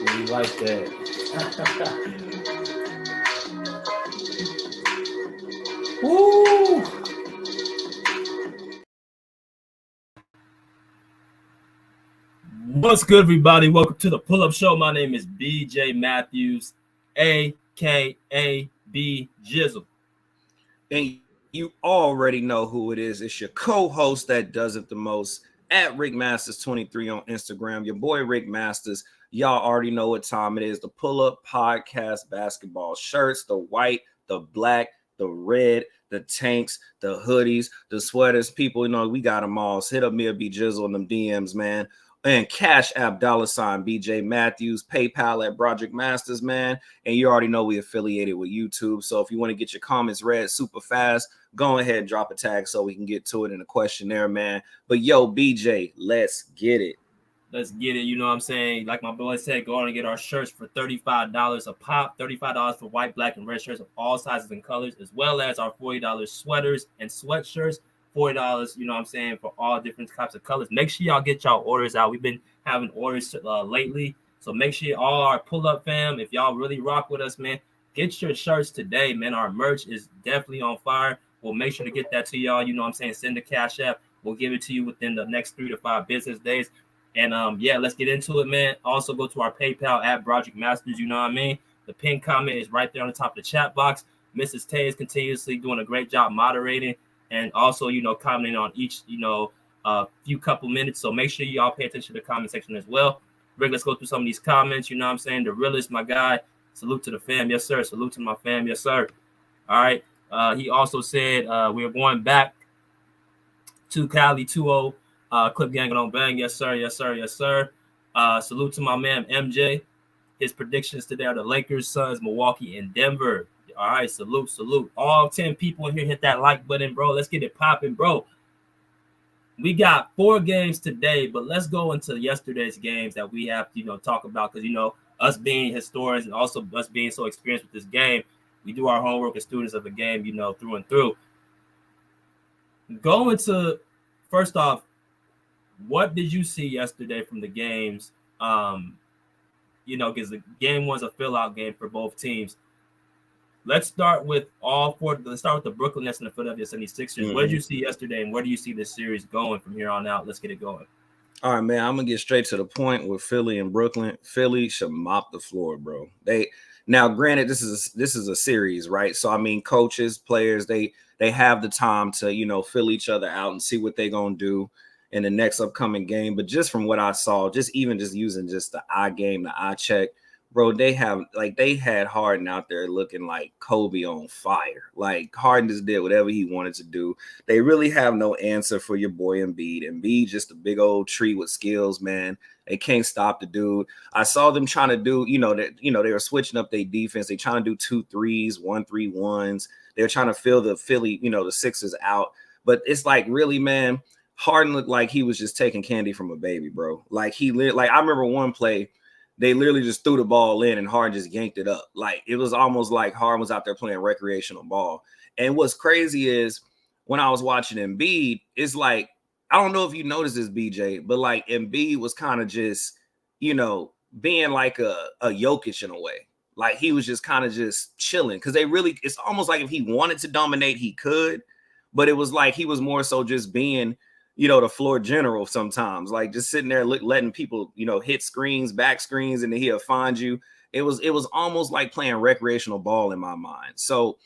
We like that. Woo! What's good, everybody? Welcome to the Pull-Up Show. My name is BJ Matthews, a.k.a. B Jizzle. And you already know who it is. It's your co-host that does it the most, at Rick Masters 23 on Instagram. Your boy Rick Masters. Y'all already know what time it is. The Pull-Up Podcast basketball shirts, the white, the black, the red, the tanks, the hoodies, the sweaters. People, we got them all. So hit up me or B Jizzle in them DMs, man. And Cash App $ BJ Matthews, PayPal at Broderick Masters, man. And you already know we affiliated with YouTube. So if you want to get your comments read super fast, go ahead and drop a tag so we can get to it in a questionnaire, man. But yo, BJ, let's get it. Let's get it. You know what I'm saying? Like my boy said, go on and get our shirts for $35 a pop. $35 for white, black, and red shirts of all sizes and colors, as well as our $40 sweaters and sweatshirts. $40, you know what I'm saying, for all different types of colors. Make sure y'all get y'all orders out. We've been having orders lately. So make sure all our pull-up fam, if y'all really rock with us, man, get your shirts today, man. Our merch is definitely on fire. We'll make sure to get that to y'all. You know what I'm saying? Send the Cash App. We'll give it to you within the next 3 to 5 business days. And yeah, let's get into it, man. Also go to our PayPal at Broderick Masters. You know what I mean? The pinned comment is right there on the top of the chat box. Mrs. Tay is continuously doing a great job moderating and also, commenting on each, few couple minutes. So make sure y'all pay attention to the comment section as well. Rick, let's go through some of these comments. You know what I'm saying? The realist, my guy. Salute to the fam. Yes, sir. Salute to my fam. Yes, sir. All right. He also said we're going back to Cali 2-0. Clip gang on bang. Yes, sir. Yes, sir. Yes, sir. Salute to my man, MJ. His predictions today are the Lakers, Suns, Milwaukee, and Denver. All right, salute. All 10 people in here, hit that like button, bro. Let's get it popping, bro. We got 4 games today, but let's go into yesterday's games that we have to, talk about because, us being historians and also us being so experienced with this game, we do our homework as students of the game, through and through. Going to, first off, what did you see yesterday from the games? Because the game was a fill-out game for both teams. Let's start with Let's start with the Brooklyn Nets and the Philadelphia 76ers. Mm-hmm. What did you see yesterday, and where do you see this series going from here on out? Let's get it going. All right, man. I'm gonna get straight to the point with Philly and Brooklyn. Philly should mop the floor, bro. Now, granted, this is a series, right? So I mean, coaches, players, they have the time to fill each other out and see what they're gonna do in the next upcoming game. But just from what I saw, just using the eye game, the eye check. Bro, they had Harden out there looking like Kobe on fire. Like Harden just did whatever he wanted to do. They really have no answer for your boy Embiid. Embiid just a big old tree with skills, man. They can't stop the dude. I saw them trying to do, they were switching up their defense. They trying to do 2 3s, 1 3 1s. They're trying to fill the Philly, the Sixers out. But it's like, really, man, Harden looked like he was just taking candy from a baby, bro. Like I remember one play. They literally just threw the ball in and Harden just yanked it up. Like it was almost like Harden was out there playing recreational ball. And what's crazy is when I was watching Embiid, it's like, I don't know if you noticed this, BJ, but like Embiid was kind of just, being like a Jokic in a way. Like he was just kind of just chilling because it's almost like if he wanted to dominate, he could. But it was like he was more so just being the floor general sometimes, like just sitting there letting people, hit screens, back screens, and then he'll find you. It was almost like playing recreational ball in my mind. So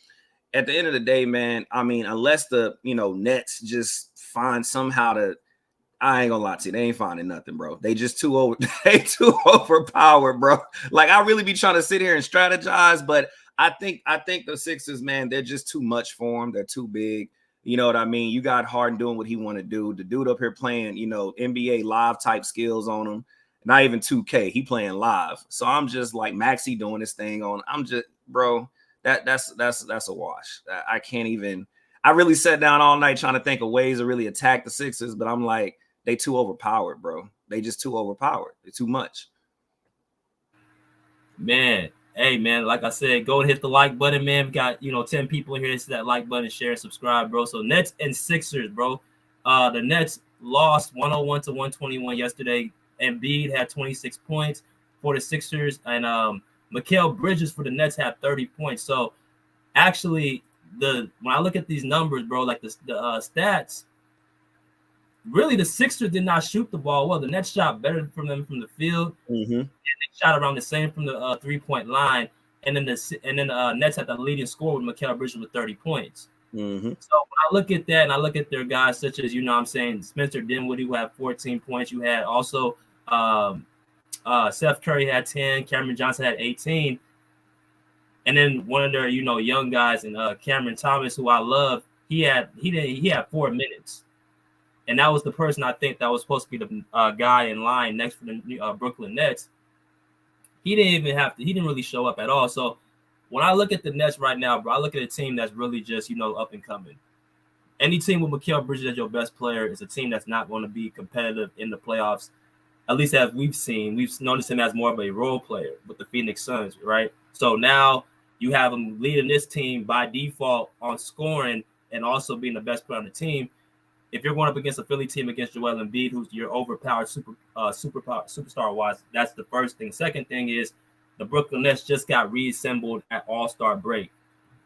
at the end of the day, man, I mean, unless the, Nets just find somehow I ain't gonna lie to you, they ain't finding nothing, bro. They just too overpowered, bro. Like I really be trying to sit here and strategize, but I think the Sixers, man, they're just too much for them. They're too big. You know what I mean? You got Harden doing what he want to do. The dude up here playing, NBA live type skills on him. Not even 2K. He playing live. So I'm just like Maxey doing this thing on. I'm just, bro, that's a wash. I can't even. I really sat down all night trying to think of ways to really attack the Sixers, but I'm like, they too overpowered, bro. They just too overpowered. They're too much. Man. Hey, man, like I said, go and hit the like button, man. We got, 10 people in here. Hit that like button, share, and subscribe, bro. So Nets and Sixers, bro. The Nets lost 101 to 121 yesterday. Embiid had 26 points. for the Sixers, and Mikal Bridges for the Nets had 30 points. So actually, when I look at these numbers, bro, like the stats, really the Sixers did not shoot the ball well. The Nets shot better from them from the field. Mm-hmm. And they shot around the same from the 3-point line. And then the Nets had the leading score with Mikal Bridges with 30 points. Mm-hmm. So when I look at that and I look at their guys such as, you know what I'm saying, Spencer Dinwiddie, who had 14 points. You had also Seth Curry had 10, Cameron Johnson had 18. And then one of their, you know, young guys, and Cameron Thomas, who I love, he had 4 minutes. And that was the person I think that was supposed to be the guy in line next for the Brooklyn Nets. He didn't really show up at all. So when I look at the Nets right now, bro, I look at a team that's really just, you know, up and coming. Any team with Mikal Bridges as your best player is a team that's not going to be competitive in the playoffs. At least as we've seen, we've noticed him as more of a role player with the Phoenix Suns, right? So now you have him leading this team by default on scoring and also being the best player on the team. If you're going up against a Philly team against Joel Embiid, who's your overpowered superstar wise, that's the first thing. Second thing is the Brooklyn Nets just got reassembled at All-Star break.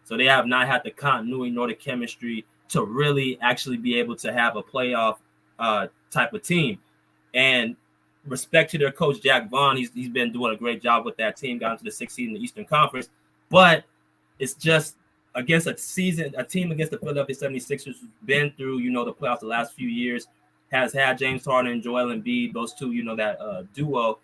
So they have not had the continuity nor the chemistry to really actually be able to have a playoff type of team. And respect to their coach, Jack Vaughn, he's been doing a great job with that team, got into the 6th seed in the Eastern Conference. But it's just against a team against the Philadelphia 76ers who's been through, you know, the playoffs the last few years, has had James Harden and Joel Embiid, those two, you know, that duo,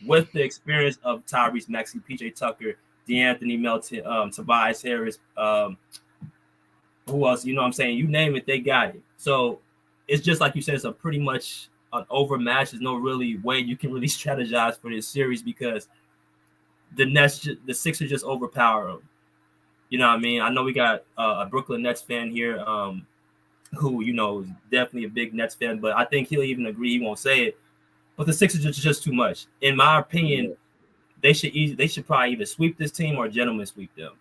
with the experience of Tyrese Maxey, PJ Tucker, DeAnthony Melton, Tobias Harris, who else? You know what I'm saying? You name it, they got it. So it's just like you said, it's a pretty much an overmatch. There's no really way you can really strategize for this series because the Sixers just overpower them. You know what I mean? I know we got a Brooklyn Nets fan here who, you know, is definitely a big Nets fan, but I think he'll even agree. He won't say it. But the Sixers are just too much. In my opinion, they should probably either sweep this team or gentlemen sweep them.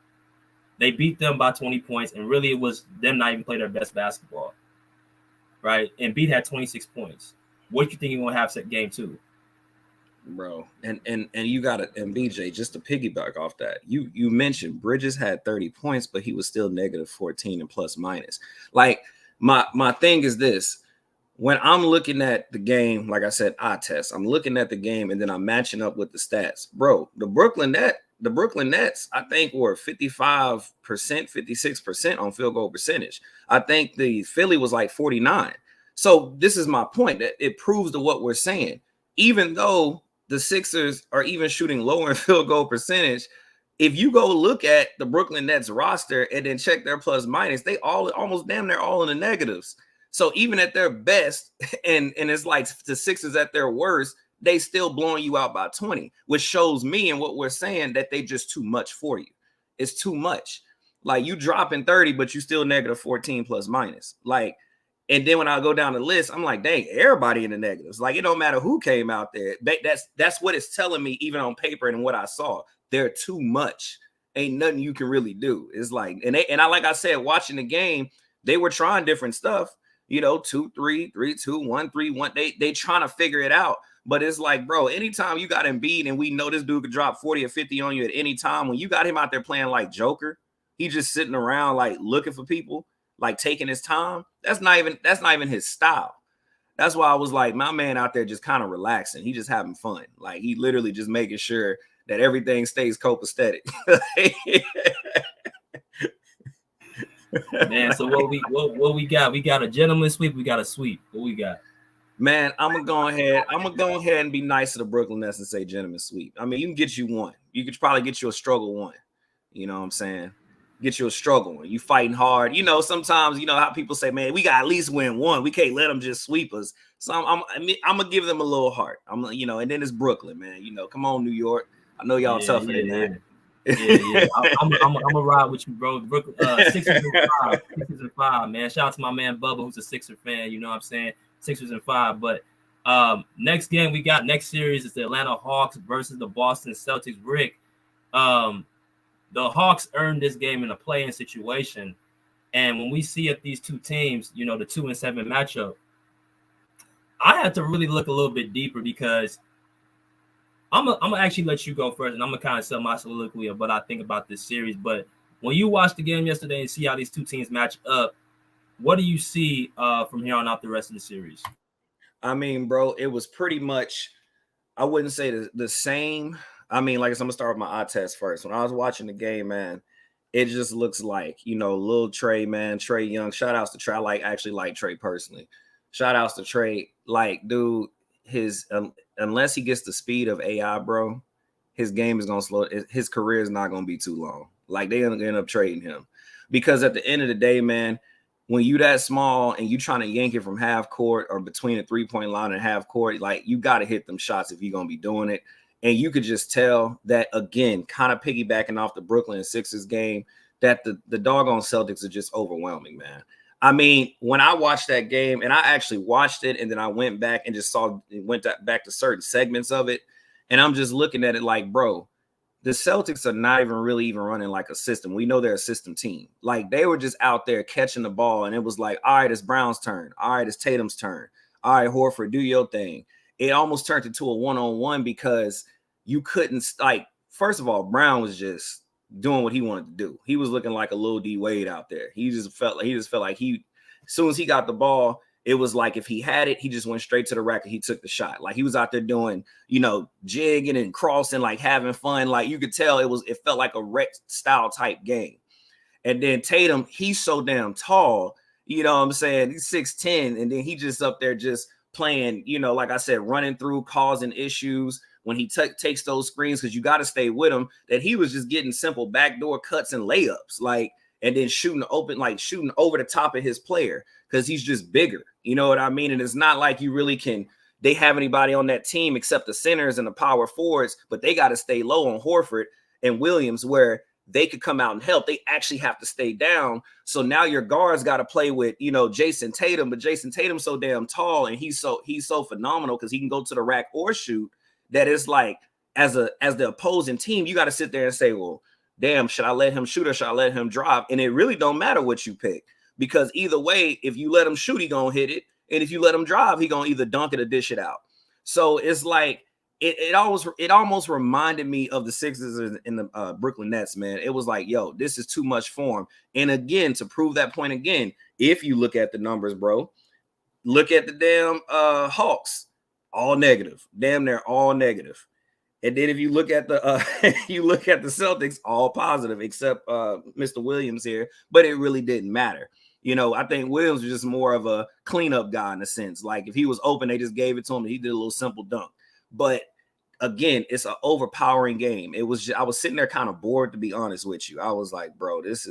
They beat them by 20 points, and really it was them not even play their best basketball. Right? And Embiid had 26 points. What do you think you're going to have set game 2? Bro, and you got it. And BJ, just to piggyback off that, you mentioned Bridges had 30 points, but he was still negative 14 and plus minus. Like my thing is this: when I'm looking at the game, like I said, I'm looking at the game and then I'm matching up with the stats. Bro, the Brooklyn Nets, I think were 55%, 56% on field goal percentage. I think the Philly was like 49. So this is my point, that it proves to what we're saying. Even though the Sixers are even shooting lower in field goal percentage, if you go look at the Brooklyn Nets roster and then check their plus minus, they almost damn near all in the negatives. So even at their best, and it's like the Sixers at their worst, they still blowing you out by 20, which shows me and what we're saying that they just too much for you. It's too much. Like you dropping 30, but you still negative 14 plus minus. Like, and then when I go down the list, I'm like, dang, everybody in the negatives. Like, it don't matter who came out there. That's what it's telling me, even on paper and what I saw. They're too much. Ain't nothing you can really do. It's like, and I like I said, watching the game, they were trying different stuff. You know, 2-3, 3-2, 1-3-1. They trying to figure it out. But it's like, bro, anytime you got Embiid and we know this dude could drop 40 or 50 on you at any time, when you got him out there playing like Joker, he just sitting around like looking for people, like taking his time. That's not even his style. That's why I was like, my man out there just kind of relaxing. He just having fun. Like he literally just making sure that everything stays copacetic. Man, so what we got? We got a gentleman sweep. We got a sweep. What we got? Man, I'm gonna go ahead and be nice to the Brooklyn Nets and say gentleman sweep. I mean, you can get you one. You could probably get you a struggle one. You know what I'm saying? Get you a struggle one. You fighting hard. You know, sometimes you know how people say, man, we got at least win one. We can't let them just sweep us. So I'm gonna give them a little heart. And then it's Brooklyn, man. You know, come on, New York. I know y'all tougher than that. Yeah. I'm gonna ride with you, bro. Brooklyn, 6-5, man. Shout out to my man Bubba, who's a Sixer fan. You know what I'm saying? 6-5. But next game we got, next series is the Atlanta Hawks versus the Boston Celtics. Rick, the Hawks earned this game in a play-in situation, and when we see at these two teams, you know, the 2-7 matchup, I had to really look a little bit deeper because I'm gonna actually let you go first, and I'm gonna kind of sell my soliloquy of what I think about this series. But when you watch the game yesterday and see how these two teams match up, what do you see from here on out the rest of the series? I mean, bro, it was pretty much, I wouldn't say the same. I mean, like I said, I'm gonna start with my eye test first. When I was watching the game, man, it just looks like, little Trey, man, Trey Young. Shout outs to Trey. I actually like Trey personally. Shout outs to Trey. Like, dude, his unless he gets the speed of AI, bro, his game is gonna slow. His career is not gonna be too long. Like, they end up trading him because at the end of the day, man, when you that small and you trying to yank it from half court or between a 3-point line and half court, like, you got to hit them shots if you're gonna be doing it. And you could just tell that, again, kind of piggybacking off the Brooklyn Sixers game, that the doggone Celtics are just overwhelming, man. I mean, when I watched that game, and I actually watched it, and then I went back and just went back to certain segments of it, and I'm just looking at it like, bro, the Celtics are not even running like a system. We know they're a system team. Like, they were just out there catching the ball, and it was like, all right, it's Brown's turn. All right, it's Tatum's turn. All right, Horford, do your thing. It almost turned into a one-on-one because you couldn't, like, first of all, Brown was just doing what he wanted to do. He was looking like a little D Wade out there. He just felt like as soon as he got the ball, it was like if he had it, he just went straight to the rack and he took the shot. Like, he was out there doing, jigging and crossing, like having fun. Like, you could tell it felt like a rec style type game. And then Tatum, he's so damn tall, you know what I'm saying? He's 6'10", and then he just up there just playing, like I said, running through, causing issues when he takes those screens, because you got to stay with him, that he was just getting simple backdoor cuts and layups, like, and then shooting open, like shooting over the top of his player because he's just bigger. You know what I mean? And it's not like you really they have anybody on that team except the centers and the power forwards, but they got to stay low on Horford and Williams where they could come out and help. They actually have to stay down. So now your guards got to play with, Jason Tatum, but Jason Tatum's so damn tall and he's so phenomenal because he can go to the rack or shoot, that it's like, as the opposing team, you got to sit there and say, well, damn, should I let him shoot or should I let him drive? And it really don't matter what you pick, because either way, if you let him shoot, he gonna hit it. And if you let him drive, he gonna either dunk it or dish it out. So it's like, it almost reminded me of the Sixers and the Brooklyn Nets, man. It was like, yo, this is too much for him. And again, to prove that point again, if you look at the numbers, bro, look at the damn Hawks, all negative, damn near all negative. And then if you look at the Celtics, all positive, except Mr. Williams here, but it really didn't matter. I think Williams was just more of a cleanup guy in a sense. Like, if he was open, they just gave it to him and he did a little simple dunk. But again, it's an overpowering game. I was sitting there kind of bored, to be honest with you. I was like, bro, this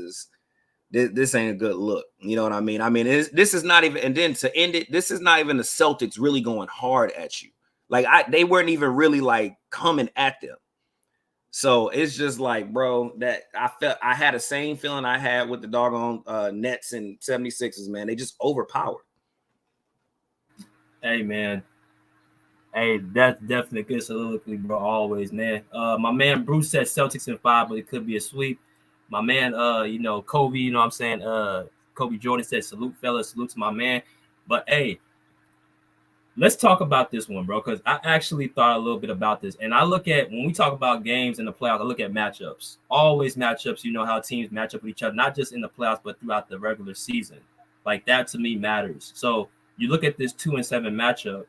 ain't a good look. You know what I mean? This is not even, and then to end it, this is not even the Celtics really going hard at you. Like, they weren't even really like coming at them. So it's just like, bro, that I had the same feeling I had with the doggone Nets and 76ers, man. They just overpowered. Hey, man. Hey, that's definitely a good soliloquy, bro. Always, man. My man Bruce said Celtics in 5, but it could be a sweep. My man, Kobe, you know what I'm saying? Kobe Jordan said, salute, fellas, salute to my man. But hey, let's talk about this one, bro, because I actually thought a little bit about this. And I look at, when we talk about games in the playoffs, I look at matchups. Always matchups, how teams match up with each other, not just in the playoffs, but throughout the regular season. Like, that to me matters. So you look at this 2-7 matchup.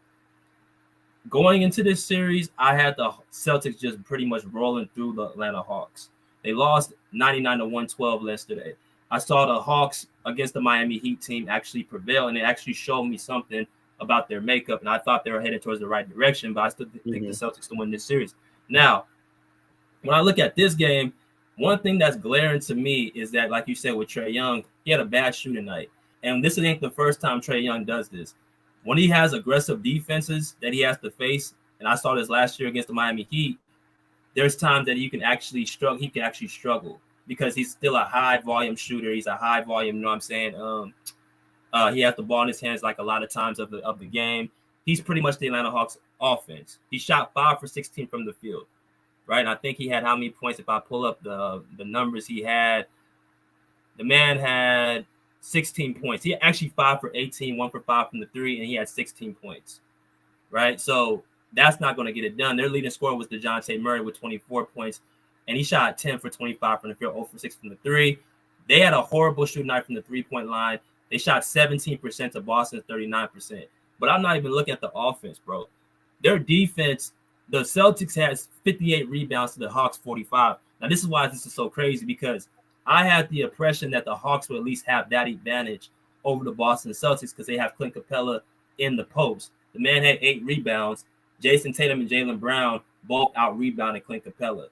Going into this series, I had the Celtics just pretty much rolling through the Atlanta Hawks. They lost 99-112 yesterday. I saw the Hawks against the Miami Heat team actually prevail, and it actually showed me something about their makeup, and I thought they were headed towards the right direction, but I still think the Celtics to win this series. Now, when I look at this game, one thing that's glaring to me is that, like you said with Trae Young, he had a bad shooting night. And this ain't the first time Trae Young does this. When he has aggressive defenses that he has to face, and I saw this last year against the Miami Heat, there's times that you can actually struggle. He can actually struggle because he's still a high volume shooter. He's a high volume, you know what I'm saying? He has the ball in his hands like a lot of times of the game. He's pretty much the Atlanta Hawks offense. He shot 5 for 16 from the field, right? And I think he had how many points? If I pull up the numbers he had, the man had 16 points. He actually 5 for 18, 1 for 5 from the 3, and he had 16 points, right? So that's not going to get it done. Their leading scorer was DeJounte Murray with 24 points, and he shot 10 for 25 from the field, 0 for 6 from the three. They had a horrible shooting night from the three-point line. They shot 17% to Boston's 39%. But I'm not even looking at the offense, bro. Their defense, the Celtics has 58 rebounds to the Hawks 45. Now, this is why this is so crazy, because I had the impression that the Hawks would at least have that advantage over the Boston Celtics because they have Clint Capella in the post. The man had 8 rebounds. Jason Tatum and Jaylen Brown both out-rebounded Clint Capella.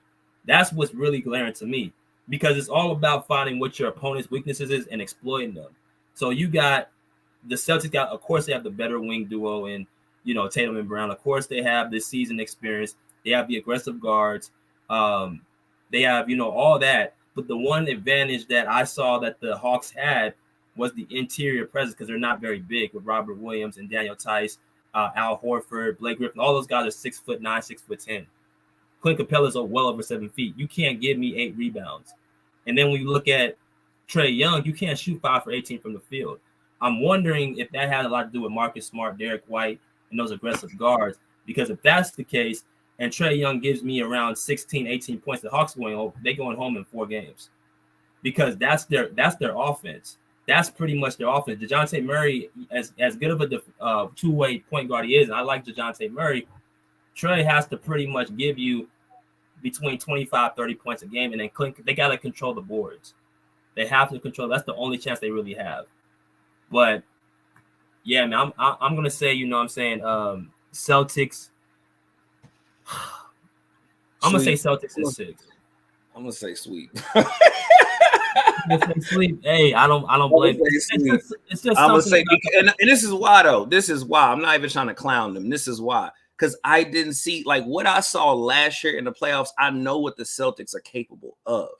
That's what's really glaring to me, because it's all about finding what your opponent's weaknesses is and exploiting them. So you got the Celtics got, of course, they have the better wing duo in, Tatum and Brown. Of course, they have this season experience. They have the aggressive guards. They have, all that. But the one advantage that I saw that the Hawks had was the interior presence, because they're not very big, with Robert Williams and Daniel Tice, Al Horford, Blake Griffin. All those guys are 6'9", 6'10". Clint Capella's well over 7 feet. You can't give me 8 rebounds. And then when you look at Trae Young, you can't shoot 5 for 18 from the field. I'm wondering if that had a lot to do with Marcus Smart, Derek White, and those aggressive guards. Because if that's the case, and Trae Young gives me around 16, 18 points, the Hawks going home in 4 games. Because that's their offense. That's pretty much their offense. DeJounte Murray, as good of a two-way point guard he is, and I like DeJounte Murray, Trae has to pretty much give you between 25, 30 points a game, and then they got to control the boards. They have to control. That's the only chance they really have. But, yeah, man, I'm going to say, Celtics. I'm going to say Celtics in 6. I'm going to say sweep. Sleep. Hey, I don't blame you. It's just I'm gonna say, and this is why though. This is why I'm not even trying to clown them. This is why, because I didn't see like what I saw last year in the playoffs. I know what the Celtics are capable of.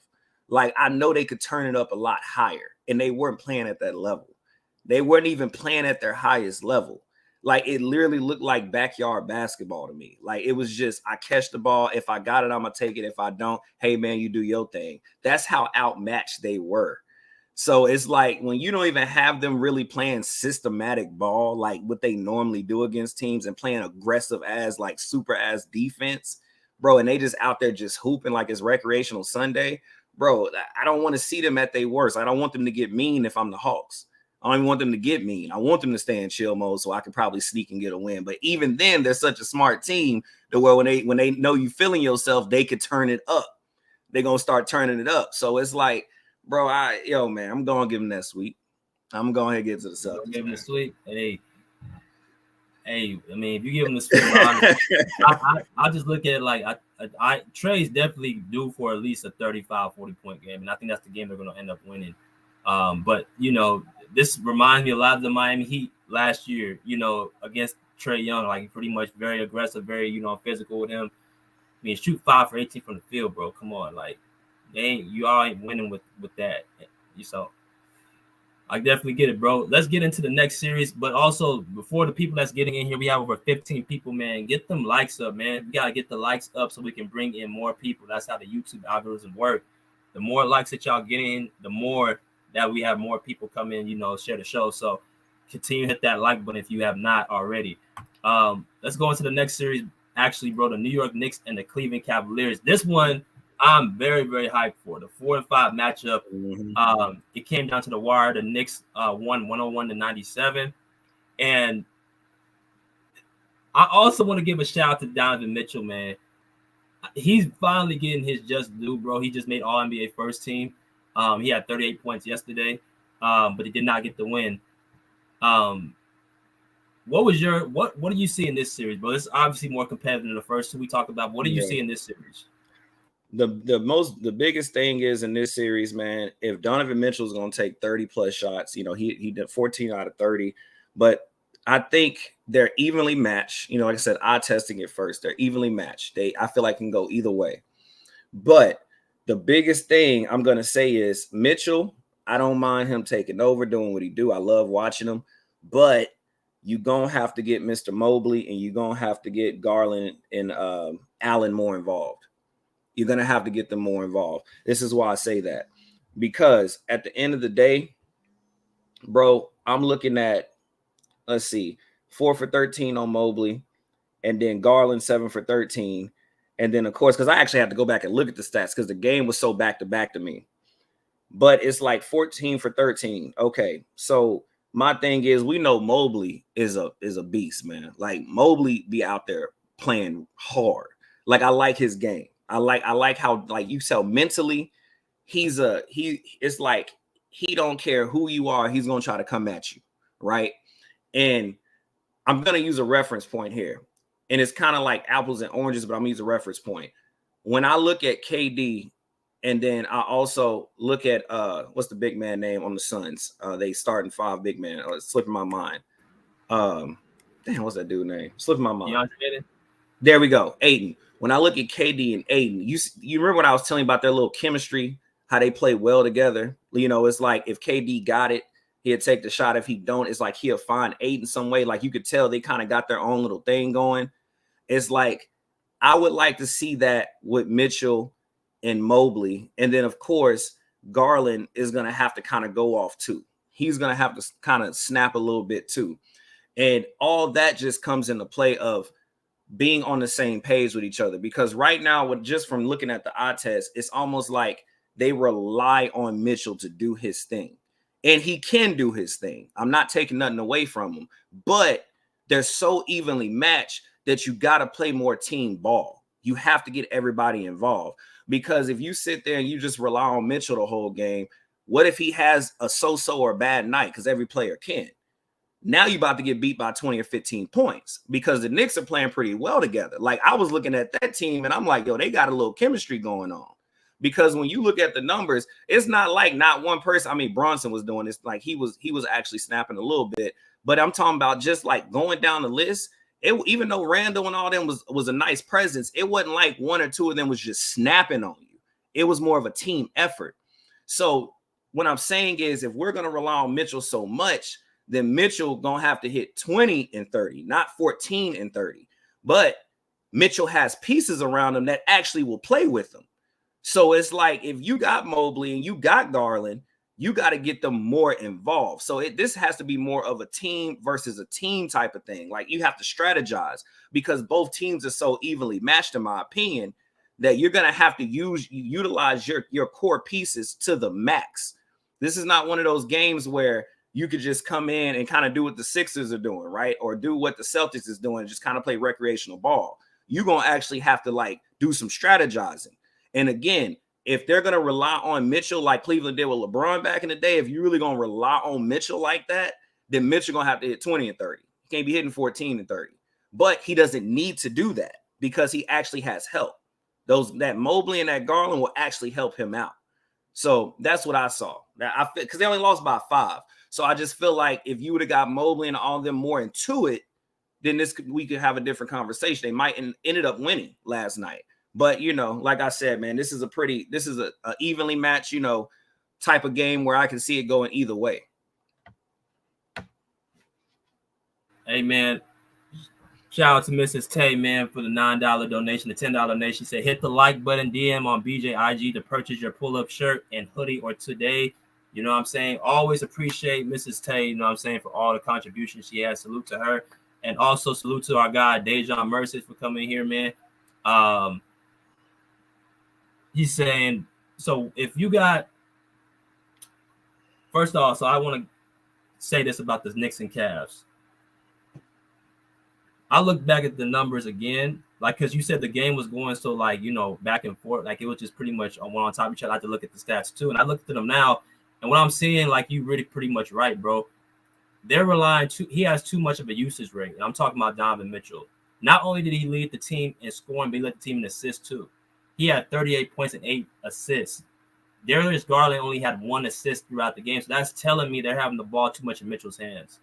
Like I know they could turn it up a lot higher, and they weren't playing at that level. They weren't even playing at their highest level. Like it literally looked like backyard basketball to me. Like it was just I catch the ball. If I got it, I'm gonna take it. If I don't, hey man, you do your thing. That's how outmatched they were. So it's like when you don't even have them really playing systematic ball, like what they normally do against teams, and playing aggressive as like super ass defense, bro, and they just out there just hooping like it's recreational Sunday, bro. I don't want to see them at their worst. I don't want them to get mean if I'm the Hawks. I don't even want them to get mean. I want them to stay in chill mode so I can probably sneak and get a win. But even then, they're such a smart team that when they know you feeling yourself, they could turn it up. They're gonna start turning it up. So it's like, bro, man, I'm gonna give them that sweep. I'm going to get to the Celtics. Give them the sweep. Hey, I mean, if you give them the sweep, I just look at it like Trae's definitely due for at least a 35, 40-point game, and I think that's the game they're gonna end up winning. But this reminds me a lot of the Miami Heat last year, against Trae Young, like pretty much very aggressive, very, physical with him. I mean, shoot 5 for 18 from the field, bro. Come on. Like, you all ain't winning with that. So I definitely get it, bro. Let's get into the next series. But also, before the people that's getting in here, we have over 15 people, man. Get them likes up, man. We got to get the likes up so we can bring in more people. That's how the YouTube algorithm works. The more likes that y'all get in, the more that we have more people come in, share the show. So continue to hit that like button if you have not already. Let's go into the next series. Actually, bro, the New York Knicks and the Cleveland Cavaliers. This one I'm very, very hyped for. The 4 and 5 matchup. Mm-hmm. It came down to the wire. The Knicks won 101-97. And I also want to give a shout out to Donovan Mitchell, man. He's finally getting his just due, bro. He just made All-NBA first team. He had 38 points yesterday, but he did not get the win. What do you see in this series, bro? It's obviously more competitive than the first two we talked about. What do you see in this series? The biggest thing is in this series, man, if Donovan Mitchell is going to take 30 plus shots, he did 14 out of 30, but I think they're evenly matched. Like I said, eye testing it first. They're evenly matched. I feel like can go either way. But the biggest thing I'm going to say is Mitchell, I don't mind him taking over, doing what he do. I love watching him. But you're going to have to get Mr. Mobley and you're going to have to get Garland and Allen more involved. You're going to have to get them more involved. This is why I say that. Because at the end of the day, bro, I'm looking at, let's see, 4 for 13 on Mobley. and then Garland 7 for 13. And then, of course, because I actually had to go back and look at the stats because the game was so back-to-back to me. But it's like 14 for 13. Okay, so my thing is, we know Mobley is a beast, man. Like, Mobley be out there playing hard. Like, I like his game. I like how, like you said, mentally, it's like he don't care who you are, he's gonna try to come at you, right? And I'm gonna use a reference point here. And it's kind of like apples and oranges, but I'm gonna use a reference point. When I look at KD, and then I also look at what's the big man name on the Suns? They starting 5 big man. Oh, it's slipping my mind. Damn, what's that dude name? Slipping my mind. There we go, Aiden. When I look at KD and Aiden, you remember when I was telling you about their little chemistry, how they play well together? You know, it's like if KD got it, he'll take the shot. If he don't, it's like he'll find Aiden some way. Like you could tell they kind of got their own little thing going. It's like I would like to see that with Mitchell and Mobley. And then, of course, Garland is going to have to kind of go off too. He's going to have to kind of snap a little bit too. And all that just comes into play of being on the same page with each other. Because right now, just from looking at the eye test, it's almost like they rely on Mitchell to do his thing. And he can do his thing. I'm not taking nothing away from him. But they're so evenly matched that you got to play more team ball. You have to get everybody involved. Because if you sit there and you just rely on Mitchell the whole game, what if he has a so-so or a bad night? Because every player can. Now you're about to get beat by 20 or 15 points because the Knicks are playing pretty well together. Like I was looking at that team and I'm like, yo, they got a little chemistry going on. Because when you look at the numbers, it's not like not one person. I mean, Bronson was doing this, like he was actually snapping a little bit. But I'm talking about just like going down the list. Even though Randall and all them was a nice presence, it wasn't like one or two of them was just snapping on you. It was more of a team effort. So what I'm saying is, if we're gonna rely on Mitchell so much, then Mitchell gonna have to hit 20 and 30, not 14 and 30. But Mitchell has pieces around him that actually will play with him. So it's like if you got Mobley and you got Garland, you got to get them more involved. So this has to be more of a team versus a team type of thing. Like you have to strategize because both teams are so evenly matched, in my opinion, that you're going to have to utilize your core pieces to the max. This is not one of those games where you could just come in and kind of do what the Sixers are doing, right? Or do what the Celtics is doing, just kind of play recreational ball. You're going to actually have to like do some strategizing. And again, if they're going to rely on Mitchell like Cleveland did with LeBron back in the day, if you're really going to rely on Mitchell like that, then Mitchell going to have to hit 20 and 30. He can't be hitting 14 and 30. But he doesn't need to do that because he actually has help. That Mobley and that Garland will actually help him out. So that's what I saw. Because they only lost by 5. So I just feel like if you would have got Mobley and all of them more into it, then we could have a different conversation. They might ended up winning last night. But, you know, like I said, man, this is a evenly matched, you know, type of game where I can see it going either way. Hey, man, shout out to Mrs. Tay, man, for the $9 donation, the $10 donation. She said, hit the like button, DM on BJIG to purchase your pull-up shirt and hoodie or today. You know what I'm saying? Always appreciate Mrs. Tay, you know what I'm saying, for all the contributions she has. Salute to her. And also salute to our guy, Dejan Mercis, for coming here, man. He's saying, so if you got, first off, so I want to say this about the Knicks and Cavs. I look back at the numbers again, like, because you said the game was going so, like, you know, back and forth, like it was just pretty much one on top of each other. I had to look at the stats too, and I looked at them now, and what I'm seeing, like, you really pretty much right, bro. They're relying he has too much of a usage rate, and I'm talking about Donovan Mitchell. Not only did he lead the team in scoring, but he led the team in assists too. He had 38 points and 8 assists. Darius Garland only had 1 assist throughout the game. So that's telling me they're having the ball too much in Mitchell's hands.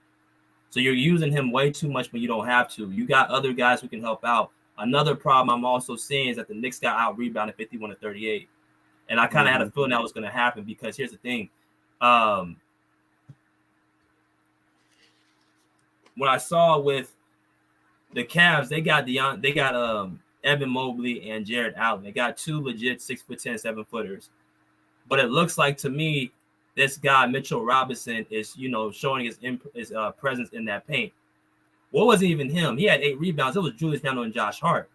So you're using him way too much when you don't have to. You got other guys who can help out. Another problem I'm also seeing is that the Knicks got out-rebounded 51-38. And I kind of had a feeling that was going to happen because here's the thing. What I saw with the Cavs, they got Evan Mobley and Jared Allen. They got 2 legit 6'10", 7-footers. But it looks like to me, this guy, Mitchell Robinson, is, you know, showing his presence in that paint. Well, it wasn't even him. He had 8 rebounds. It was Julius Randle and Josh Hart.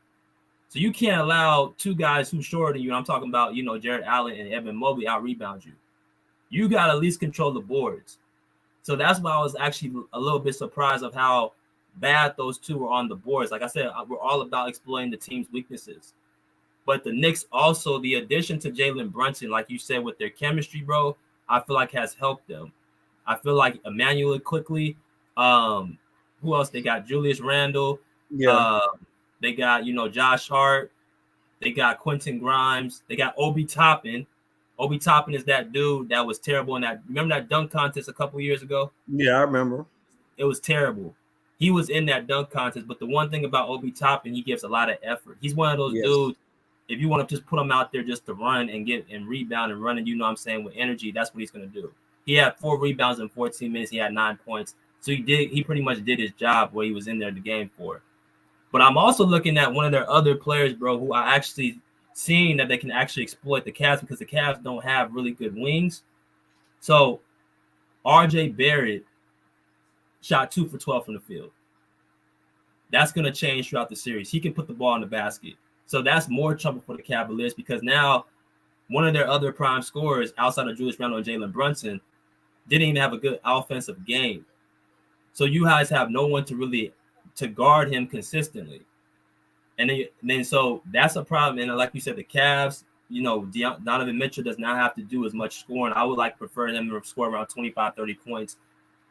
So you can't allow 2 guys who's shorter than you. I'm talking about, Jared Allen and Evan Mobley out rebound you. You got to at least control the boards. So that's why I was actually a little bit surprised of how bad those two were on the boards. Like I said, we're all about exploiting the team's weaknesses. But the Knicks also, the addition to Jalen Brunson, like you said, with their chemistry, bro, I feel like has helped them. I feel like Emmanuel quickly. Who else? They got Julius Randle. Yeah. They got, Josh Hart. They got Quentin Grimes. They got Obi Toppin. Obi Toppin is that dude that was terrible in that. Remember that dunk contest a couple years ago? Yeah, I remember. It was terrible. He was in that dunk contest, but the one thing about Obi Toppin, he gives a lot of effort. He's one of those dudes. If you want to just put him out there just to run and get and rebound and run, and with energy, that's what he's going to do. He had 4 rebounds in 14 minutes. He had 9 points. So he pretty much did his job where he was in there the game for. But I'm also looking at one of their other players, bro, who I actually seeing that they can actually exploit the Cavs because the Cavs don't have really good wings. So RJ Barrett shot 2 for 12 from the field. That's going to change throughout the series. He can put the ball in the basket. So that's more trouble for the Cavaliers because now one of their other prime scorers outside of Julius Randle and Jalen Brunson didn't even have a good offensive game. So you guys have no one to guard him consistently. And then so that's a problem. And like you said, the Cavs, Donovan Mitchell does not have to do as much scoring. I would prefer them to score around 25, 30 points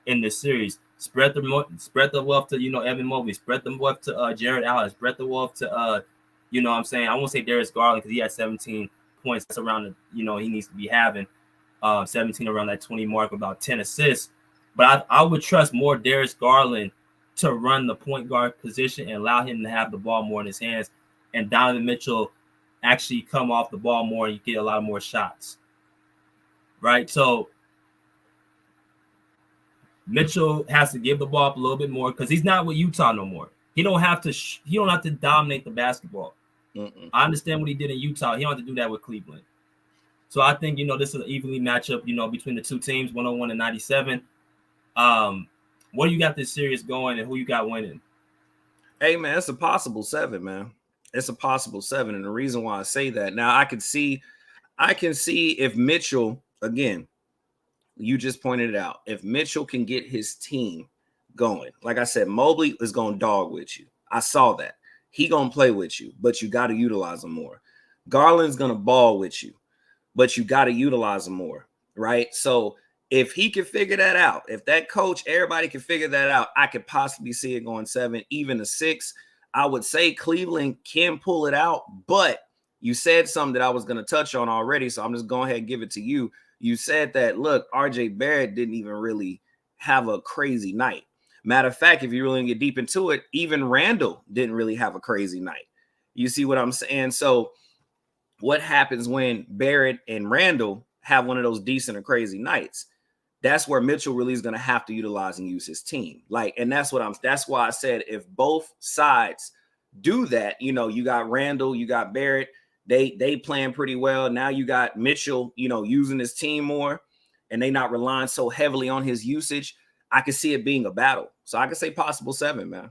in this series. Spread the wealth to, Evan Mobley. Spread the wealth to Jared Allen. Spread the wealth to, I won't say Darius Garland because he had 17 points. That's around, he needs to be having 17 around that 20 mark, about 10 assists. But I would trust more Darius Garland to run the point guard position and allow him to have the ball more in his hands, and Donovan Mitchell actually come off the ball more and you get a lot more shots. Right? So Mitchell has to give the ball up a little bit more because he's not with Utah no more. He don't have to dominate the basketball. I understand what he did in Utah. He don't have to do that with Cleveland. So I think, this is an evenly matchup, between the two teams, 101 and 97. What do you got this series going and who you got winning? Hey, man, it's a possible 7, man. It's a possible 7. And the reason why I say that, now I can see if Mitchell, again, you just pointed it out, if Mitchell can get his team going, like I said, Mobley is going to dog with you. I saw that. He going to play with you, but you got to utilize him more. Garland's going to ball with you, but you got to utilize him more, right? So if he can figure that out, if that coach, everybody can figure that out, I could possibly see it going 7, even a 6. I would say Cleveland can pull it out, but you said something that I was going to touch on already, so I'm just going ahead and give it to you. You said that, look, RJ Barrett didn't even really have a crazy night. Matter of fact, if you really get deep into it, even Randall didn't really have a crazy night. You see what I'm saying? So what happens when Barrett and Randall have one of those decent or crazy nights? That's where Mitchell really is going to have to utilize and use his team. And that's why I said if both sides do that, you got Randall, you got Barrett, they playing pretty well. Now you got Mitchell, using his team more, and they not relying so heavily on his usage. I can see it being a battle. So I can say possible 7, man.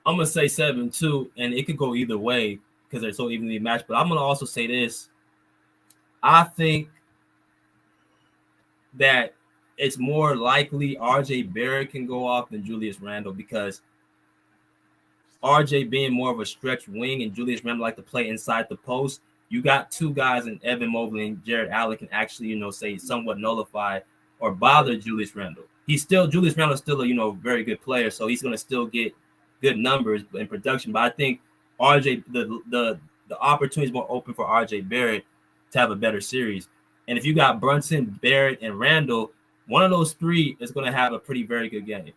I'm going to say 7 too, and it could go either way because they're so evenly matched. But I'm going to also say this. I think that it's more likely RJ Barrett can go off than Julius Randle because RJ being more of a stretch wing and Julius Randle like to play inside the post, you got 2 guys in Evan Mobley and Jared Allen can actually, say somewhat nullify or bother Julius Randle. Julius Randle is still a, very good player, so he's going to still get good numbers in production. But I think RJ, the opportunity is more open for RJ Barrett to have a better series. And if you got Brunson, Barrett, and Randall, one of those 3 is going to have a very good game.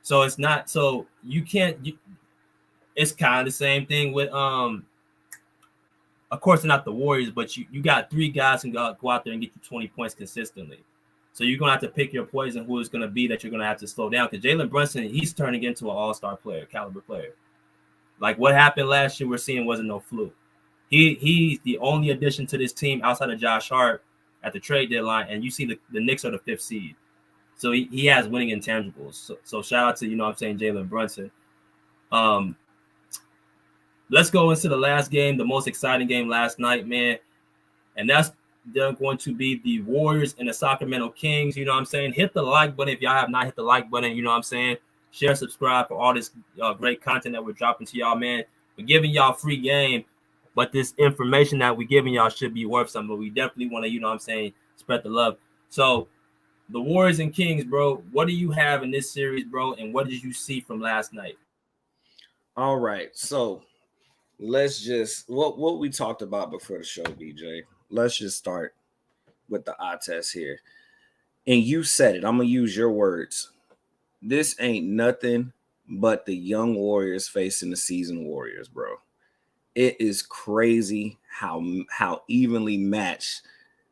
So it's not, so you can't, it's kind of the same thing with, of course, they're not the Warriors, but you got 3 guys who can go out there and get you 20 points consistently. So you're going to have to pick your poison who it's going to be that you're going to have to slow down. Because Jalen Brunson, he's turning into an all-star player, caliber player. Like what happened last year, we're seeing wasn't no fluke. He's the only addition to this team outside of Josh Hart at the trade deadline, and you see the Knicks are the 5th seed. So he has winning intangibles. So shout out to, you know what I'm saying, Jalen Brunson. Let's go into the last game, the most exciting game last night, man. And that's they're going to be the Warriors and the Sacramento Kings. You know what I'm saying? Hit the like button if y'all have not hit the like button. You know what I'm saying? Share, subscribe for all this great content that we're dropping to y'all, man. We're giving y'all free game, but this information that we're giving y'all should be worth something. But we definitely want to, you know what I'm saying, spread the love. So the Warriors and Kings, bro, what do you have in this series, bro? And what did you see from last night? All right. So let's just what we talked about before the show, DJ. Let's just start with the eye test here. And you said it. I'm gonna use your words. This ain't nothing but the young Warriors facing the seasoned Warriors, bro. It is crazy how evenly matched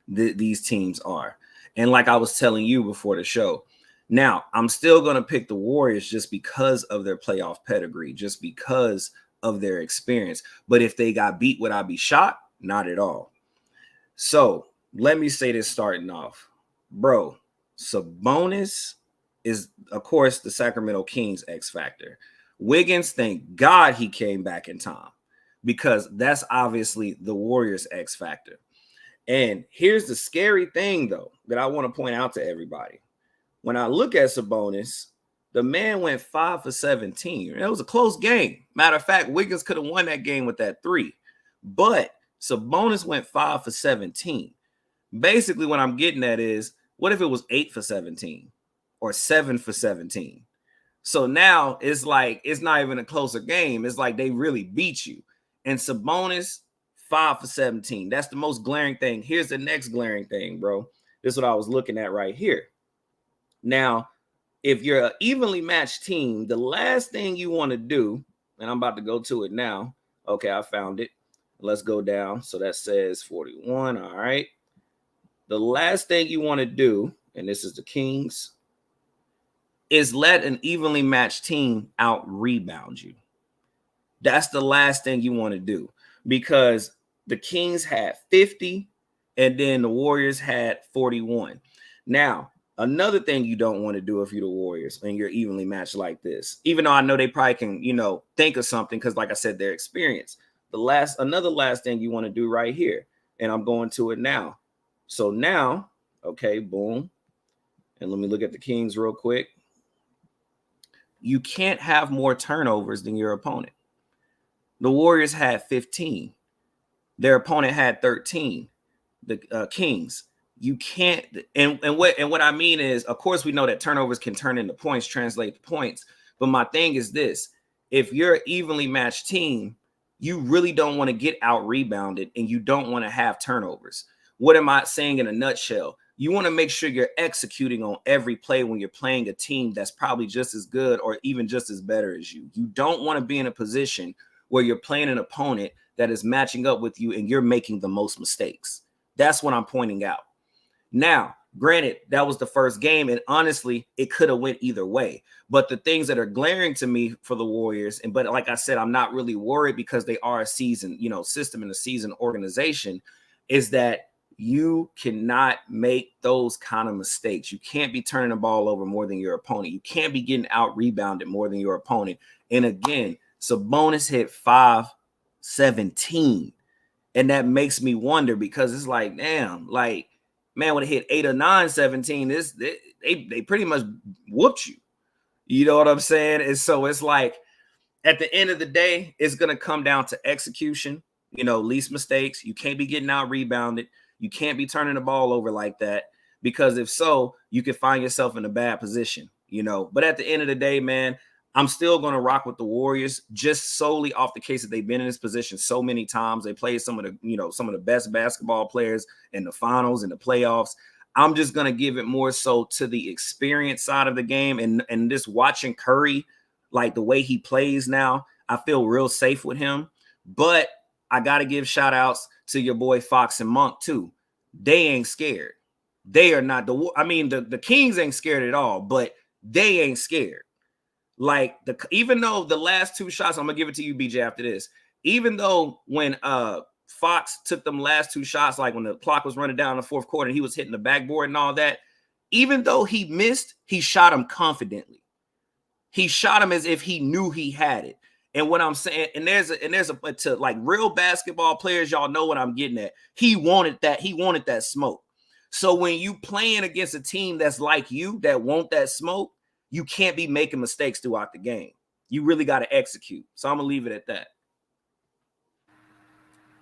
these teams are. And like I was telling you before the show, now I'm still going to pick the Warriors just because of their playoff pedigree, just because of their experience. But if they got beat, would I be shocked? Not at all. So let me say this starting off. Bro, Sabonis is, of course, the Sacramento Kings X factor. Wiggins, thank God he came back in time, because that's obviously the Warriors X factor. And here's the scary thing, though, that I want to point out to everybody. When I look at Sabonis, the man went 5 for 17. It was a close game. Matter of fact, Wiggins could have won that game with that 3. But Sabonis went 5 for 17. Basically, what I'm getting at is, what if it was 8 for 17 or 7 for 17? So now it's like it's not even a closer game. It's like they really beat you. And Sabonis, 5 for 17. That's the most glaring thing. Here's the next glaring thing, bro. This is what I was looking at right here. Now, if you're an evenly matched team, the last thing you want to do, and I'm about to go to it now. Okay, I found it. Let's go down. So that says 41. All right. The last thing you want to do, and this is the Kings, is let an evenly matched team out rebound you. That's the last thing you want to do, because the Kings had 50 and then the Warriors had 41. Now, another thing you don't want to do if you're the Warriors and you're evenly matched like this, even though I know they probably can, think of something, because like I said, their experience. Another last thing you want to do right here, and I'm going to it now. So now, okay, boom. And let me look at the Kings real quick. You can't have more turnovers than your opponent. The Warriors had 15. Their opponent had 13. The Kings. You can't, and what I mean is, of course, we know that turnovers can turn into points, translate to points. But my thing is this: if you're an evenly matched team, you really don't want to get out rebounded, and you don't want to have turnovers. What am I saying in a nutshell? You want to make sure you're executing on every play when you're playing a team that's probably just as good or even just as better as you. You don't want to be in a position where you're playing an opponent that is matching up with you and you're making the most mistakes. That's what I'm pointing out. Now, granted, that was the first game, and honestly, it could have went either way. But the things that are glaring to me for the Warriors, but like I said, I'm not really worried because they are a seasoned, system and a seasoned organization, is that you cannot make those kind of mistakes. You can't be turning the ball over more than your opponent. You can't be getting out rebounded more than your opponent. And again, Sabonis hit 5-17. And that makes me wonder, because it's like, damn, like, man, when it hit 8 or 9-17, they pretty much whooped you. You know what I'm saying? And so it's like, at the end of the day, it's going to come down to execution, least mistakes. You can't be getting out rebounded. You can't be turning the ball over like that, because if so, you could find yourself in a bad position, But at the end of the day, man, I'm still going to rock with the Warriors, just solely off the case that they've been in this position so many times. They played some of the best basketball players in the finals and the playoffs. I'm just going to give it more so to the experience side of the game, and just watching Curry, like the way he plays now, I feel real safe with him. But I got to give shout outs to your boy Fox and Monk too. They ain't scared. They are not the Kings ain't scared at all, but they ain't scared. Like, even though the last 2 shots, I'm gonna give it to you, BJ, after this. Even though when Fox took them last 2 shots, like when the clock was running down in the fourth quarter and he was hitting the backboard and all that, even though he missed, he shot him confidently. He shot him as if he knew he had it. And what I'm saying, and there's a to like real basketball players, y'all know what I'm getting at. He wanted that smoke. So when you playing against a team that's like you, that want that smoke, you can't be making mistakes throughout the game. You really got to execute. So I'm gonna leave it at that.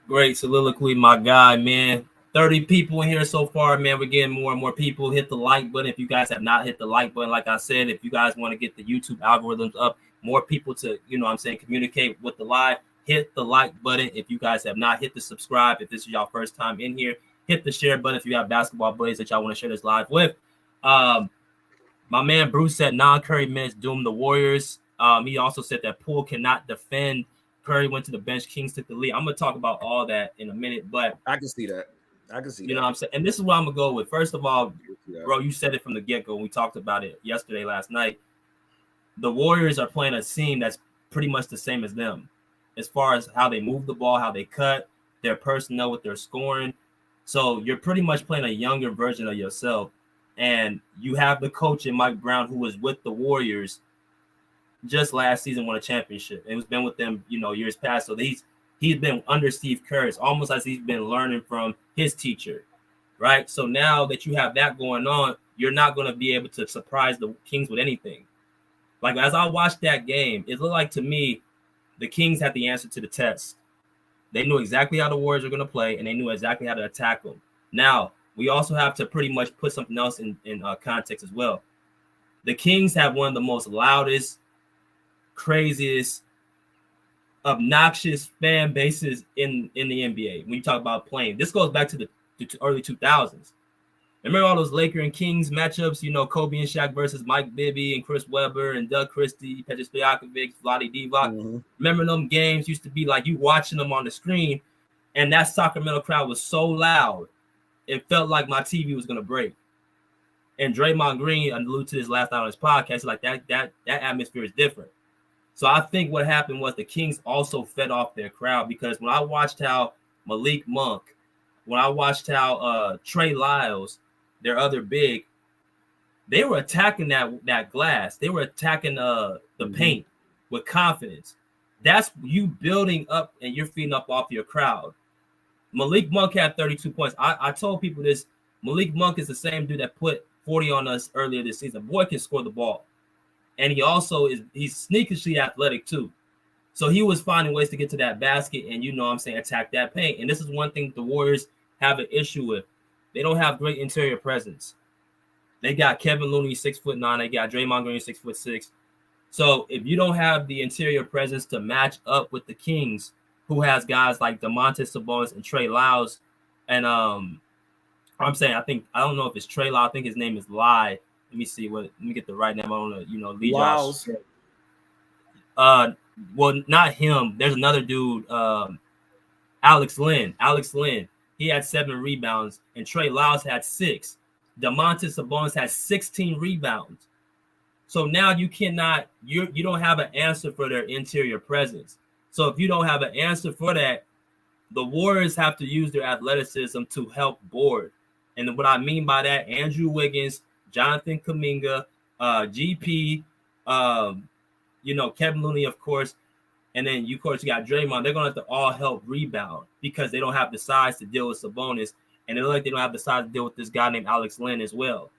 Great soliloquy, my guy, man. 30 people in here so far, man. We're getting more and more people. Hit the like button if you guys have not hit the like button. Like I said, if you guys want to get the YouTube algorithms up, more people to, communicate with the live, hit the like button. If you guys have not hit the subscribe, if this is your first time in here, hit the share button if you have basketball buddies that y'all want to share this live with. My man Bruce said non-Curry minutes doom the Warriors. He also said that Poole cannot defend. Curry went to the bench. Kings took the lead. I'm going to talk about all that in a minute, but I can see that. You know what I'm saying? And this is what I'm going to go with. First of all, bro, you said it from the get-go. We talked about it last night. The Warriors are playing a team that's pretty much the same as them as far as how they move the ball, how they cut, their personnel with their scoring. So you're pretty much playing a younger version of yourself. And you have the coach in Mike Brown, who was with the Warriors just last season, won a championship. It was been with them, years past. So he's been under Steve Kerr. It's almost like he's been learning from his teacher, right? So now that you have that going on, you're not going to be able to surprise the Kings with anything. Like, as I watched that game, it looked like to me the Kings had the answer to the test. They knew exactly how the Warriors are going to play, and they knew exactly how to attack them. Now, we also have to pretty much put something else in context as well. The Kings have one of the most loudest, craziest, obnoxious fan bases in the NBA when you talk about playing. This goes back to the early 2000s. Remember all those Laker and Kings matchups, Kobe and Shaq versus Mike Bibby and Chris Webber and Doug Christie, Petr Stojakovic, Vlade Divac. Mm-hmm. Remember them games used to be like you watching them on the screen, and that Sacramento crowd was so loud, it felt like my TV was going to break. And Draymond Green alluded to this last night on his podcast, like that atmosphere is different. So I think what happened was the Kings also fed off their crowd, because when I watched how Malik Monk, when I watched how Trey Lyles, their other big, they were attacking that glass. They were attacking the paint with confidence. That's you building up, and you're feeding up off your crowd. Malik Monk had 32 points. I told people this. Malik Monk is the same dude that put 40 on us earlier this season. Boy can score the ball. And he also he's sneakishly athletic too. So he was finding ways to get to that basket and, attack that paint. And this is one thing the Warriors have an issue with. They don't have great interior presence. They got Kevin Looney, 6'9". They got Draymond Green, 6'6". So if you don't have the interior presence to match up with the Kings, who has guys like Domantas Sabonis and Trey Lyles, and I'm saying I don't know if it's Trey Lyles. I think his name is Lai. Let me see let me get the right name. I don't know, Lee Lyles. Well, not him. There's another dude, Alex Lynn. He had 7 rebounds, and Trey Lyles had 6. Domantas Sabonis had 16 rebounds. So now you don't have an answer for their interior presence. So if you don't have an answer for that, the Warriors have to use their athleticism to help board. And what I mean by that, Andrew Wiggins, Jonathan Kuminga, GP, Kevin Looney, of course, and then you got Draymond. They're going to have to all help rebound because they don't have the size to deal with Sabonis, and they look like they don't have the size to deal with this guy named Alex Lynn as well.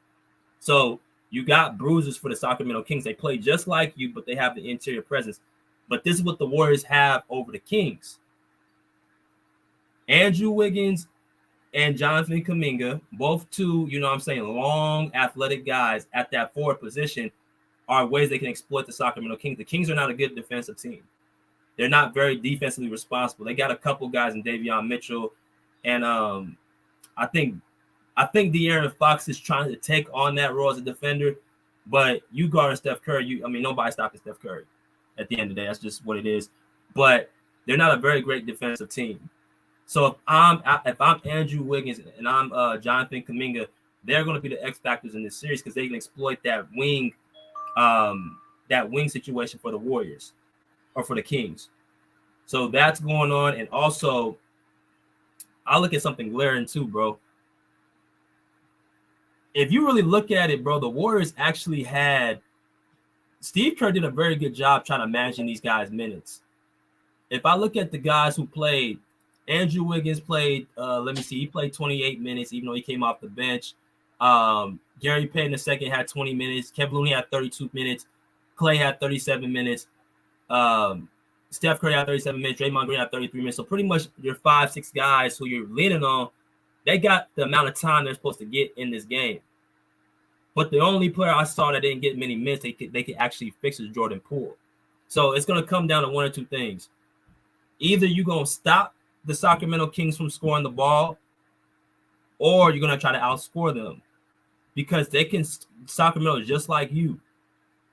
So you got bruises for the Sacramento Kings. They play just like you, but they have the interior presence. But this is what the Warriors have over the Kings. Andrew Wiggins and Jonathan Kuminga, both two, long athletic guys at that forward position, are ways they can exploit the Sacramento Kings. The Kings are not a good defensive team. They're not very defensively responsible. They got a couple guys in Davion Mitchell, and I think De'Aaron Fox is trying to take on that role as a defender. But you guard Steph Curry, nobody's stopping Steph Curry. At the end of the day, that's just what it is. But they're not a very great defensive team. So if I'm Andrew Wiggins and I'm Jonathan Kuminga, they're going to be the X factors in this series because they can exploit that wing situation for the Warriors or for the Kings. So that's going on. And also, I look at something glaring too, bro. if you really look at it, bro, the Warriors actually had Steve Kerr did a very good job trying to managing these guys' minutes. If I look at the guys who played, Andrew Wiggins played, let me see, he played 28 minutes, even though he came off the bench. Gary Payton II had 20 minutes. Kevin Looney had 32 minutes. Clay had 37 minutes. Steph Curry had 37 minutes. Draymond Green had 33 minutes. So pretty much your 5-6 guys who you're leaning on, they got the amount of time they're supposed to get in this game. But the only player I saw that didn't get many minutes they could actually fix is Jordan Poole. So it's going to come down to one or two things. Either you're going to stop the Sacramento Kings from scoring the ball, or you're going to try to outscore them, because they can Sacramento is just like you.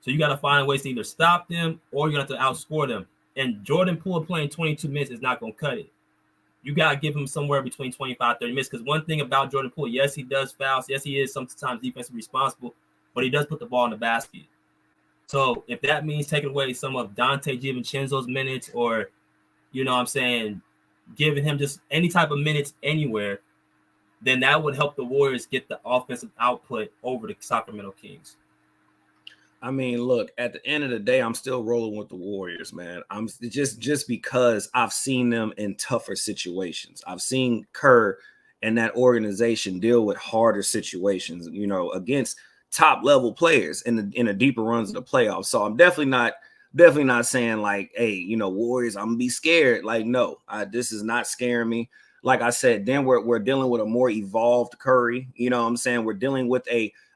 So you got to find ways to either stop them or you're going to have to outscore them. And Jordan Poole playing 22 minutes is not going to cut it. You got to give him somewhere between 25, 30 minutes. Because one thing about Jordan Poole, yes, he does fouls. Yes, he is sometimes defensively responsible, but he does put the ball in the basket. So if that means taking away some of Dante DiVincenzo's minutes, or, you know what I'm saying, giving him just any type of minutes anywhere, then that would help the Warriors get the offensive output over the Sacramento Kings. I mean, look, at the end of the day, I'm still rolling with the Warriors, man. I'm just because I've seen them in tougher situations. I've seen Kerr and that organization deal with harder situations, you know, against top level players in the deeper runs of the playoffs. So I'm definitely not saying like, hey, you know, Warriors, I'm gonna be scared. Like, no, this is not scaring me. Like I said, then we're dealing with a more evolved Curry. You know what I'm saying? We're dealing with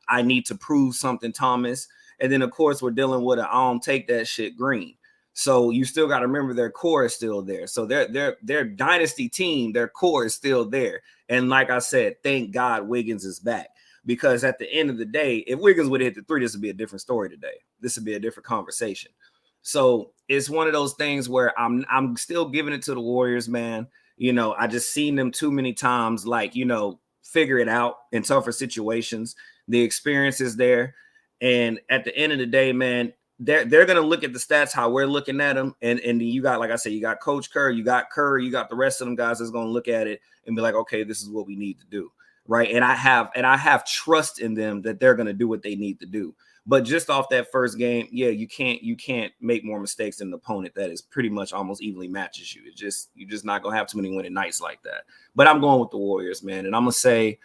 I need to prove something Thomas. And then, of course, we're dealing with I don't take that shit Green. So you still got to remember their core is still there. So their dynasty team, their core is still there. And like I said, thank God Wiggins is back. Because at the end of the day, if Wiggins would have hit the three, this would be a different story today. This would be a different conversation. So it's one of those things where I'm still giving it to the Warriors, man. You know, I just seen them too many times, like, you know, figure it out in tougher situations. The experience is there. And at the end of the day, man, they're going to look at the stats how we're looking at them. And you got, like I said, you got Coach Kerr, you got Curry, you got the rest of them guys that's going to look at it and be like, okay, this is what we need to do. Right. And I have trust in them that they're going to do what they need to do. But just off that first game, yeah, you can't make more mistakes than an opponent that is pretty much almost evenly matches you. You're just not going to have too many winning nights like that. But I'm going with the Warriors, man. And I'm going to say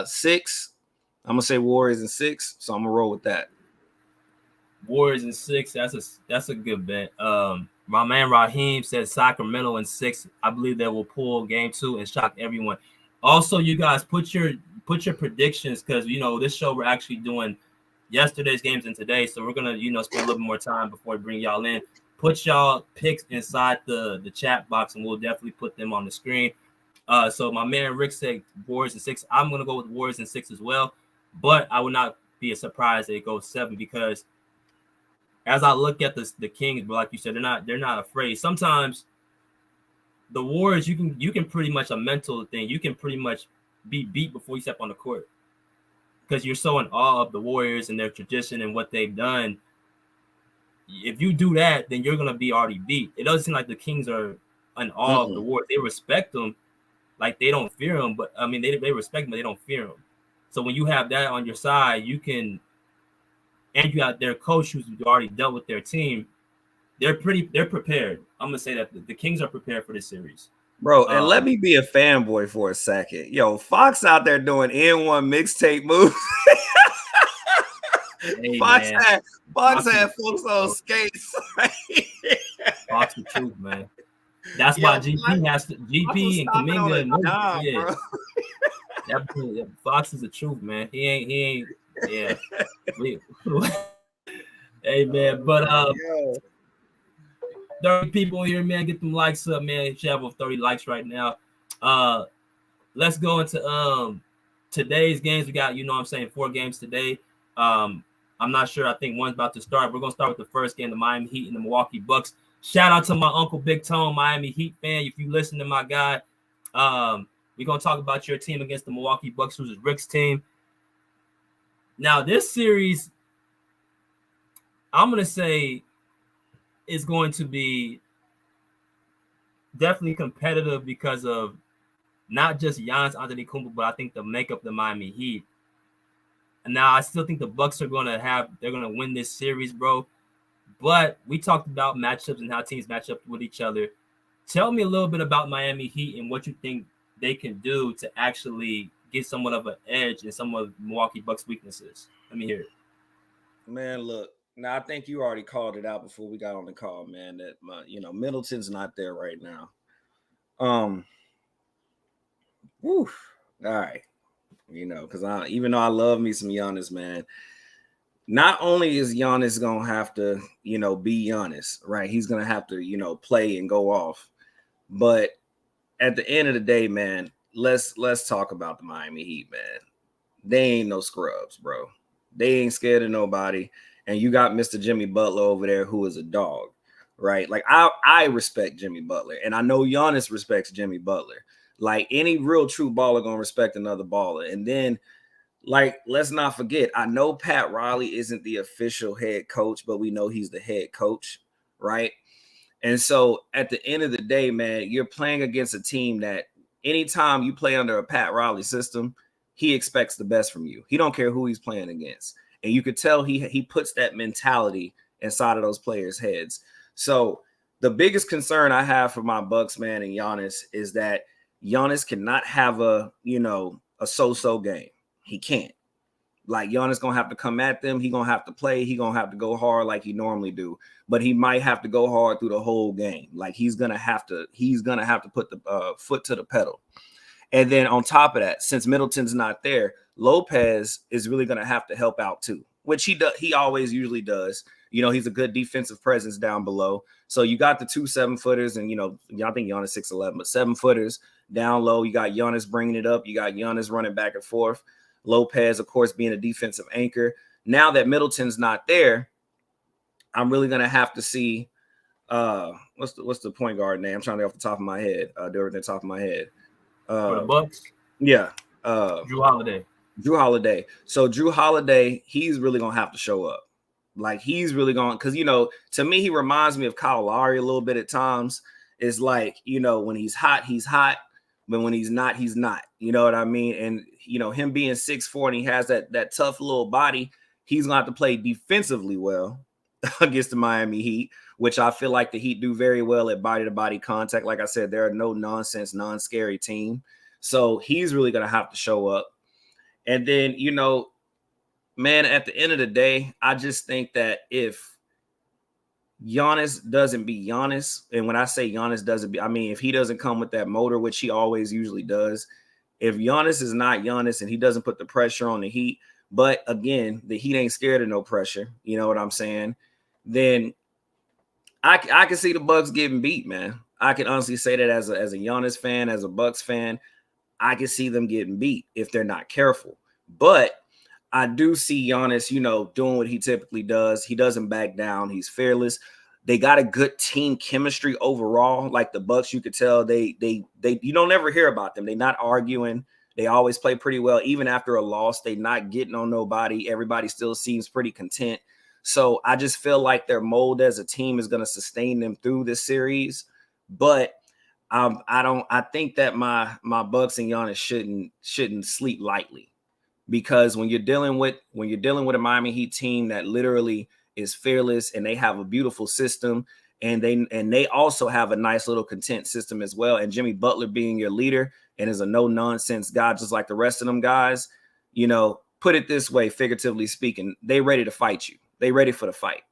6. I'm gonna say Warriors in 6, so I'm gonna roll with that. Warriors in 6. That's a good bet. My man Raheem said Sacramento in 6. I believe they will pull game 2 and shock everyone. Also, you guys put your predictions, because you know this show we're actually doing yesterday's games and today, so we're gonna spend a little bit more time before we bring y'all in. Put y'all picks inside the chat box, and we'll definitely put them on the screen. So my man Rick said Warriors in 6. I'm gonna go with Warriors in 6 as well. But I would not be surprised if it goes 7, because as I look at the Kings, but like you said, they're not afraid. Sometimes the Warriors, you can pretty much a mental thing. You can pretty much be beat before you step on the court, because you're so in awe of the Warriors and their tradition and what they've done. If you do that, then you're gonna be already beat. It doesn't seem like the Kings are in awe of the Warriors. They respect them, like they don't fear them. But I mean, they respect them, but they don't fear them. So when you have that on your side, you got their coach who's already dealt with their team. They're prepared. I'm gonna say that the Kings are prepared for this series, bro. And let me be a fanboy for a second. Yo, Fox out there doing N1 mixtape moves. Hey, Fox had folks on skates. Fox the truth, man. That's why GP has to. GP and Kuminga and yeah, Fox is the truth, man. He ain't. Yeah. Hey, man, but 30 people here, man. Get them likes up, man. You have 30 likes right now. Let's go into today's games. We got, 4 games today. I'm not sure. I think one's about to start. We're gonna start with the first game, the Miami Heat and the Milwaukee Bucks. Shout out to my Uncle Big Tone, Miami Heat fan. If you listen to my guy, we're going to talk about your team against the Milwaukee Bucks, which is Rick's team. Now, this series, I'm going to say, is going to be definitely competitive because of not just Giannis Antetokounmpo, but I think the makeup of the Miami Heat. And now I still think the Bucks they're gonna win this series, bro. But we talked about matchups and how teams match up with each other. Tell me a little bit about Miami Heat and what you think they can do to actually get somewhat of an edge in some of Milwaukee Bucks' weaknesses. Let me hear it. Man, look, now I think you already called it out before we got on the call, man. That Middleton's not there right now. Whew, all right, because even though I love me some Giannis, man. Not only is Giannis gonna have to, be Giannis, right? He's gonna have to, play and go off. But at the end of the day, man, let's talk about the Miami Heat, man. They ain't no scrubs, bro. They ain't scared of nobody. And you got Mr. Jimmy Butler over there who is a dog, right? Like I respect Jimmy Butler, and I know Giannis respects Jimmy Butler. Like any real true baller gonna respect another baller. And then, like, let's not forget, I know Pat Riley isn't the official head coach, but we know he's the head coach, right? And so at the end of the day, man, you're playing against a team that anytime you play under a Pat Riley system, he expects the best from you. He don't care who he's playing against. And you could tell he puts that mentality inside of those players' heads. So the biggest concern I have for my Bucks, man, and Giannis is that Giannis cannot have a so-so game. He can't. Like, Giannis gonna have to come at them. He gonna have to play. He gonna have to go hard like he normally do. But he might have to go hard through the whole game. Like, he's gonna have to put the foot to the pedal. And then on top of that, since Middleton's not there, Lopez is really gonna have to help out too, which he does. He always usually does. He's a good defensive presence down below. So you got the 2 7-footers, and I think Giannis 6'11", but 7-footers down low. You got Giannis bringing it up. You got Giannis running back and forth. Lopez, of course, being a defensive anchor. Now that Middleton's not there, I'm really gonna have to see what's the point guard name? I'm trying to off the top of my head. Do everything off the top of my head. For the Bucks? Yeah. Jrue Holiday. Jrue Holiday. So Jrue Holiday, he's really gonna have to show up. Like, he's really going, because to me, he reminds me of Kyle Lowry a little bit at times. It's like, when he's hot, but when he's not, he's not. You know what I mean? And him being 6'4" and he has that tough little body, he's gonna have to play defensively well against the Miami Heat, which I feel like the Heat do very well at body-to-body contact. Like I said, they're a no-nonsense, non-scary team. So he's really gonna have to show up. And then, man, at the end of the day, I just think that if Giannis doesn't be Giannis, and when I say Giannis doesn't be, I mean, if he doesn't come with that motor, which he always usually does, if Giannis is not Giannis and he doesn't put the pressure on the Heat, but again, the Heat ain't scared of no pressure, you know what I'm saying? Then I can see the Bucks getting beat, man. I can honestly say that as a Giannis fan, as a Bucks fan, I can see them getting beat if they're not careful. But I do see Giannis, doing what he typically does. He doesn't back down. He's fearless. They got a good team chemistry overall. Like the Bucks, you could tell they you don't ever hear about them. They're not arguing. They always play pretty well. Even after a loss, they're not getting on nobody. Everybody still seems pretty content. So I just feel like their mold as a team is going to sustain them through this series. But I think that my Bucks and Giannis shouldn't sleep lightly. Because when you're dealing with a Miami Heat team that literally is fearless and they have a beautiful system and they also have a nice little content system as well, and Jimmy Butler being your leader and is a no-nonsense guy just like the rest of them guys, put it this way, figuratively speaking, they ready to fight you. They ready for the fight,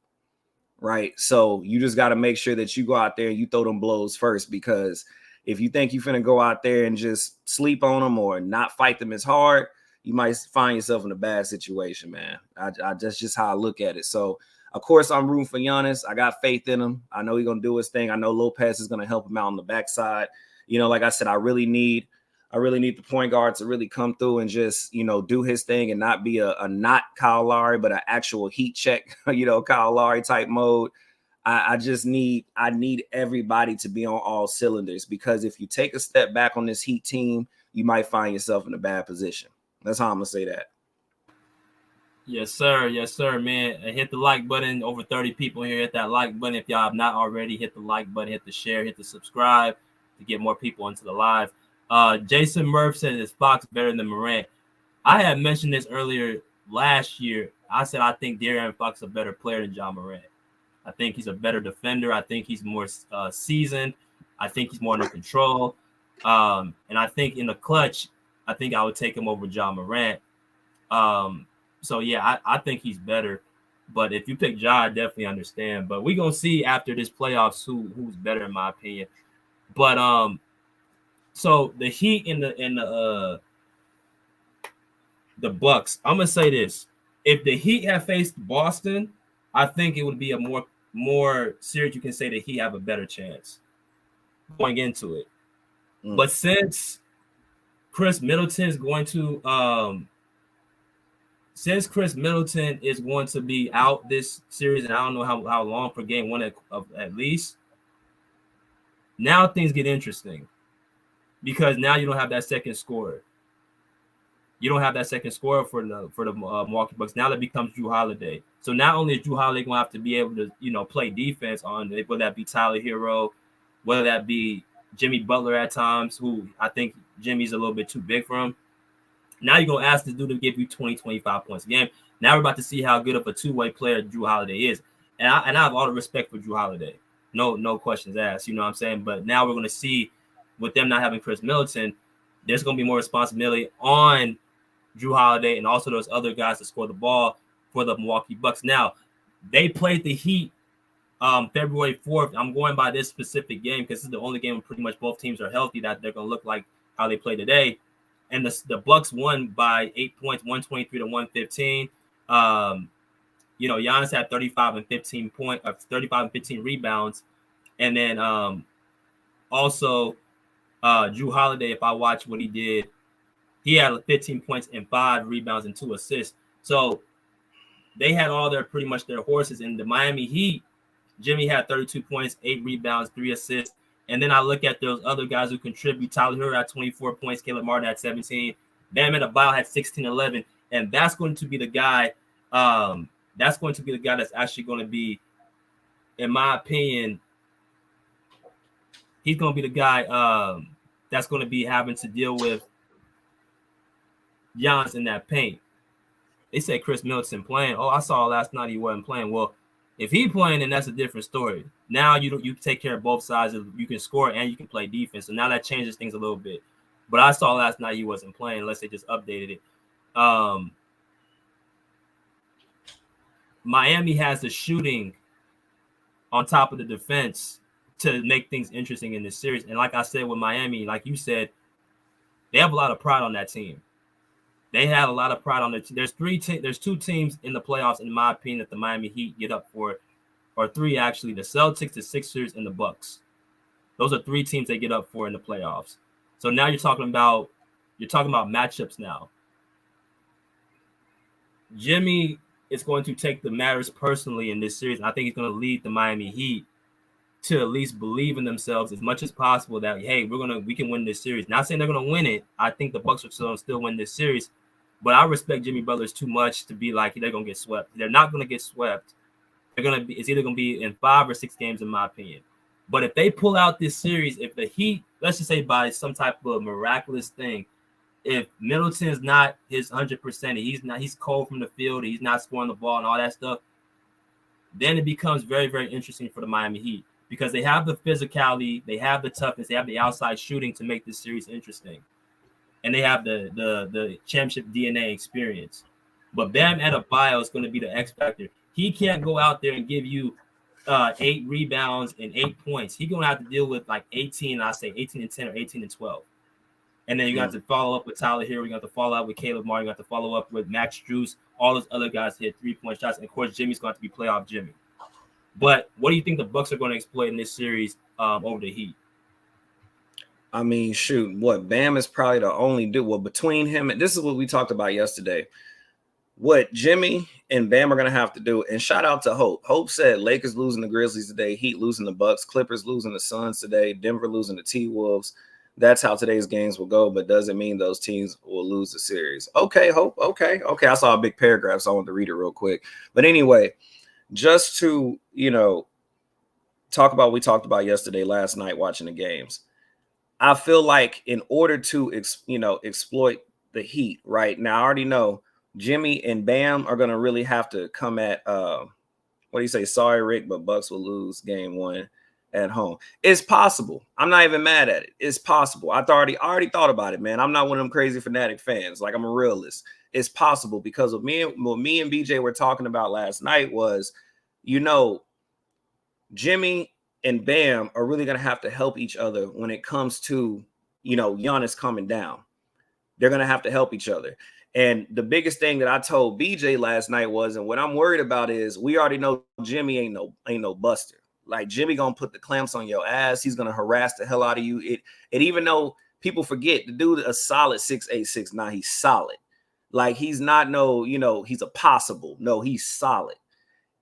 right? So you just got to make sure that you go out there and you throw them blows first, because if you think you're finna go out there and just sleep on them or not fight them as hard, you might find yourself in a bad situation, man. That's just how I look at it. So, of course, I'm rooting for Giannis. I got faith in him. I know he's going to do his thing. I know Lopez is going to help him out on the backside. Like I said, I really need the point guard to really come through and just, do his thing and not be a not Kyle Lowry, but an actual heat check, Kyle Lowry type mode. I need everybody to be on all cylinders, because if you take a step back on this Heat team, you might find yourself in a bad position. That's how I'm going to say that. Yes, sir. Yes, sir, man. Hit the like button. Over 30 people here. Hit that like button. If y'all have not already, hit the like button, hit the share, hit the subscribe to get more people into the live. Jason Murph said is Fox better than Morant. I had mentioned this earlier last year. I said I think De'Aaron Fox is a better player than John Morant. I think he's a better defender. I think he's more seasoned. I think he's more under control. And I think in the clutch, I think I would take him over John Morant. So, yeah, I think he's better. But if you pick John, I definitely understand. But we're going to see after this playoffs who's better, in my opinion. But so the Heat in the Bucks, I'm going to say this. If the Heat had faced Boston, I think it would be a more series you can say that he have a better chance going into it. But since Chris Middleton is going to be out this series, and I don't know how long for game one at least, now things get interesting because now you don't have that second scorer. You don't have that second scorer for the Milwaukee Bucks. Now that becomes Jrue Holiday. So not only is Jrue Holiday going to have to be able to, play defense on it, whether that be Tyler Hero, whether that be Jimmy Butler at times, who I think Jimmy's a little bit too big for him. Now you're going to ask this dude to give you 20, 25 points a game. Now we're about to see how good of a two-way player Jrue Holiday is. And I have all the respect for Jrue Holiday. No questions asked, you know what I'm saying? But now we're going to see, with them not having Chris Middleton, there's going to be more responsibility on Jrue Holiday and also those other guys to score the ball for the Milwaukee Bucks. Now, they played the Heat February 4th. I'm going by this specific game because this is the only game where pretty much both teams are healthy that they're going to look like how they play today. And the Bucks won by 8 points, 123 to 115. Giannis had 35 and 15 rebounds. And then also Jrue Holiday, if I watch what he did, he had 15 points and 5 rebounds and 2 assists. So they had all pretty much their horses. In the Miami Heat, Jimmy had 32 points, 8 rebounds, 3 assists. And then I look at those other guys who contribute. Tyler Hero had 24 points, Caleb Martin had 17, Bam Adebayo had 16, 11. And that's going to be the guy. That's actually going to be, in my opinion, he's going to be the guy that's going to be having to deal with Giannis in that paint. They say Chris Middleton playing. Oh, I saw last night he wasn't playing. Well, if he playing, then that's a different story. Now you take care of both sides. You can score and you can play defense. So now that changes things a little bit. But I saw last night he wasn't playing unless they just updated it. Miami has the shooting on top of the defense to make things interesting in this series. And like I said with Miami, like you said, they have a lot of pride on that team. They had a lot of pride on the team. There's 2 teams in the playoffs, in my opinion, that the Miami Heat get up for, or 3 actually: the Celtics, the Sixers, and the Bucks. Those are 3 teams they get up for in the playoffs. So now you're talking about matchups now. Jimmy is going to take the matters personally in this series. I think he's going to lead the Miami Heat to at least believe in themselves as much as possible that, hey, we can win this series. Not saying they're going to win it. I think the Bucks will still win this series. But I respect Jimmy Butler too much to be like they're going to get swept. They're not going to get swept. It's either going to be in 5 or 6 games, in my opinion. But if they pull out this series, if the Heat, let's just say by some type of miraculous thing, if Middleton's not his 100%, he's cold from the field, he's not scoring the ball and all that stuff, then it becomes very, very interesting for the Miami Heat because they have the physicality, they have the toughness, they have the outside shooting to make this series interesting. And they have the championship DNA experience. But Bam Adebayo is going to be the X factor. He can't go out there and give you 8 rebounds and 8 points. He's going to have to deal with like 18 and 10 or 18 and 12. And then you got to follow up with Tyler Hero. You got to follow up with Caleb Martin. You got to follow up with Max Strus. All those other guys hit 3-point shots. And, of course, Jimmy's going to have to be playoff Jimmy. But what do you think the Bucks are going to exploit in this series over the Heat? I mean, shoot, Bam is probably the only dude. Well, between him and this is what we talked about yesterday. What Jimmy and Bam are going to have to do, and shout out to Hope. Hope said Lakers losing the Grizzlies today, Heat losing the Bucks, Clippers losing the Suns today, Denver losing the T-Wolves. That's how today's games will go, but doesn't mean those teams will lose the series. Okay, Hope. Okay. I saw a big paragraph, so I wanted to read it real quick. But anyway, just to, talk about what we talked about yesterday, last night, watching the games. I feel like in order to exploit the Heat right now, I already know Jimmy and Bam are gonna really have to come at what do you say? Sorry, Rick, but Bucks will lose game 1 at home. It's possible. I'm not even mad at it. It's possible. I already thought about it, man. I'm not one of them crazy fanatic fans. Like, I'm a realist. It's possible because what me and BJ were talking about last night was, Jimmy and Bam are really gonna have to help each other when it comes to Giannis coming down. They're gonna have to help each other. And the biggest thing that I told BJ last night was, and what I'm worried about is, we already know Jimmy ain't no buster. Like, Jimmy gonna put the clamps on your ass. He's gonna harass the hell out of you. And even though people forget, the dude a solid 6'8", 6'9", he's solid. Like, he's not he's a possible. No, he's solid.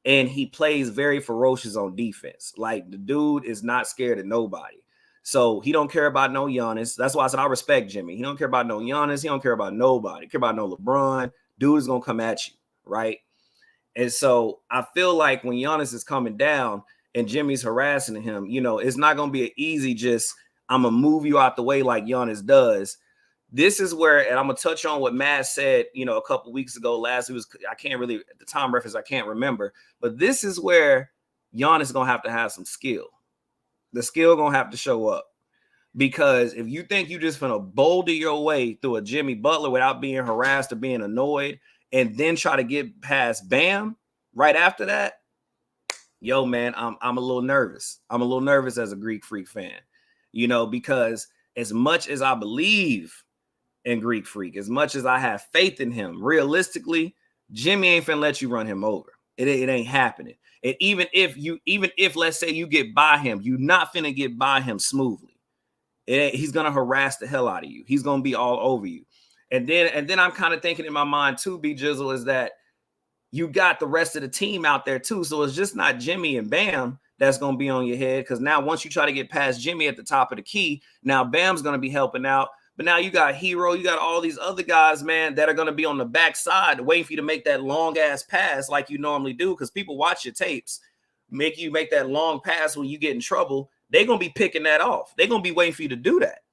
And he plays very ferocious on defense. Like, the dude is not scared of nobody. So he don't care about no Giannis. That's why I said I respect Jimmy. He don't care about no Giannis. He don't care about nobody. He care about no LeBron. Dude is going to come at you, right? And so I feel like when Giannis is coming down and Jimmy's harassing him, it's not going to be an easy just, I'm going to move you out the way like Giannis does. This is where, and I'm going to touch on what Matt said, a couple weeks ago. I can't really, at the time reference, I can't remember. But this is where Giannis is going to have some skill. The skill going to have to show up. Because if you think you just going to boulder your way through a Jimmy Butler without being harassed or being annoyed, and then try to get past Bam right after that, yo, man, I'm a little nervous. I'm a little nervous as a Greek Freak fan, because as much as I believe in Greek Freak, as much as I have faith in him, realistically, Jimmy ain't finna let you run him over. It ain't happening. And even if let's say you get by him, you're not finna get by him smoothly. He's gonna harass the hell out of you. He's gonna be all over you. And then I'm kind of thinking in my mind too, B Jizzle, is that you got the rest of the team out there too. So it's just not Jimmy and Bam that's gonna be on your head. Because now once you try to get past Jimmy at the top of the key, now Bam's gonna be helping out. But now you got Hero, you got all these other guys, man, that are going to be on the backside waiting for you to make that long-ass pass like you normally do, because people watch your tapes, make you make that long pass when you get in trouble. They're going to be picking that off. They're going to be waiting for you to do that.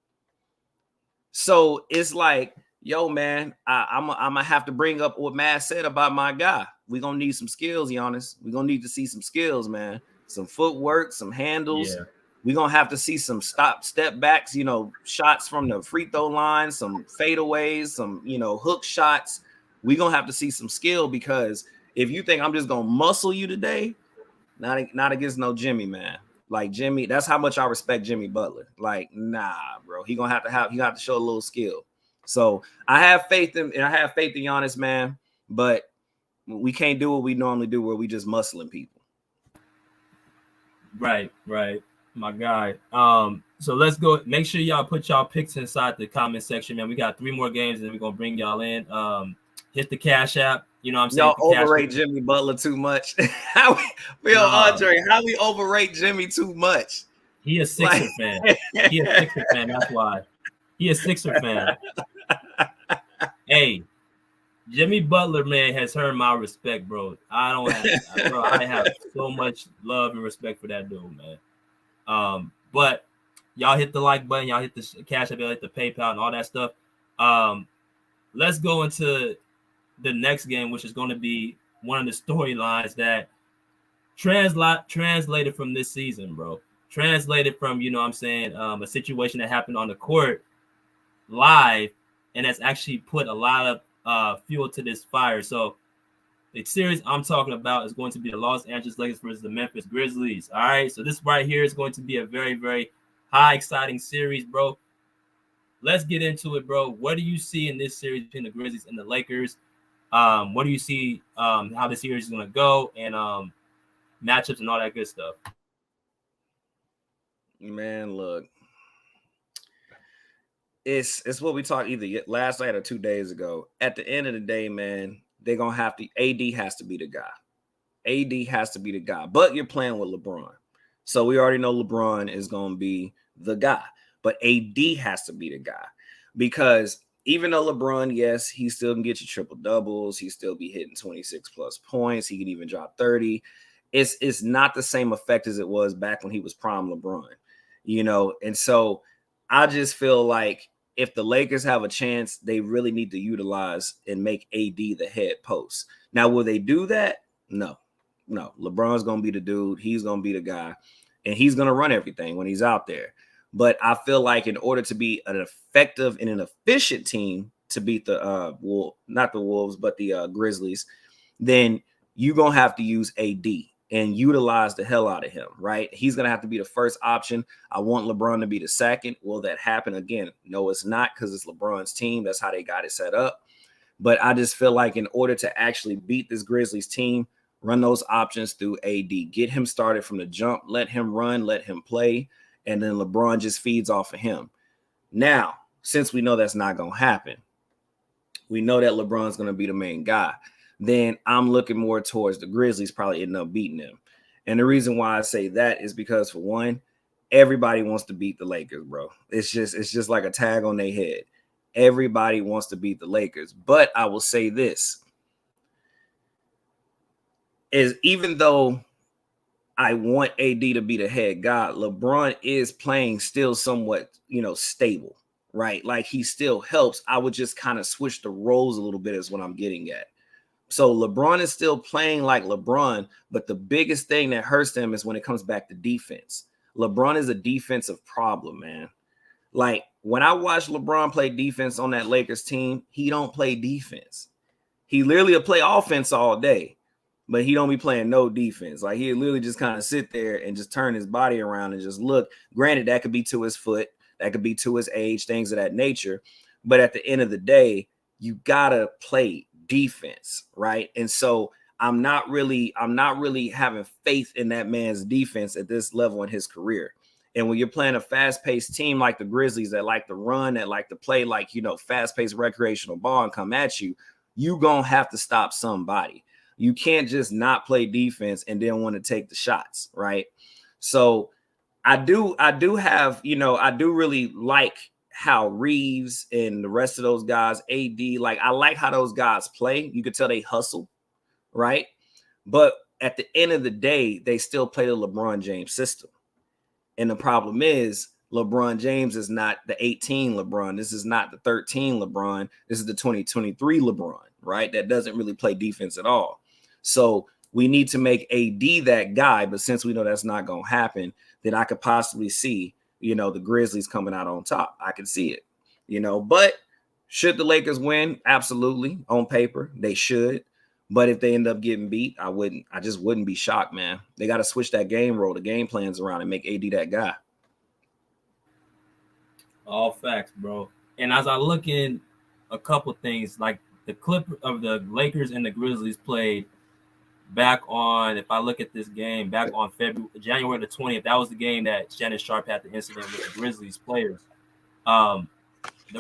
So it's like, yo, man, I'm going to have to bring up what Matt said about my guy. We're going to need some skills, Giannis. We're going to need to see some skills, man. Some footwork, some handles. Yeah. We're going to have to see some step backs, shots from the free throw line, some fadeaways, some, hook shots. We're going to have to see some skill, because if you think I'm just going to muscle you today, not against no Jimmy, man. Like, Jimmy, that's how much I respect Jimmy Butler. Like, nah, bro. He got to show a little skill. So I have faith in Giannis, man, but we can't do what we normally do, where we just muscling people. Right. My guy. So let's go. Make sure y'all put y'all picks inside the comment section, man. We got 3 more games and we're gonna bring y'all in. Hit the Cash App. You know what I'm saying? Y'all overrate Jimmy Butler too much. Andre, how we overrate Jimmy too much? He a Sixer fan. He a Sixer fan. That's why. He a Sixer fan. Hey, Jimmy Butler, man, has earned my respect, bro. I have so much love and respect for that dude, man. But y'all hit the like button, y'all hit the Cash App, y'all hit the PayPal and all that stuff. Let's go into the next game, which is going to be one of the storylines that translated from this season, bro. Translated from, a situation that happened on the court live, and that's actually put a lot of fuel to this fire. So the series I'm talking about is going to be the Los Angeles Lakers versus the Memphis Grizzlies. All right, so this right here is going to be a very, very high, exciting series, bro. Let's get into it, bro. What do you see in this series between the Grizzlies and the Lakers? What do you see how the series is going to go, and matchups and all that good stuff? Man, look, it's what we talked either last night or 2 days ago. At the end of the day, man, they're going to have to – AD has to be the guy. AD has to be the guy. But you're playing with LeBron. So we already know LeBron is going to be the guy. But AD has to be the guy. Because even though LeBron, yes, he still can get you triple-doubles. He still be hitting 26-plus points. He can even drop 30. It's not the same effect as it was back when he was prime LeBron. And so I just feel like if the Lakers have a chance, they really need to utilize and make AD the head post. Now, will they do that? No. LeBron's going to be the dude. He's going to be the guy, and he's going to run everything when he's out there. But I feel like in order to be an effective and an efficient team to beat the not the Wolves, but the Grizzlies, then you're going to have to use AD and utilize the hell out of him, right? He's going to have to be the first option. I want LeBron to be the second. Will that happen again? No, it's not, because it's LeBron's team. That's how they got it set up. But I just feel like in order to actually beat this Grizzlies team, run those options through AD. Get him started from the jump. Let him run. Let him play. And then LeBron just feeds off of him. Now, since we know that's not going to happen, we know that LeBron's going to be the main guy, then I'm looking more towards the Grizzlies probably ending up beating them. And the reason why I say that is because, for one, everybody wants to beat the Lakers, bro. It's just like a tag on their head. Everybody wants to beat the Lakers. But I will say this, is even though I want AD to be the head guy, LeBron is playing still somewhat, stable, right? Like, he still helps. I would just kind of switch the roles a little bit is what I'm getting at. So LeBron is still playing like LeBron, but the biggest thing that hurts them is when it comes back to defense. LeBron is a defensive problem, man. Like, when I watch LeBron play defense on that Lakers team, he don't play defense. He literally will play offense all day, but he don't be playing no defense. Like, he literally just kind of sit there and just turn his body around and just look. Granted, that could be to his foot, that could be to his age, things of that nature. But at the end of the day, you gotta play defense, right? And so I'm not really having faith in that man's defense at this level in his career. And when you're playing a fast-paced team like the Grizzlies that like to run, that like to play like, fast-paced recreational ball and come at you, you gonna have to stop somebody. You can't just not play defense and then want to take the shots, right? So I do really like how Reeves and the rest of those guys, AD, like, I like how those guys play. You could tell they hustle, right? But at the end of the day, they still play the LeBron James system. And the problem is LeBron James is not the 18 LeBron. This is not the 13 LeBron. This is the 2023 LeBron, right? That doesn't really play defense at all. So we need to make AD that guy. But since we know that's not going to happen, then I could possibly see, the Grizzlies coming out on top. I can see it, but should the Lakers win? Absolutely. On paper, they should. But if they end up getting beat, I just wouldn't be shocked, man. They got to switch that game role, the game plans around, and make AD that guy. All facts, bro. And as I look in a couple things, like the clip of the Lakers and the Grizzlies played back on, if I look at this game, back on January the 20th, that was the game that Shannon Sharp had the incident with the Grizzlies players. The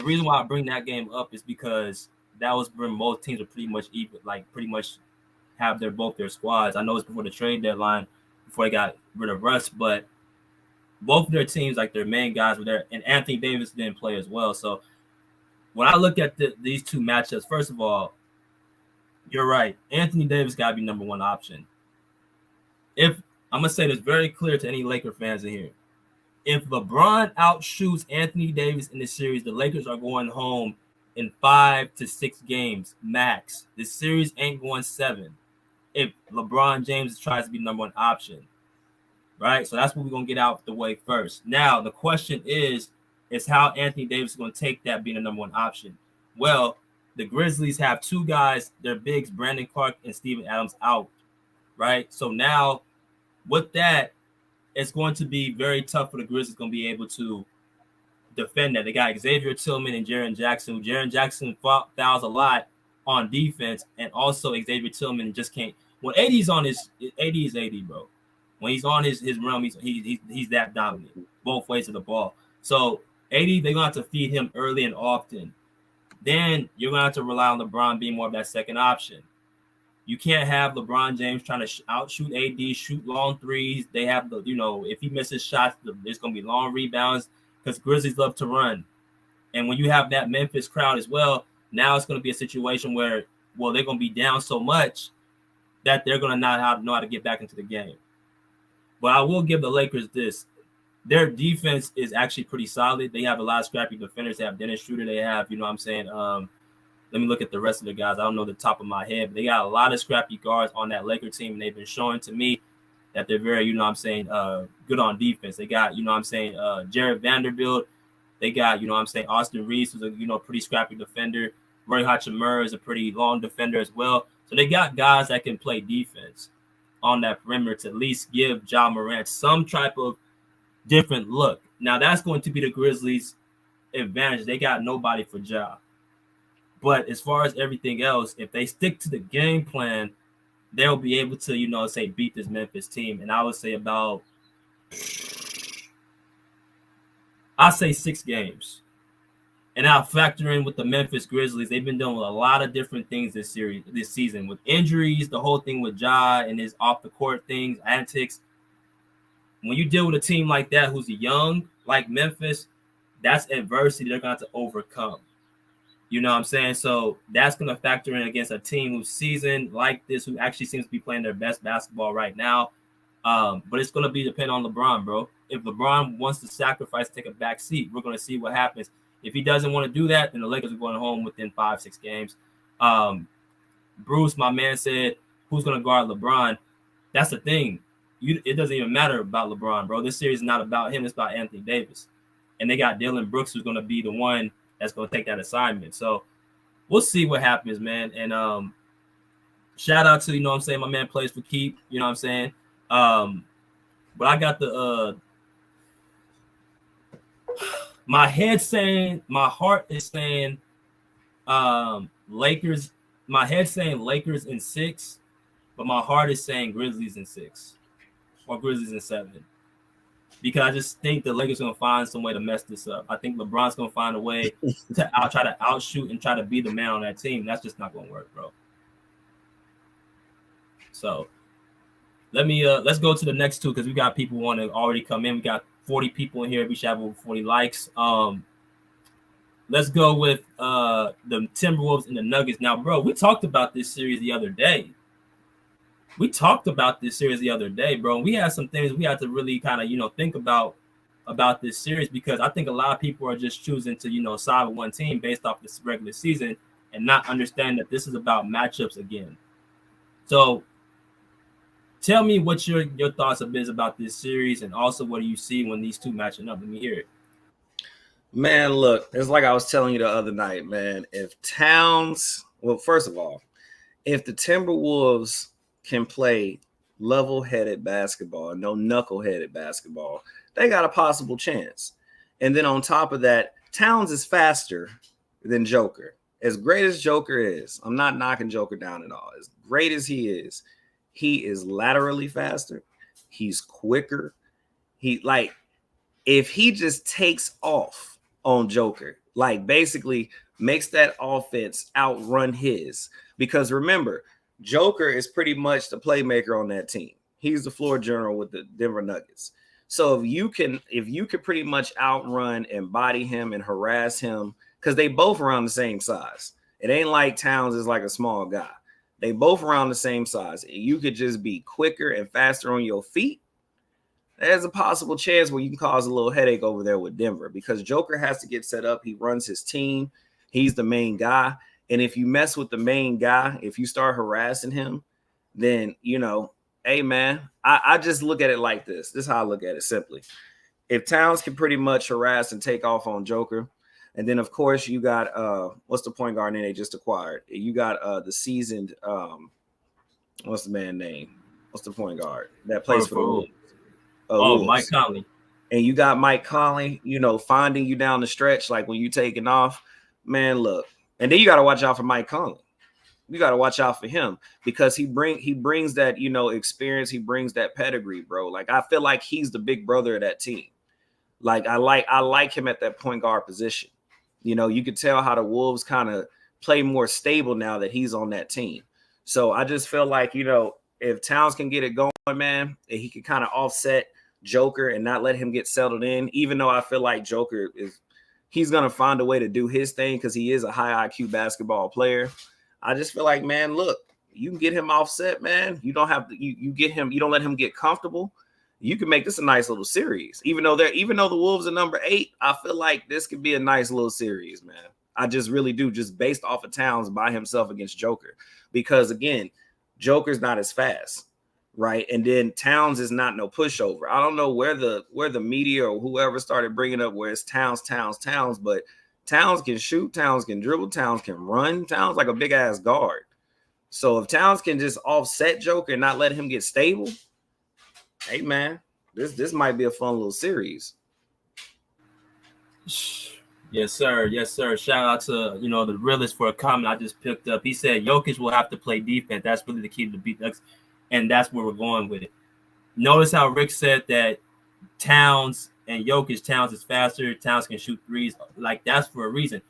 reason why I bring that game up is because that was when both teams were pretty much have both their squads. I know it's before the trade deadline, before they got rid of Russ, but both of their teams, like their main guys were there, and Anthony Davis didn't play as well. So when I look at these two matchups, first of all, you're right. Anthony Davis got to be number one option. If I'm going to say this very clear to any Laker fans in here, if LeBron outshoots Anthony Davis in this series, the Lakers are going home in 5 to 6 games max. This series ain't going 7 if LeBron James tries to be the number one option, right? So that's what we're going to get out the way first. Now, the question is how Anthony Davis is going to take that being the number one option. Well, the Grizzlies have two guys, their bigs, Brandon Clark and Steven Adams, out, right? So now with that, it's going to be very tough for the Grizzlies going to be able to defend that. They got Xavier Tillman and Jaren Jackson. Jaren Jackson fouls a lot on defense, and also Xavier Tillman just can't. When AD's on his – AD is AD, bro. When he's on his realm, he's that dominant, both ways of the ball. So AD, they're going to have to feed him early and often. Then you're going to have to rely on LeBron being more of that second option. You can't have LeBron James trying to outshoot AD, shoot long threes. They have the, if he misses shots, there's going to be long rebounds because Grizzlies love to run. And when you have that Memphis crowd as well, now it's going to be a situation where, they're going to be down so much that they're going to not know how to get back into the game. But I will give the Lakers this. their defense is actually pretty solid. They have a lot of scrappy defenders. They have Dennis Schroeder. They have, you know what I'm saying? Let me look at the rest of the guys. I don't know the top of my head, but they got a lot of scrappy guards on that Laker team, and they've been showing to me that they're very, you know what I'm saying, good on defense. They got, you know what I'm saying, Jared Vanderbilt. They got, you know what I'm saying, Austin Reeves, who's a, you know, pretty scrappy defender. Roy Hachimura is a pretty long defender as well. So they got guys that can play defense on that perimeter to at least give Ja Morant some type of different look. Now, that's going to be the Grizzlies' advantage. They got nobody for Ja. But as far as everything else, if they stick to the game plan, they'll be able to, you know, say beat this Memphis team. And I would say I say 6 games. And I'll factor in with the Memphis Grizzlies. They've been dealing with a lot of different things this season, with injuries, the whole thing with Ja and his off the court things, antics. When you deal with a team like that who's young, like Memphis, that's adversity they're going to have to overcome. You know what I'm saying? So that's going to factor in against a team who's seasoned like this, who actually seems to be playing their best basketball right now. But it's going to be dependent on LeBron, bro. If LeBron wants to sacrifice, take a back seat, we're going to see what happens. If he doesn't want to do that, then the Lakers are going home within 5-6 games. Bruce, my man, said, who's going to guard LeBron? That's the thing. It doesn't even matter about LeBron, bro. This series is not about him. It's about Anthony Davis. And they got Dylan Brooks, who's going to be the one that's going to take that assignment. So we'll see what happens, man. And shout out to, you know what I'm saying, my man plays for keep, you know what I'm saying? But I got the my head saying, my heart is saying Lakers. My head saying Lakers in 6, but my heart is saying Grizzlies in 6 or Grizzlies in 7. Because I just think the Lakers are going to find some way to mess this up. I think LeBron's going to find a way to try to outshoot and try to be the man on that team. That's just not going to work, bro. So let's go to the next 2 because we got people want to already come in. We got 40 people in here. We should have over 40 likes. Let's go with the Timberwolves and the Nuggets. Now, bro, we talked about this series the other day. We talked about this series the other day, bro. We had some things we had to really kind of, you know, think about this series because I think a lot of people are just choosing to, you know, side with one team based off this regular season and not understand that this is about matchups again. So tell me what your thoughts have been about this series and also what do you see when these two matching up? Let me hear it. Man, look, it's like I was telling you the other night, man. If Towns, well, first of all, if the Timberwolves can play level-headed basketball, no knuckle-headed basketball, they got a possible chance. And then on top of that, Towns is faster than Joker. As great as Joker is, I'm not knocking Joker down at all. As great as he is laterally faster. He's quicker. If he just takes off on Joker, like basically makes that offense outrun his, because remember, Joker is pretty much the playmaker on that team. He's the floor general with the Denver Nuggets. So if you can pretty much outrun and body him and harass him, because they both around the same size. It ain't like Towns is like a small guy. They both around the same size. You could just be quicker and faster on your feet. There's a possible chance where you can cause a little headache over there with Denver because Joker has to get set up. He runs his team. He's the main guy. And if you mess with the main guy, if you start harassing him, then, you know, hey, man, I just look at it like this. This is how I look at it simply. If Towns can pretty much harass and take off on Joker, and then, of course, you got what's the point guard they just acquired? You got the seasoned what's the man name? What's the point guard that plays for the Wolves? Wolves. Mike Conley. And you got Mike Conley, you know, finding you down the stretch, like when you taking off. Man, look. And then you got to watch out for Mike Conley. You got to watch out for him because he brings that, you know, experience. He brings that pedigree, bro. Like, I feel like he's the big brother of that team. Like, I like him at that point guard position. You know, you could tell how the Wolves kind of play more stable now that he's on that team. So I just feel like, you know, if Towns can get it going, man, and he can kind of offset Joker and not let him get settled in, even though I feel like Joker he's going to find a way to do his thing because he is a high IQ basketball player. I just feel like, man, look, you can get him offset, man. You don't have to, you get him, you don't let him get comfortable. you can make this a nice little series. Even though the Wolves are number 8, I feel like this could be a nice little series, man. I just really do, just based off of Towns by himself against Joker. Because again, Joker's not as fast, right? And then Towns is not no pushover. I don't know where the media or whoever started bringing up where it's Towns, but Towns can shoot, Towns can dribble, Towns can run, Towns like a big ass guard. So if Towns can just offset Joker and not let him get stable, hey man, this might be a fun little series. Yes, sir. Yes, sir. Shout out to the realist for a comment I just picked up. He said Jokic will have to play defense. That's really the key to beat Nuggets, and that's where we're going with it. Notice how Rick said that Towns and Jokic, Towns is faster. Towns can shoot threes. Like, that's for a reason.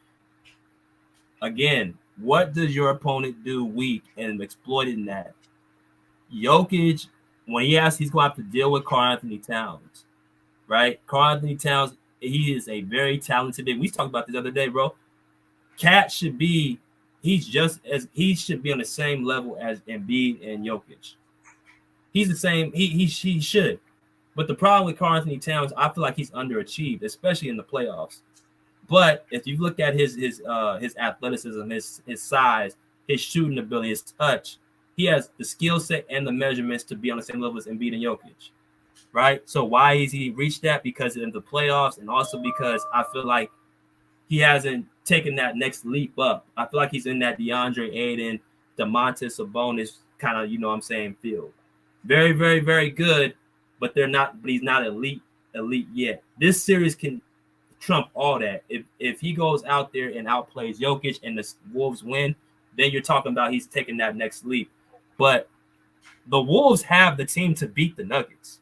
Again, what does your opponent do weak and exploiting that? Jokic, when he's going to have to deal with Karl-Anthony Towns, right? Karl-Anthony Towns, he is a very talented big. We talked about this the other day, bro. Cat should be on the same level as Embiid and Jokic. He's the same. He should. But the problem with Karl-Anthony Towns, I feel like he's underachieved, especially in the playoffs. But if you look at his athleticism, his size, his shooting ability, his touch, he has the skill set and the measurements to be on the same level as Embiid and Jokic, right? So why is he reached that? Because in the playoffs, and also because I feel like he hasn't taken that next leap up. I feel like he's in that DeAndre Ayton, Domantas Sabonis kind of, field. Very, very, very good, but he's not elite yet. This series can trump all that. If he goes out there and outplays Jokic and the Wolves win, then you're talking about he's taking that next leap. But the Wolves have the team to beat the Nuggets.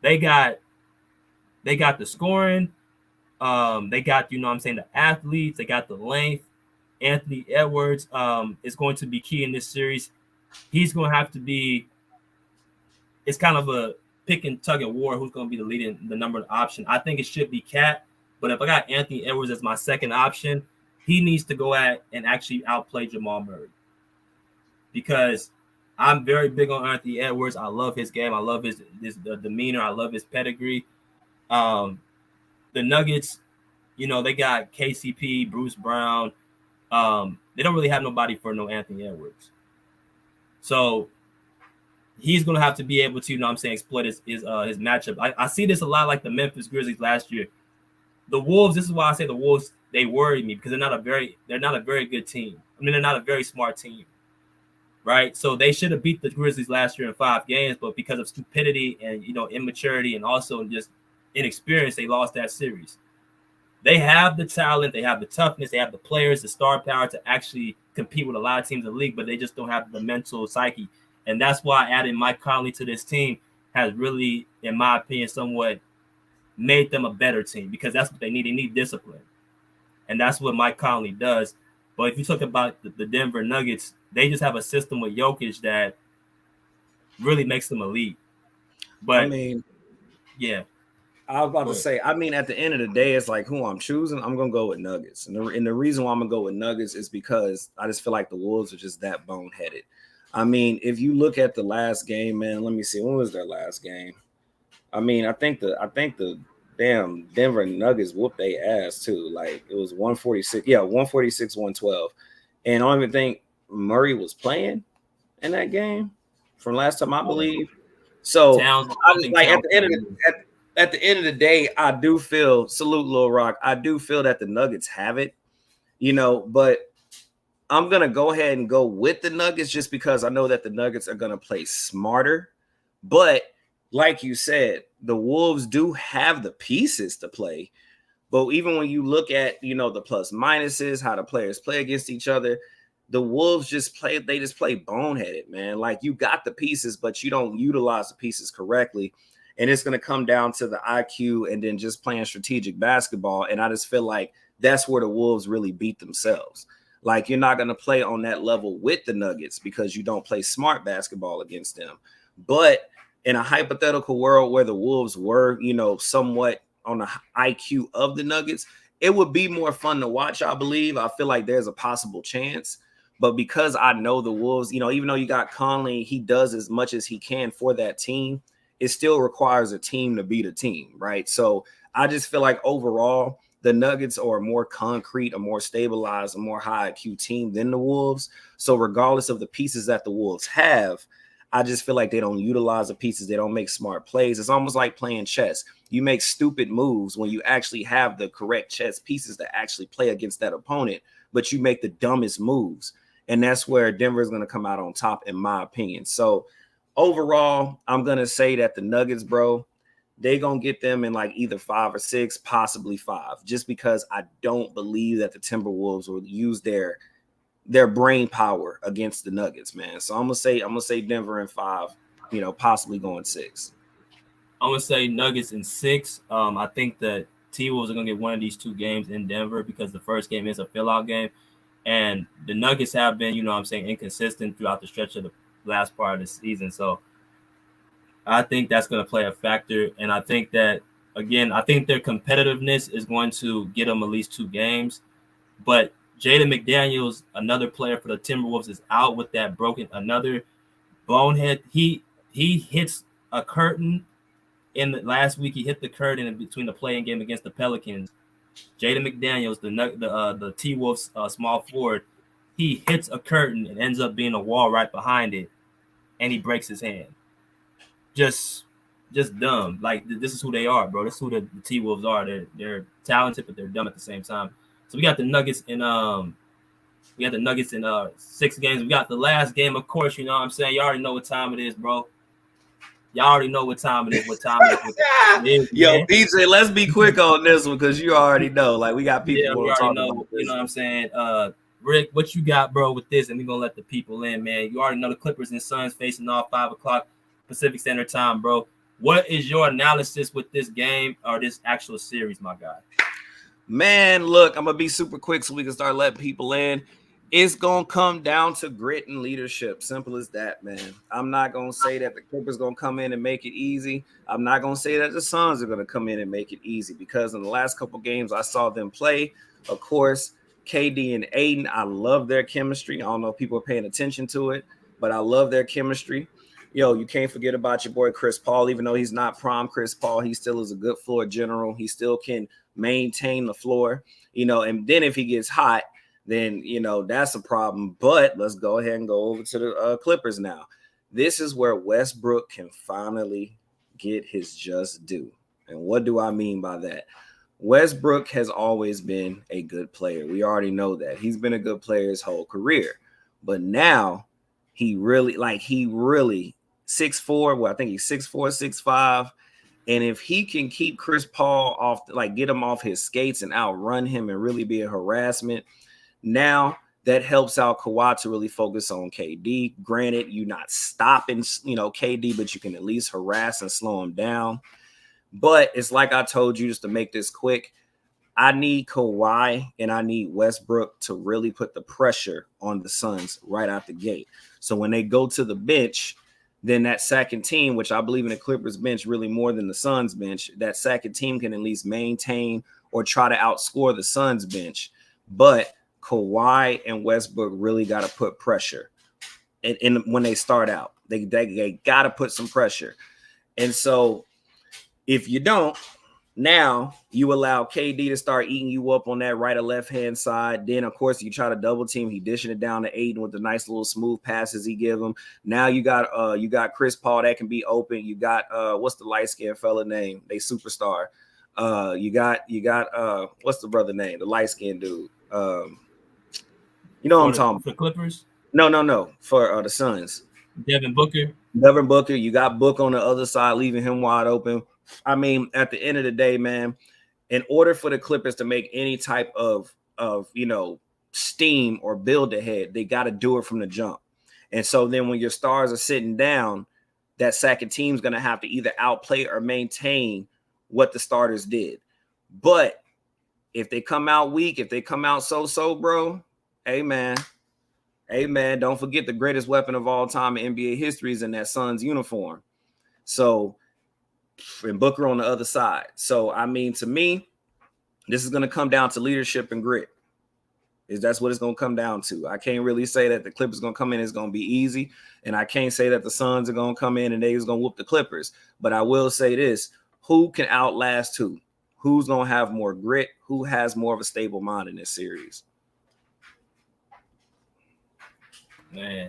They got the scoring. They got, the athletes. They got the length. Anthony Edwards is going to be key in this series. He's going to have to be. It's kind of a pick and tug of war who's going to be the leading, the number one option. I think it should be Cat, but if I got Anthony Edwards as my second option, he needs to go at and actually outplay Jamal Murray. Because I'm very big on Anthony Edwards. I love his game. I love his demeanor. I love his pedigree. The Nuggets, they got KCP, Bruce Brown. They don't really have nobody for no Anthony Edwards. So he's going to have to be able to, exploit his matchup. I see this a lot like the Memphis Grizzlies last year. The Wolves, this is why I say the Wolves, they worry me because they're not a very good team. I mean, they're not a very smart team, right? So they should have beat the Grizzlies last year in 5 games, but because of stupidity and, immaturity and also just inexperience, they lost that series. They have the talent, they have the toughness, they have the players, the star power to actually compete with a lot of teams in the league, but they just don't have the mental psyche. And that's why adding Mike Conley to this team has really, in my opinion, somewhat made them a better team because that's what they need. They need discipline. And that's what Mike Conley does. But if you talk about the Denver Nuggets, they just have a system with Jokic that really makes them elite. But, yeah. I was about to say, at the end of the day, it's like who I'm choosing. I'm going to go with Nuggets. And the reason why I'm going to go with Nuggets is because I just feel like the Wolves are just that boneheaded. If you look at the last game, man, let me see. When was their last game? I think the damn Denver Nuggets whooped their ass too. Like it was 146. Yeah, 146, 112. And I don't even think Murray was playing in that game from last time, I believe. So I was like at the end of the day, I do feel, salute Lil Rock, I do feel that the Nuggets have it, but I'm going to go ahead and go with the Nuggets just because I know that the Nuggets are going to play smarter. But like you said, the Wolves do have the pieces to play. But even when you look at, the plus minuses, how the players play against each other, the Wolves just play boneheaded, man. Like you got the pieces, but you don't utilize the pieces correctly. And it's going to come down to the IQ and then just playing strategic basketball. And I just feel like that's where the Wolves really beat themselves. Like you're not going to play on that level with the Nuggets because you don't play smart basketball against them. But in a hypothetical world where the Wolves were, somewhat on the IQ of the Nuggets, it would be more fun to watch, I believe. I feel like there's a possible chance. But because I know the Wolves, even though you got Conley, he does as much as he can for that team. it still requires a team to beat a team, right? So I just feel like overall, the Nuggets are a more concrete, a more stabilized, a more high IQ team than the Wolves. So regardless of the pieces that the Wolves have, I just feel like they don't utilize the pieces. They don't make smart plays. It's almost like playing chess. You make stupid moves when you actually have the correct chess pieces to actually play against that opponent, but you make the dumbest moves. And that's where Denver is going to come out on top, in my opinion. So overall, I'm going to say that the Nuggets, bro, they're going to get them in like either 5 or 6, possibly 5, just because I don't believe that the Timberwolves will use their brain power against the Nuggets, man. So I'm gonna say Denver in 5, possibly going 6. I'm gonna say Nuggets in 6. I think that T-Wolves are gonna get one of these 2 games in Denver because the first game is a fill-out game, and the Nuggets have been, inconsistent throughout the stretch of the last part of the season. So I think that's gonna play a factor, and I think that I think their competitiveness is going to get them at least 2 games, but Jaden McDaniels, another player for the Timberwolves, is out with that another bonehead. He hits a curtain last week. He hit the curtain in between the playing game against the Pelicans. Jaden McDaniels, the T-Wolves small forward, he hits a curtain and ends up being a wall right behind it, and he breaks his hand. Just dumb. Like, this is who they are, bro. This is who the T-Wolves are. They're talented, but they're dumb at the same time. So we got the Nuggets in 6 games. We got the last game, of course. You know what I'm saying? You already know what time it is, bro. Y'all already know what time it is. Yo, BJ, let's be quick on this one because you already know. Like, we got people we want to already talk know. about this. You know what I'm saying? Rick, what you got, bro, with this? And we're gonna let the people in, man. You already know the Clippers and Suns facing off 5:00 Pacific Standard Time, bro. What is your analysis with this game or this actual series, my guy? Man, look, I'm gonna be super quick so we can start letting people in. It's gonna come down to grit and leadership. Simple as that, man. I'm not gonna say that the Clippers gonna come in and make it easy. I'm not gonna say that the Suns are gonna come in and make it easy because in the last couple games I saw them play. Of course, KD and Aiden, I love their chemistry. I don't know if people are paying attention to it, but I love their chemistry. Yo, you can't forget about your boy Chris Paul. Even though he's not prime Chris Paul, he still is a good floor general. He still can maintain the floor, and then if he gets hot, then that's a problem. But let's go ahead and go over to the Clippers now. This is where Westbrook can finally get his just due. And what do I mean by that? Westbrook has always been a good player. We already know that. He's been a good player his whole career. But now he really 6'4". Well, I think he's 6'4", 6'5". And if he can keep Chris Paul off, get him off his skates and outrun him and really be a harassment, now that helps out Kawhi to really focus on KD. Granted, you're not stopping, KD, but you can at least harass and slow him down. But it's like I told you, just to make this quick, I need Kawhi and I need Westbrook to really put the pressure on the Suns right out the gate. So when they go to the bench, then that second team, which I believe in the Clippers bench really more than the Suns bench, that second team can at least maintain or try to outscore the Suns bench. But Kawhi and Westbrook really got to put pressure in when they start out. They got to put some pressure. And so if you don't, now you allow KD to start eating you up on that right or left hand side. Then, of course, you try to double team. He dishing it down to Aiden with the nice little smooth passes he give him. Now you got Chris Paul that can be open. You got what's the light skinned fella name? They superstar. You got what's the brother name? The light skinned dude. You know what I'm talking about? For Clippers? No. For the Suns. Devin Booker. You got Book on the other side, leaving him wide open. I mean, at the end of the day, man, in order for the Clippers to make any type of steam or build ahead, they got to do it from the jump. And so then when your stars are sitting down, that second team's going to have to either outplay or maintain what the starters did. But if they come out weak, if they come out so, bro, hey, man, don't forget the greatest weapon of all time in NBA history is in that Suns uniform. So, and Booker on the other side. So, I mean, to me, this is going to come down to leadership and grit. That's what it's going to come down to. I can't really say that the Clippers going to come in, it's going to be easy. And I can't say that the Suns are going to come in and they're going to whoop the Clippers. But I will say this, who can outlast who? Who's going to have more grit? Who has more of a stable mind in this series? Man.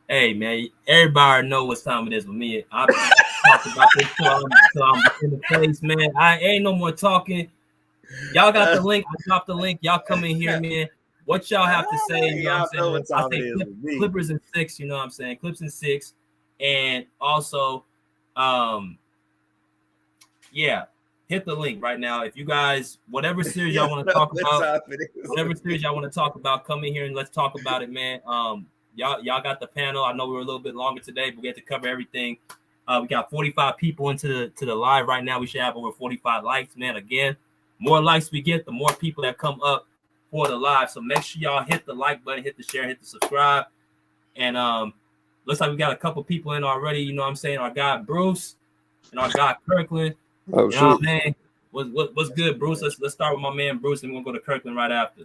Hey, man, everybody know what time it is with me. I've talked about this till I'm in the face, man. I ain't no more talking. Y'all got the link. I dropped the link. Y'all come in here, man. What y'all have to say? You know what I'm saying? I say Clippers in 6, you know what I'm saying? Clips in 6. And also, yeah, hit the link right now. If you guys, whatever series y'all want to talk about, come in here and let's talk about it, man. Y'all got the panel. I know we were a little bit longer today, but we had to cover everything. We got 45 people into the live right now. We should have over 45 likes, man. Again, more likes we get, the more people that come up for the live. So make sure y'all hit the like button, hit the share, hit the subscribe. And looks like we got a couple people in already. You know what I'm saying? Our guy Bruce and our guy Kirkland. Oh, you know what, man? What's good, Bruce? Let's start with my man Bruce, and we're gonna go to Kirkland right after.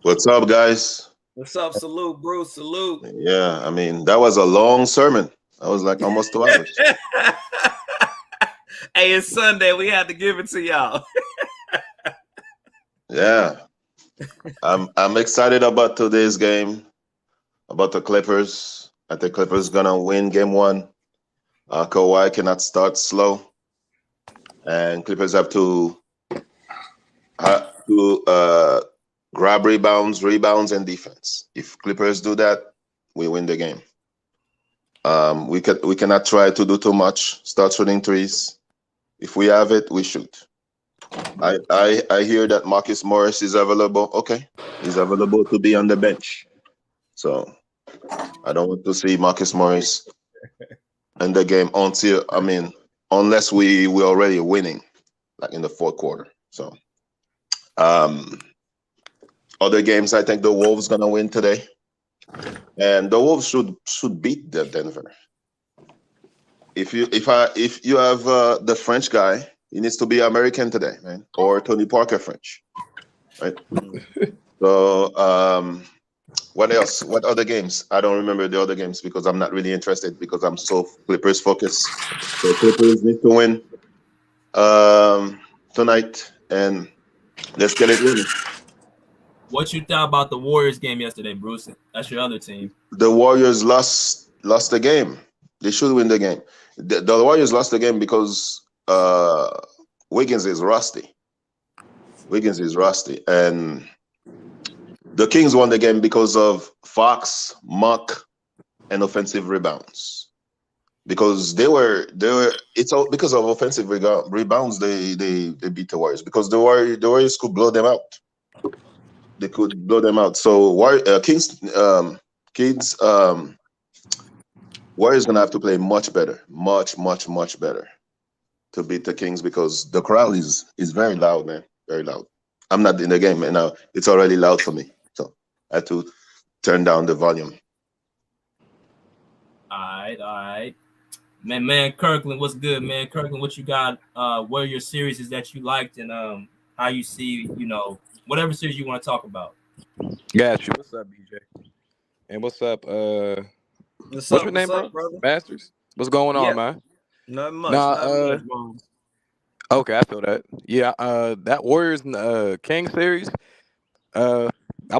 What's up, guys? What's up? Salute, Bruce. Salute. Yeah, I mean, that was a long sermon. That was like almost 2 hours. Hey, it's Sunday. We had to give it to y'all. Yeah. I'm excited about today's game, about the Clippers. I think Clippers gonna win game 1. Kawhi cannot start slow. And Clippers have to grab rebounds, and defense. If Clippers do that, we win the game. We cannot try to do too much. Start shooting threes. If we have it, we shoot. I hear that Marcus Morris is available. Okay, he's available to be on the bench. So I don't want to see Marcus Morris in the game unless we're already winning, like in the fourth quarter. So. Other games, I think the Wolves gonna win today, and the Wolves should beat the Denver. If you have the French guy, he needs to be American today, man, or Tony Parker French, right? So what else? What other games? I don't remember the other games because I'm not really interested because I'm so Clippers focused. So Clippers need to win tonight, and let's get it winning. What you thought about the Warriors game yesterday, Bruce? That's your other team. The Warriors lost the game. They should win the game. The Warriors lost the game because Wiggins is rusty. And the Kings won the game because of Fox, Muck, and offensive rebounds. Because it's all because of offensive rebounds. They beat the Warriors because the Warriors could blow them out. They could blow them out. So Warriors gonna have to play much better, much better to beat the Kings because the crowd is very loud, man, very loud. I'm not in the game, and now it's already loud for me, so I had to turn down the volume. All right. Man, Kirkland, what's good, man? Kirkland, what you got? What are your series that you liked, and how you see, whatever series you want to talk about. Got you. What's up, BJ? And what's up? What's your name, bro? Brother? Masters. What's going on, man? Nothing much. Okay, I feel that. Yeah, that Warriors and King series, that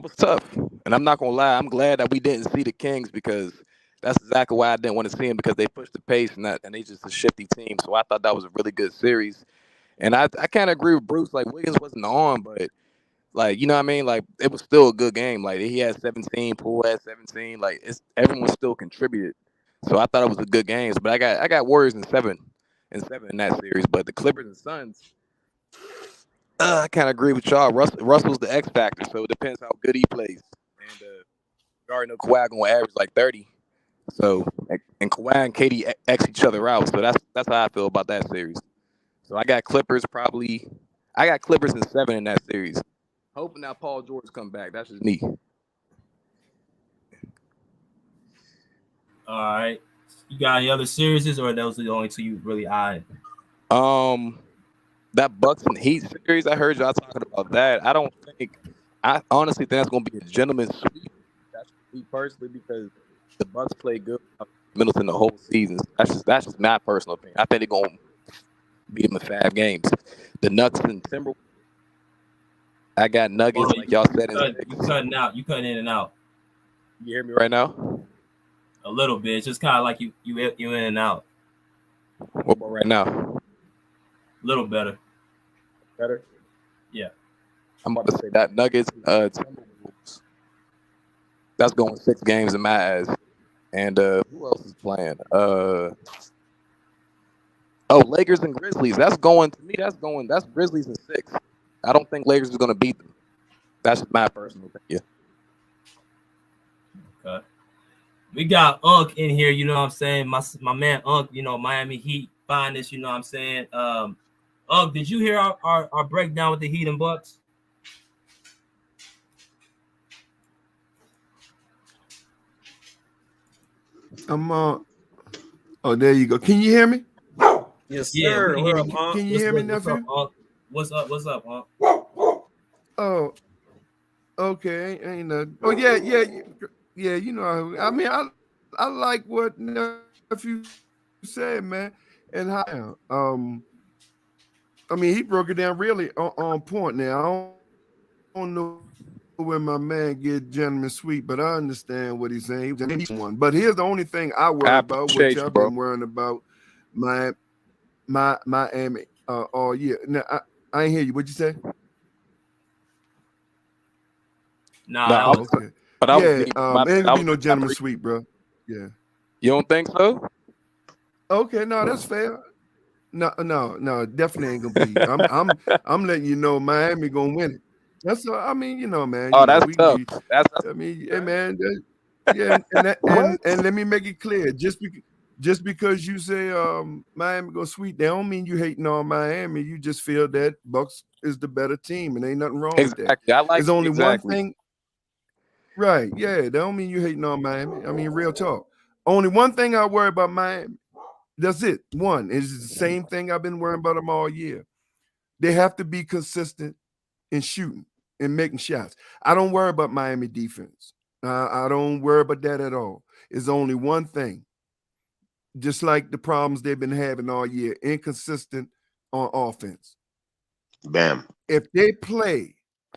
was tough. And I'm not gonna lie, I'm glad that we didn't see the Kings because that's exactly why I didn't want to see them because they pushed the pace and they just a shifty team. So I thought that was a really good series. And I kind of agree with Bruce. Like Wiggins wasn't on, but like you know what I mean. Like it was still a good game. Like he had 17, Poole had 17. Like everyone still contributed. So I thought it was a good game. But I got Warriors in seven in that series. But the Clippers and Suns, I kind of agree with y'all. Russell's the X factor, so it depends how good he plays. And Gardner Kawhi gonna average like 30. So and Kawhi and KD X each other out. So that's how I feel about that series. So I got Clippers in 7 in that series. Hoping that Paul George come back. That's just me. All right. You got any other series, or those are the only two you really eyed? That Bucks and Heat series, I heard y'all talking about that. I don't think I honestly think that's going to be a gentleman's sweep. That's me personally because the Bucks play good Middleton the whole season. That's just my personal opinion. I think they're going to beat them in 5 games. The Nuggets and Timberwolves. I got Nuggets, Hold on, like y'all said. you cutting out. You cutting in and out You hear me right now? a little bit. It's just kind of like you in and out. What about right now? A little better. Better? Yeah. I'm about to say that Nuggets, Timberwolves. That's going 6 games in my eyes. And who else is playing? Lakers and Grizzlies. That's Grizzlies in 6. I don't think Lakers is going to beat them. That's just my personal opinion. Okay. We got Unk in here, you know what I'm saying? My man Unk, you know, Miami Heat finest, you know what I'm saying? Unk, did you hear our breakdown with the Heat and Bucks? Oh, there you go. Can you hear me? Yes, Yeah, sir. we can hear you. Can you hear me, nephew? What's up, Unk? Oh, okay. Ain't nothing. Oh, yeah. You know, I mean, I like what nephew said, man, and how. I mean, he broke it down really on point. Now, I don't know where my man get gentleman sweet, but I understand what he's saying. He's one. But here's the only thing I worry I about, which appreciate you, I've bro. been worrying about, Miami all year. Now, I ain't hear you. What'd you say? Nah, Okay. But I was Yeah, deep. ain't gonna be no gentleman sweet, bro. Yeah. You don't think so? Okay, no, that's fair. No, definitely ain't gonna be. I'm letting you know Miami gonna win it. That's all. I mean, you know, man. Oh, You know, that's we tough. be. That's I mean, hey, man. Yeah, and let me make it clear. Just because you say Miami gonna sweep, that don't mean you hating on Miami. You just feel that Bucks is the better team, and ain't nothing wrong with that. exactly. I like There's only exactly. one thing. Right. Yeah, that don't mean you hating on Miami. I mean, real talk. Only one thing I worry about Miami. That's it. One is the same thing I've been worrying about them all year. They have to be consistent in shooting and making shots. I don't worry about Miami defense. I don't worry about that at all. It's only one thing. Just like the problems they've been having all year, inconsistent on offense. Bam. If they play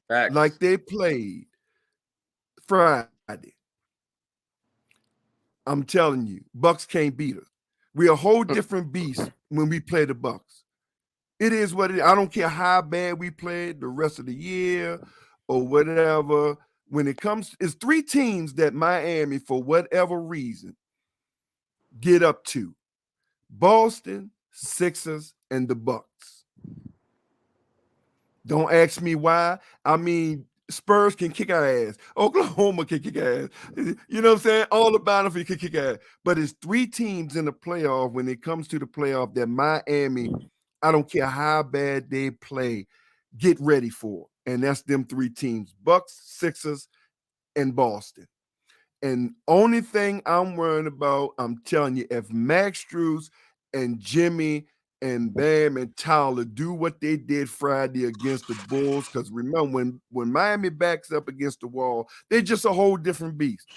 Facts. like they played Friday, I'm telling you, Bucks can't beat us. We're a whole different beast when we play the Bucks. It is what it is. I don't care how bad we played the rest of the year or whatever. When it comes, it's 3 teams that Miami, for whatever reason, get up to: Boston, Sixers, and the Bucks. Don't ask me why. I mean, Spurs can kick our ass. Oklahoma can kick our ass. You know what I'm saying? All the Battlefield can kick our ass. But it's 3 teams in the playoff when it comes to the playoff that Miami, I don't care how bad they play, get ready for. And that's them 3 teams: Bucks, Sixers, and Boston. And only thing I'm worrying about, I'm telling you, if Max Strus and Jimmy and Bam and Tyler do what they did Friday against the Bulls, because remember, when Miami backs up against the wall, they're just a whole different beast.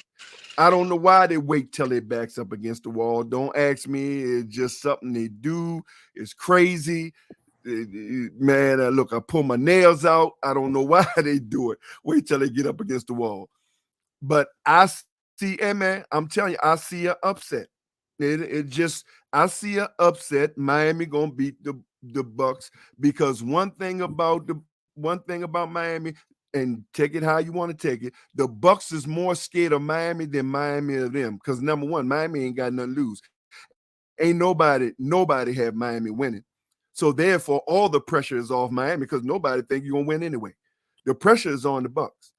I don't know why they wait till it backs up against the wall. Don't ask me. It's just something they do. It's crazy. Man, look, I pull my nails out. I don't know why they do it. Wait till they get up against the wall. But I see, hey man, I'm telling you, I see an upset. I see an upset. Miami gonna beat the Bucks, because one thing about Miami, and take it how you want to take it, the Bucks is more scared of Miami than Miami of them. Because number one, Miami ain't got nothing to lose. Ain't nobody have Miami winning. So therefore, all the pressure is off Miami, because nobody think you're gonna win anyway. The pressure is on the Bucks.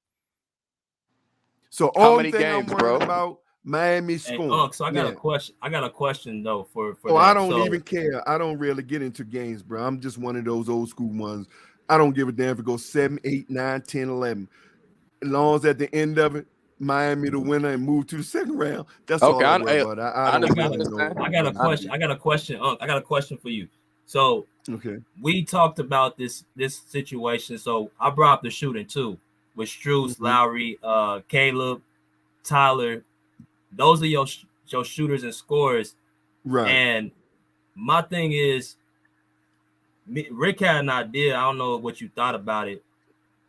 So How all many thing games, I'm bro? worried about, Miami scoring. So I got a question. I got a question though for Oh, that. I don't even care. I don't really get into games, bro. I'm just one of those old school ones. I don't give a damn if it goes 7, 8, 9, 10, 11. As long as at the end of it, Miami the winner and move to the second round. That's Okay, all I worry about. I don't understand. really know. I got a question. I got a question, Unc. I got a question for you. So Okay. we talked about this situation. So I brought up the shooting too. with Strus, Mhm. Lowry, Caleb, Tyler. Those are your shooters and scorers. Right. And my thing is, Rick had an idea. I don't know what you thought about it.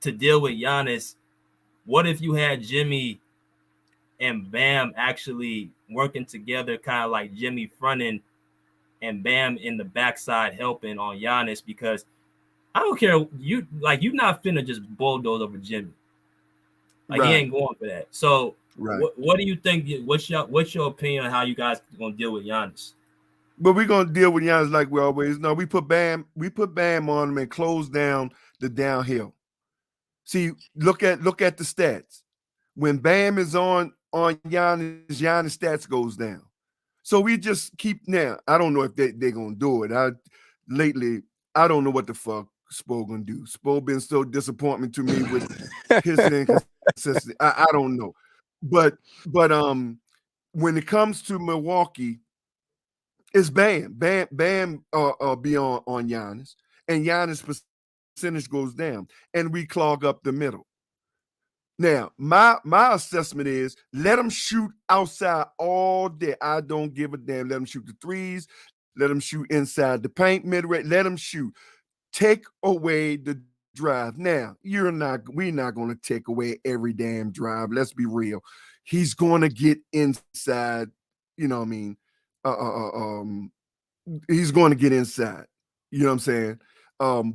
To deal with Giannis, what if you had Jimmy and Bam actually working together, kind of like Jimmy fronting and Bam in the backside helping on Giannis? Because I don't care, you're not finna just bulldoze over Jimmy. Like, he Right. ain't going for that. So Right. what do you think? What's your opinion on how you guys gonna deal with Giannis? But we're gonna deal with Giannis like we always know. We put Bam on him and close down the downhill. See, look at the stats. When Bam is on Giannis, Giannis stats goes down. So we just keep now. I don't know if they're gonna do it. Lately, I don't know what the fuck Spo gonna do. Spo been so disappointing to me with his inconsistency. I don't know. But when it comes to Milwaukee, it's Bam. Bam be on Giannis, and Giannis percentage goes down, and we clog up the middle. Now, my assessment is let them shoot outside all day. I don't give a damn. Let them shoot the threes. Let them shoot inside the paint, mid-range. Let them shoot. Take away the drive. Now, we're not going to take away every damn drive. Let's be real. He's going to get inside. You know what I mean? He's going to get inside. You know what I'm saying?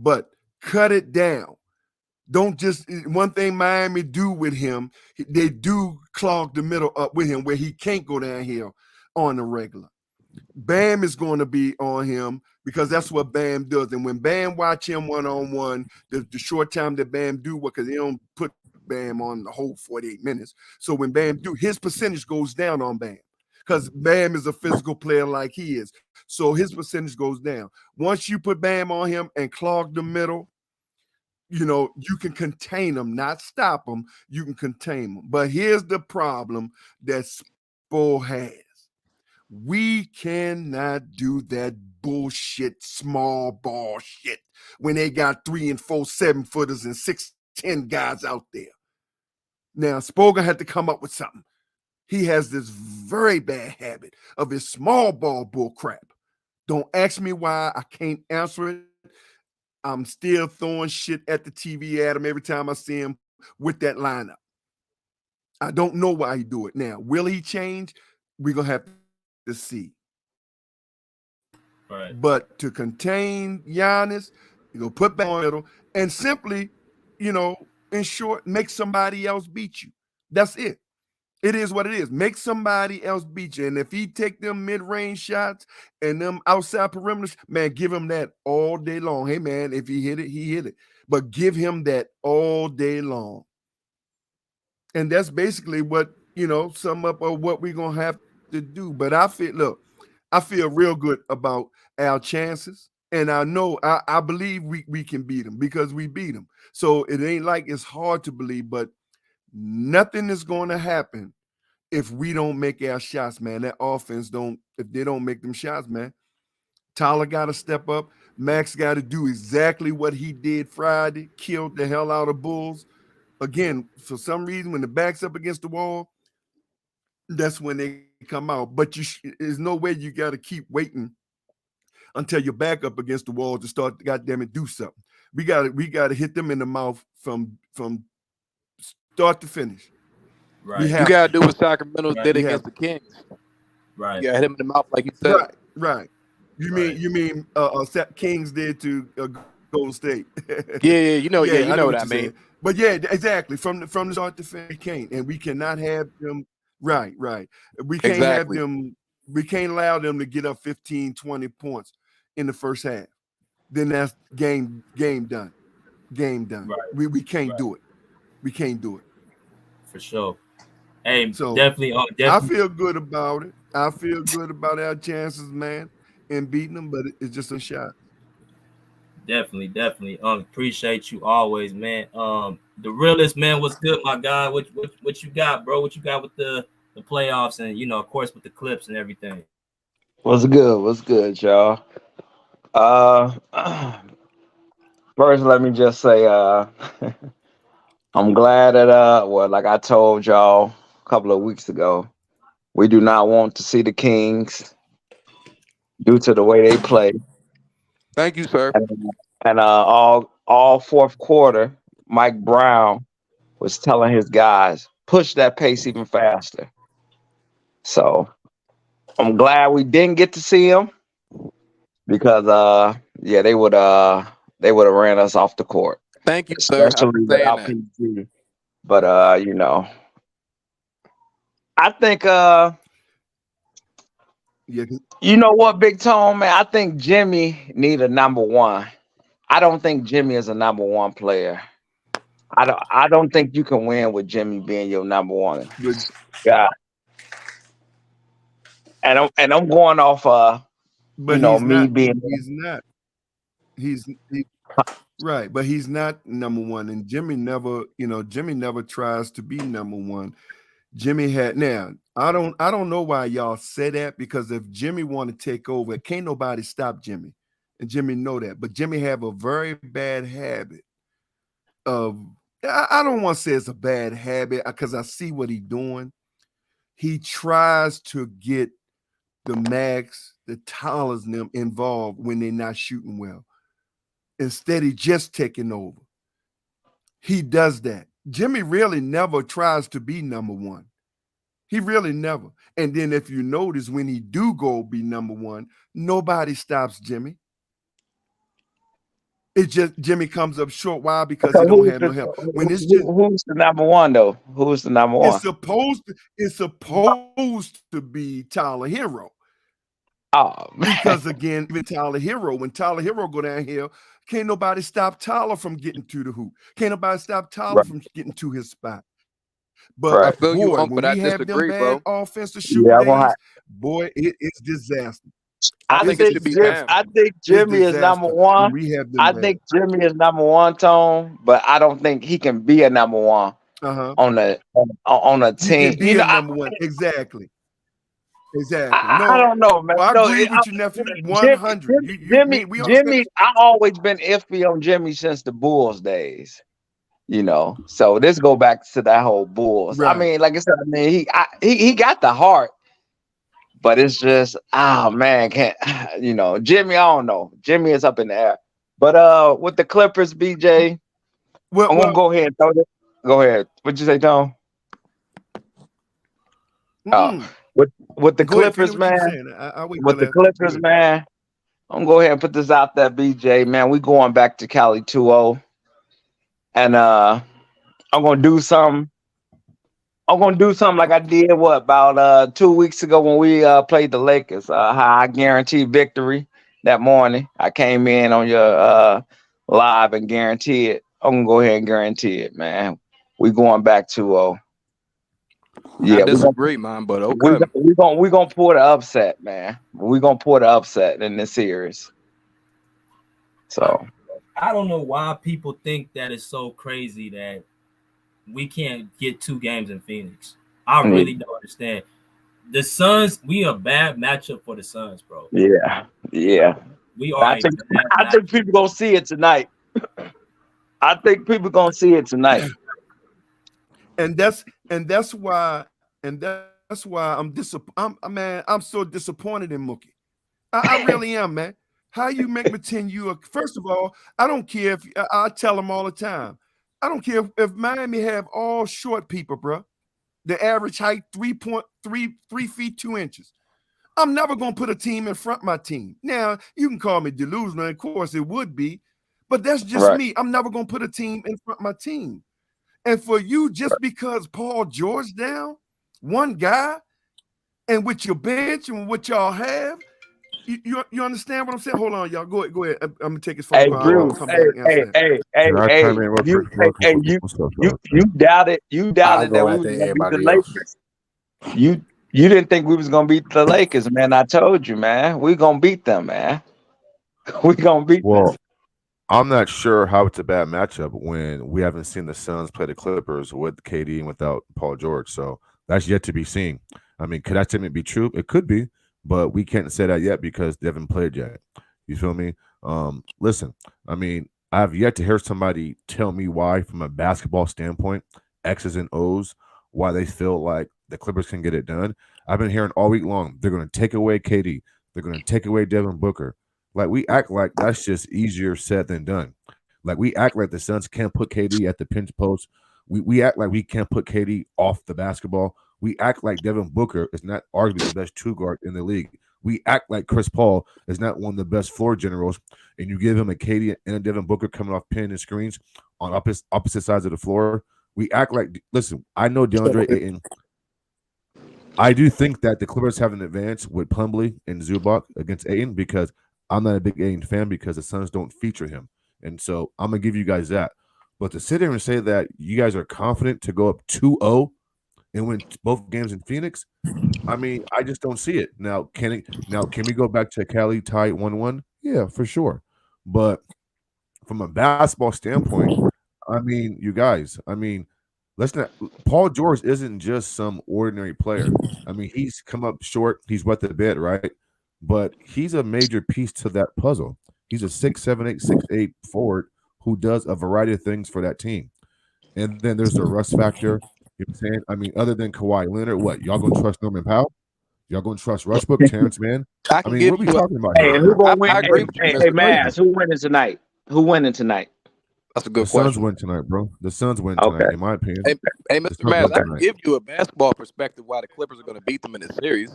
But cut it down. Don't just one thing Miami do with him, they do clog the middle up with him where he can't go downhill on the regular. Bam is going to be on him because that's what Bam does. And when Bam watch him one-on-one, the short time that Bam do what, because they don't put Bam on the whole 48 minutes. So when Bam do, his percentage goes down on Bam because Bam is a physical player like he is. So his percentage goes down. Once you put Bam on him and clog the middle, you can contain them, not stop them. You can contain them. But here's the problem that Spo has. We cannot do that bullshit small ball shit when they got 3 and 4 7-footers and 6'10" guys out there. Now, Spo gonna have to come up with something. He has this very bad habit of his small ball bull crap. Don't ask me why. I can't answer it. I'm still throwing shit at the TV at him every time I see him with that lineup. I don't know why he do it. Now, will he change? We're going to have to see. Right. But to contain Giannis, you go put back on the middle and simply, in short, make somebody else beat you. That's it. It is what it is. Make somebody else beat you. And if he take them mid-range shots and them outside perimeters, man, give him that all day long. Hey, man, if he hit it, he hit it. But give him that all day long. And that's basically what, sum up of what we're going to have to do. But I feel real good about our chances. And I believe we can beat them because we beat them. So it ain't like it's hard to believe, but nothing is going to happen if we don't make our shots, man. That offense if they don't make them shots, man. Tyler got to step up. Max got to do exactly what he did Friday, killed the hell out of Bulls. Again, for some reason, when the back's up against the wall, that's when they come out. But there's no way you got to keep waiting until you're back up against the wall to start, goddamn it, do something. We got to hit them in the mouth from start to finish. Right. You gotta do what Sacramento did against the Kings. Right. You gotta hit him in the mouth like you said. Right. You mean Kings did to Golden State? Yeah, you know what I mean. Saying. But yeah, exactly. From the start to finish, we can't, and we cannot have them. Right. We can't have them. We can't allow them to get up 15, 20 points in the first half. Then that's game done. Game done. Right. We can't do it. We can't do it. For sure. Hey, so definitely. I feel good about it. I feel good about our chances, man, in beating them, but it's just a shot. Definitely. Appreciate you always, man. The realest, man. What's good, my guy? What you got, bro? What you got with the playoffs and of course with the Clips and everything? What's good, y'all? First, let me just say, I'm glad that well, like I told y'all a couple of weeks ago, we do not want to see the Kings due to the way they play. Thank you, sir. And all fourth quarter, Mike Brown was telling his guys, push that pace even faster. So I'm glad we didn't get to see him because yeah, they would have ran us off the court. Thank you, sir. I've Especially been saying without that. PG. But you know, I think Yeah, you know what, Big Tone, man, I think Jimmy need a number one. I don't think Jimmy is a number one player. I don't think you can win with Jimmy being your number one but guy. And I'm going off you know, he's me not. being He's not. He right, but he's not number one. And Jimmy never, Jimmy never tries to be number one. Jimmy had now. I don't know why y'all say that, because if Jimmy want to take over, can't nobody stop Jimmy. And Jimmy know that. But Jimmy have a very bad habit of, I don't want to say it's a bad habit because I see what he's doing. He tries to get the Max, the Tyler's and them involved when they're not shooting well. Instead, he just taking over. He does that. Jimmy really never tries to be number one. He really never. And then if you notice, when he do go be number one, nobody stops Jimmy. It just Jimmy comes up short. Why? Because so he don't have no help. When it's just who's the number one though? Who's the number one? it's supposed to be Tyler Hero. Oh man. Because again, even Tyler Hero, when Tyler Hero go down here, can't nobody stop Tyler from getting to the hoop. Can't nobody stop Tyler from getting to his spot. But I feel you, boy, Unc, when but I we have them disagree, bad bro. offensive shooting Yeah, days, boy, it is disaster. I think it should be Bam. I think Jimmy is number one. We have them I bad. think Jimmy is number one, Tone, but I don't think he can be a number one on a He team. can be a number one. Exactly. I don't know, man. Well, I agree with you, nephew. 100. Jimmy, I always been iffy on Jimmy since the Bulls days. You know, so this go back to that whole Bulls. Right. I mean, like I said, he got the heart, but it's just man, can't Jimmy? I don't know. Jimmy is up in the air. But with the Clippers, BJ, I'm gonna go ahead and throw this. Go ahead. What'd you say, Tom? With the Clippers, man. With the Clippers, man. I'm gonna go ahead and put this out there, BJ. Man, we going back to Cali 2-0. And I'm gonna do something. I'm gonna do something like I did about 2 weeks ago when we played the Lakers. How I guaranteed victory that morning. I came in on your live and guarantee it. I'm gonna go ahead and guarantee it, man. We going back 2-0. Yeah, I disagree, man, but okay. We're gonna pull the upset, man. We're gonna pull the upset in this series. So I don't know why people think that it's so crazy that we can't get 2 games in Phoenix. I really don't understand. The Suns, we a bad matchup for the Suns, bro. Yeah. We are. I think people gonna see it tonight. And that's why I'm so disappointed in Mookie. I really am, man. How you make pretend first of all, I don't care if I tell them all the time. I don't care if Miami have all short people, bro. The average height 3 feet 2 inches. I'm never gonna put a team in front of my team. Now you can call me delusional, of course it would be, but that's just me. I'm never gonna put a team in front of my team. And for you, just because Paul George down, one guy, and with your bench and what y'all have. You understand what I'm saying? Hold on, y'all. Go ahead. I'm gonna take his phone call. Bruce. You doubted that we was gonna beat the Lakers. You didn't think we was gonna beat the Lakers, man. I told you, man. We gonna beat them, man. We gonna beat them. I'm not sure how it's a bad matchup when we haven't seen the Suns play the Clippers with KD and without Paul George. So that's yet to be seen. I mean, could that statement be true? It could be. But we can't say that yet because they haven't played yet. You feel me? Listen, I mean, I have yet to hear somebody tell me why, from a basketball standpoint, X's and O's, why they feel like the Clippers can get it done. I've been hearing all week long, they're going to take away KD. They're going to take away Devin Booker. Like, we act like that's just easier said than done. Like, we act like the Suns can't put KD at the pinch post. We act like we can't put KD off the basketball. We act like Devin Booker is not arguably the best two guard in the league. We act like Chris Paul is not one of the best floor generals, and you give him a KD and a Devin Booker coming off pin and screens on opposite sides of the floor. We act like, listen, I know DeAndre Ayton. I do think that the Clippers have an advantage with Plumlee and Zubac against Ayton, because I'm not a big Ayton fan because the Suns don't feature him. And so I'm going to give you guys that. But to sit there and say that you guys are confident to go up 2-0 and win both games in Phoenix, I mean, I just don't see it. Now, can we go back to Cali tie 1-1? Yeah, for sure. But from a basketball standpoint, I mean, you guys, I mean, Paul George isn't just some ordinary player. I mean, he's come up short. He's wet the bed, right? But he's a major piece to that puzzle. He's a 6'7", 6'8" forward who does a variety of things for that team. And then there's the rust factor. You know what I'm saying? I mean, other than Kawhi Leonard, what? Y'all gonna trust Norman Powell? Y'all gonna trust Westbrook, Terrence Mann? I mean, what are we talking about here? Hey, who gonna win? I agree with you, Hey, Maz, who winning tonight? Who winning tonight? That's a good question. The Suns question. win tonight, bro. The Suns win tonight, in my opinion. Hey, Mr. Maz, I can give you a basketball perspective why the Clippers are going to beat them in this series.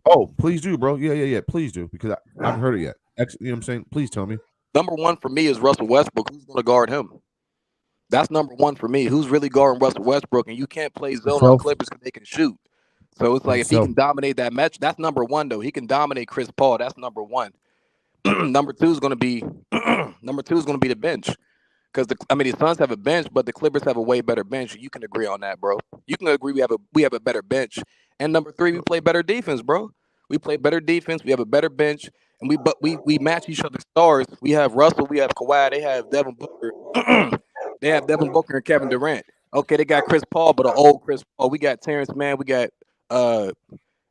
Oh, please do, bro. Yeah. Please do, because I haven't heard it yet. You know what I'm saying? Please tell me. Number one for me is Russell Westbrook. Who's going to guard him? That's number one for me. Who's really guarding Russell Westbrook? And you can't play zone on Clippers because they can shoot. So it's like if he can dominate that match, that's number one, though. He can dominate Chris Paul. That's number one. Number two is going to be the bench. Because the Suns have a bench, but the Clippers have a way better bench. You can agree on that, bro. You can agree we have a better bench. And number three, we play better defense, bro. We play better defense. We have a better bench, and we match each other's stars. We have Russell, we have Kawhi, they have Devin Booker. They have Devin Booker and Kevin Durant. Okay, they got Chris Paul, but an old Chris Paul. We got Terrence Mann. We got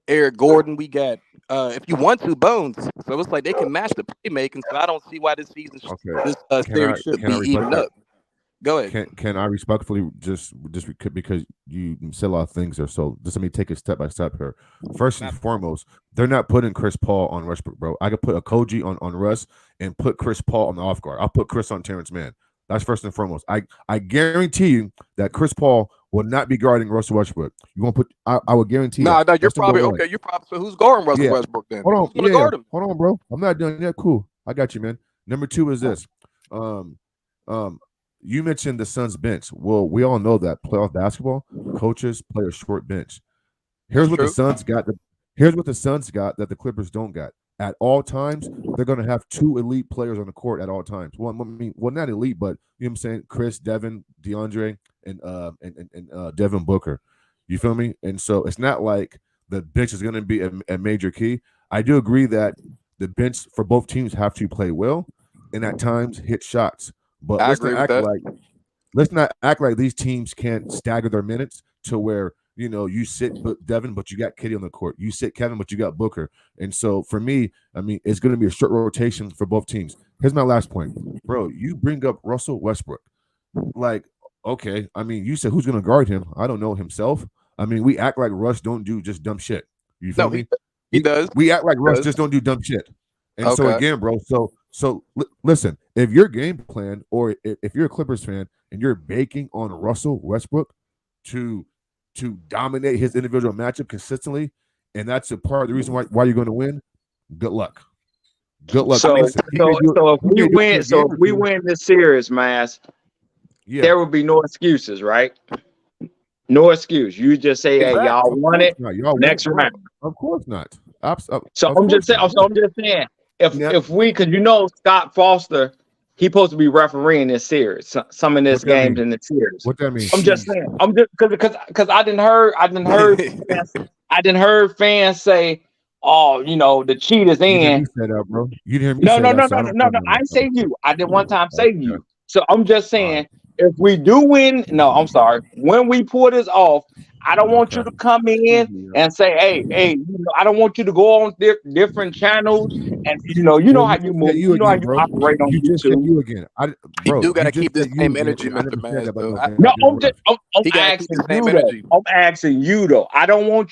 Eric Gordon. We got if you want to, Bones. So it's like they can match the playmaking. So I don't see why this season, this series should be even up. Go ahead. Can I respectfully just because you said a lot of things there, so just let me take it step by step here. First and foremost, they're not putting Chris Paul on Westbrook, bro. I could put a Koji on Russ and put Chris Paul on the off guard. I'll put Chris on Terrence Mann. That's first and foremost. I guarantee you that Chris Paul will not be guarding Russell Westbrook. You want to put? I would guarantee. No, you're probably okay. You're probably so who's guarding Russell Westbrook then? Hold on, who's gonna guard him? Hold on, bro. I'm not done yet. Cool, I got you, man. Number two is this. You mentioned the Suns bench. Well, we all know that playoff basketball coaches play a short bench. Here's what the Suns got. Here's what the Suns got that the Clippers don't got. At all times, they're going to have two elite players on the court at all times. Well, not elite, but you know what I'm saying? Chris, Devin, DeAndre, and Devin Booker. You feel me? And so it's not like the bench is going to be a major key. I do agree that the bench for both teams have to play well and at times hit shots. But let's not act like these teams can't stagger their minutes to where you sit Devin, but you got KD on the court. You sit Kevin, but you got Booker. And so for me, I mean, it's going to be a short rotation for both teams. Here's my last point, bro. You bring up Russell Westbrook, like, okay. I mean, you said who's going to guard him? I don't know, himself. I mean, we act like Russ don't do just dumb shit. You feel me? He does. We act like Russ just don't do dumb shit. And so again, bro. So listen, if your game plan, or if you're a Clippers fan and you're baking on Russell Westbrook to dominate his individual matchup consistently, and that's a part of the reason why you're going to win, good luck. Good luck. So if we win this series, Maz, there will be no excuses, right? No excuse. You just say, "Hey, y'all won it. Next round." Of course not. So I'm just saying, if we, because Scott Foster, he's supposed to be refereeing this series, some of this games in the series. What that means? I'm just saying. I'm just because I didn't heard fans say, "Oh, the cheat is in." You said that, bro. You didn't hear me. No. I didn't say you. I didn't one time say you. So I'm just saying, if we do win, no, I'm sorry. When we pull this off, I don't want you to come in and say, hey, I don't want you to go on different channels. And you know how you move. You know how you operate on YouTube. Just said you again. You do got to keep the same energy, Mr. Mans. No, I'm asking you though. I'm asking you though. I don't want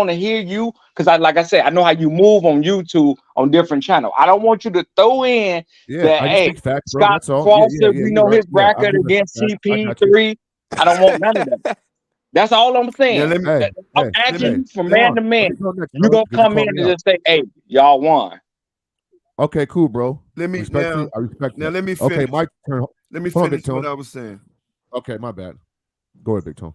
to hear you because like I said, I know how you move on YouTube on different channels. I don't want you to throw in that. Hey, facts, Scott Foster, we know his record against CP3. I don't want none of that. That's all I'm saying. I'm asking you from man to man. You're going to come in and just say, hey, y'all won. Okay, cool, bro. I respect now. Let me finish. Okay, my turn. Let me finish what I was saying. Okay, my bad. Go ahead, Big Tone.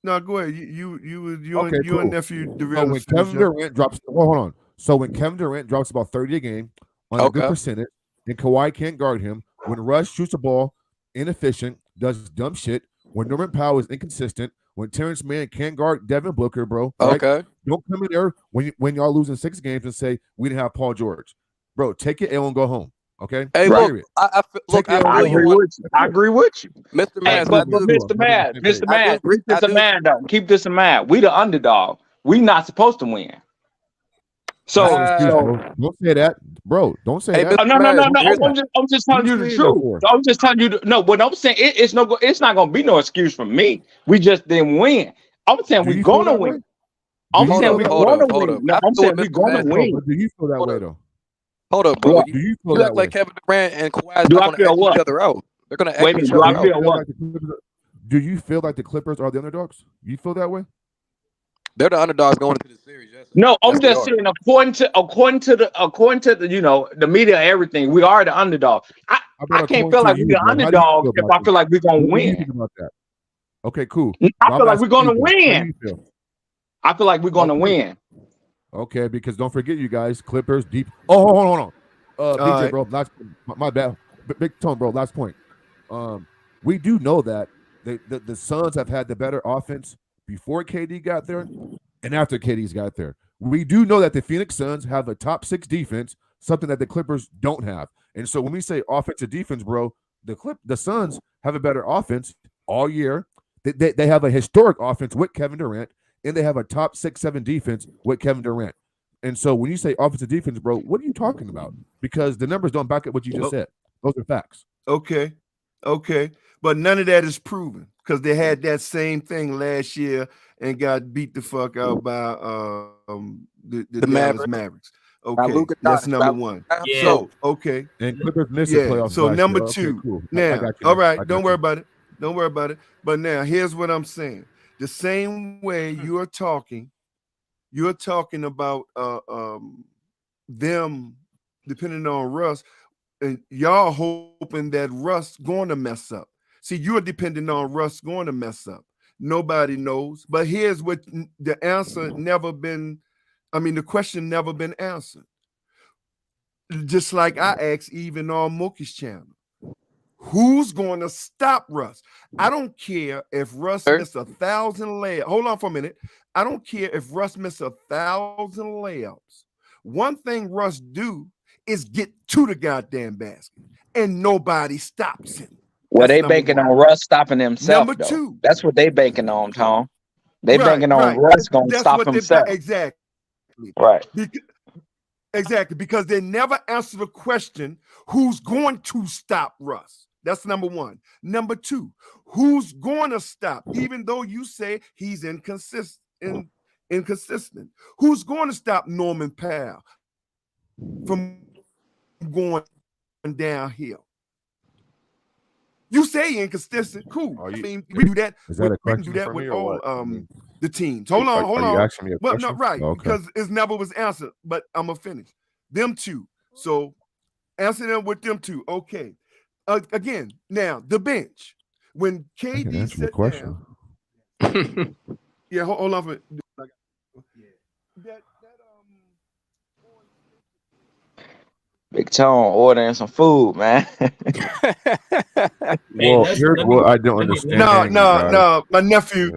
No, go ahead. You and nephew So when Kevin Durant drops, hold on. So when Kevin Durant drops about 30 a game on a good percentage, and Kawhi can't guard him, when Russ shoots the ball inefficient, does dumb shit, when Norman Powell is inconsistent, when Terrence Mann can't guard Devin Booker, bro. Right? Okay. Don't come in there when y'all losing 6 games and say we didn't have Paul George. Bro, take your L and go home. Okay? Hey, look, I agree with you. Mr. Mann, but Mr. Mann, though, keep this in mind. We the underdog. We not supposed to win. So don't say that, bro. Don't say that. No. I'm just telling you the truth. I'm just telling you. No, what I'm saying, it's not gonna be no excuse from me. We just didn't win. I'm saying we're gonna win. I'm saying we're gonna win. No, I'm saying we're gonna win. Do you feel that way though? Hold up, bro. Do you feel that way? Like Kevin Durant and Kawhi are going to X each other out. They're going to X each other out. Do you feel like the Clippers are the underdogs? You feel that way? They're the underdogs going into the series. Yes. No, I'm just saying according to the the media, everything, we are the underdog. I can't feel like we're the underdog if I feel like we're gonna win. About that? Okay, cool. I feel like we're gonna win. I feel like we're gonna win. Okay, because don't forget, you guys, Clippers deep. Oh, hold on. BJ, bro, my bad. Big Tone, bro, last point. We do know that the Suns have had the better offense before KD got there and after KD's got there. We do know that the Phoenix Suns have a top 6 defense, something that the Clippers don't have. And so when we say offensive defense, bro, the Suns have a better offense all year. They have a historic offense with Kevin Durant, and they have a top 6-7 defense with Kevin Durant. And so when you say offensive defense, bro, what are you talking about? Because the numbers don't back up what you just said. Those are facts. Okay. But none of that is proven because they had that same thing last year and got beat the fuck out by the Dallas Mavericks. Okay, that's number one. Yeah. So, okay. And Clippers missed the playoffs. So number year. 2. Okay, cool. Now, all right, don't worry about it. But now here's what I'm saying. The same way you're talking about them depending on Russ, and y'all hoping that Russ going to mess up. See, you're depending on Russ going to mess up. Nobody knows. But here's what the answer the question never been answered. Just like I asked even on Mookie's channel. Who's going to stop Russ? I don't care if Russ missed 1,000 layups. Hold on for a minute. I don't care if Russ missed 1,000 layups. One thing Russ do is get to the goddamn basket, and nobody stops him. Well, they banking on Russ stopping himself. Number 2. That's what they banking on, Tom. They banking on Russ going to stop himself. Exactly. Right. Exactly, because they never answer the question, who's going to stop Russ? That's number 1. Number 2, who's going to stop? Even though you say he's inconsistent. Who's going to stop Norman Powell from going downhill? You say inconsistent. Cool. We do that. We can do that with all the teams. Hold on. You asking me a question? No, right. Okay. Because it never was answered. But I'm gonna finish. Them 2. So answer them with them 2. Okay. Again, now the bench. When KD said question. Yeah, hold on for it. Big Tone ordering some food, man. Well, here's what I don't understand. No. My nephew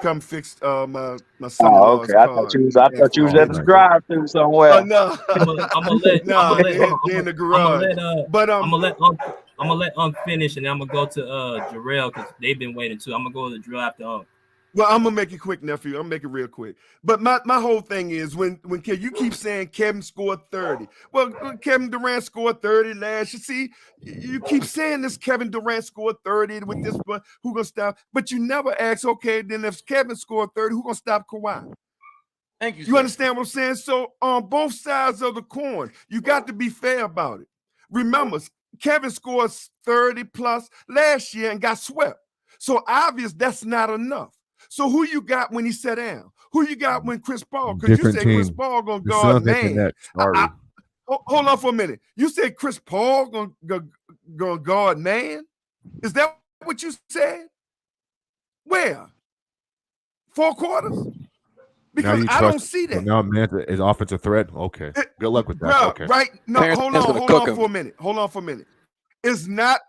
come fix my son. Oh, okay. I thought you was at the drive-thru somewhere. No. I'm gonna let in the garage. I'm gonna let I'm gonna let finish, and then I'm gonna go to Jarrell because they've been waiting too. I'm gonna go to the drill after Well, I'm gonna make it quick, nephew. I'm gonna make it real quick. But my whole thing is when you keep saying Kevin scored 30. Well, Kevin Durant scored 30 last year. See, you keep saying this Kevin Durant scored 30 with this, but who gonna stop? But you never ask, okay, then if Kevin scored 30, who gonna stop Kawhi? Thank you. You understand what I'm saying? So on both sides of the coin, you got to be fair about it. Remember, Kevin scored 30 plus last year and got swept. So obvious that's not enough. So who you got when he sat down? Who you got when Chris Paul? Because you say Chris Paul gonna guard man. Hold on for a minute. You said Chris Paul gonna guard man? Is that what you said? Where? 4 quarters? Because I don't see that. Now man is offensive threat. Okay. Good luck with that. Bro, okay. Right? No, hold on for a minute. Hold on for a minute. It's not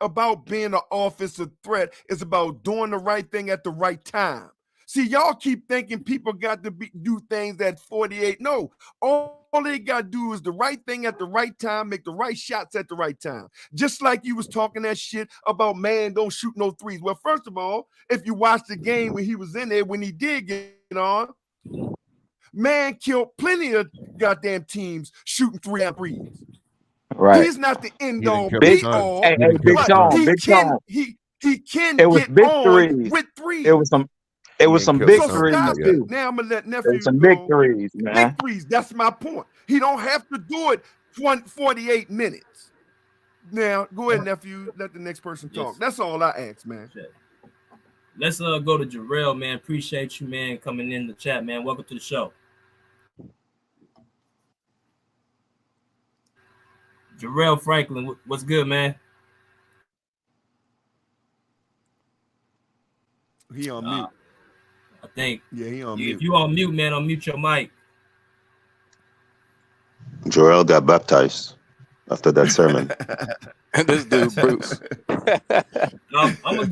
about being an offensive threat. It's about doing the right thing at the right time. See, y'all keep thinking people got to do things at 48. No, all they got to do is the right thing at the right time, make the right shots at the right time. Just like you was talking that shit about, man, don't shoot no threes. Well, first of all, if you watch the game when he was in there, when he did get on, man killed plenty of goddamn teams shooting 3-on-3s. Right. He's not the end all big all. Hey, Big Tone. He can it was get big on threes. with threes. It was some big threes. Stop it. Now I'm gonna let nephew some go. big threes, man. Big threes. That's my point. He don't have to do it 48 minutes. Now go ahead, nephew. Let the next person talk. Yes. That's all I ask, man. Let's go to Jarrell, man. Appreciate you, man, coming in the chat, man. Welcome to the show. Jarrell Franklin, what's good, man? He on mute. I think. Yeah, he on mute. If you on mute, man, unmute your mic. Joel got baptized after that sermon. And this dude, Bruce. I'm gonna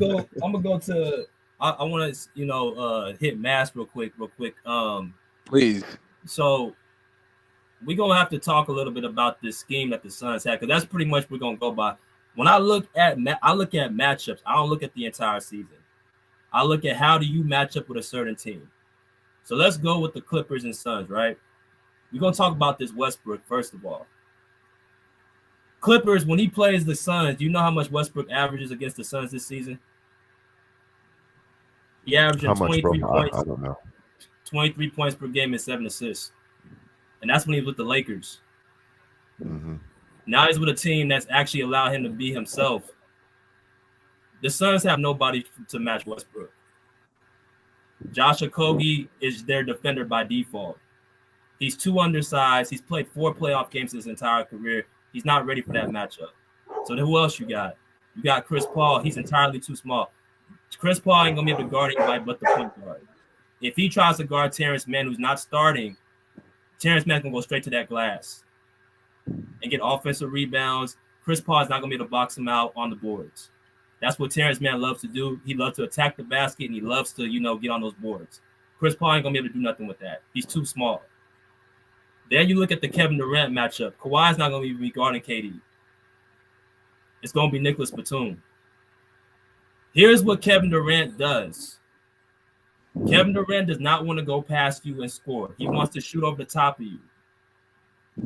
go to. I want to, hit Mass real quick. Please. So we're gonna have to talk a little bit about this scheme that the Suns had, because that's pretty much we're gonna go by. When I look at matchups, I don't look at the entire season. I look at how do you match up with a certain team. So let's go with the Clippers and Suns, right? We're gonna talk about this Westbrook first of all. Clippers, when he plays the Suns, do you know how much Westbrook averages against the Suns this season? He averaging 23 points. I don't know. 23 points per game and 7 assists. And that's when he was with the Lakers. Mm-hmm. Now he's with a team that's actually allowed him to be himself. The Suns have nobody to match Westbrook. Josh Okogie is their defender by default. He's too undersized. He's played 4 playoff games his entire career. He's not ready for that matchup. So then who else you got? You got Chris Paul. He's entirely too small. Chris Paul ain't going to be able to guard anybody but the point guard. If he tries to guard Terrence Mann, who's not starting, Terrence Mann can go straight to that glass and get offensive rebounds. Chris Paul is not going to be able to box him out on the boards. That's what Terrence Mann loves to do. He loves to attack the basket, and he loves to, get on those boards. Chris Paul ain't going to be able to do nothing with that. He's too small. Then you look at the Kevin Durant matchup. Kawhi's not going to be guarding KD. It's going to be Nicholas Batum. Here's what Kevin Durant does. Kevin Durant does not want to go past you and score. He wants to shoot over the top of you.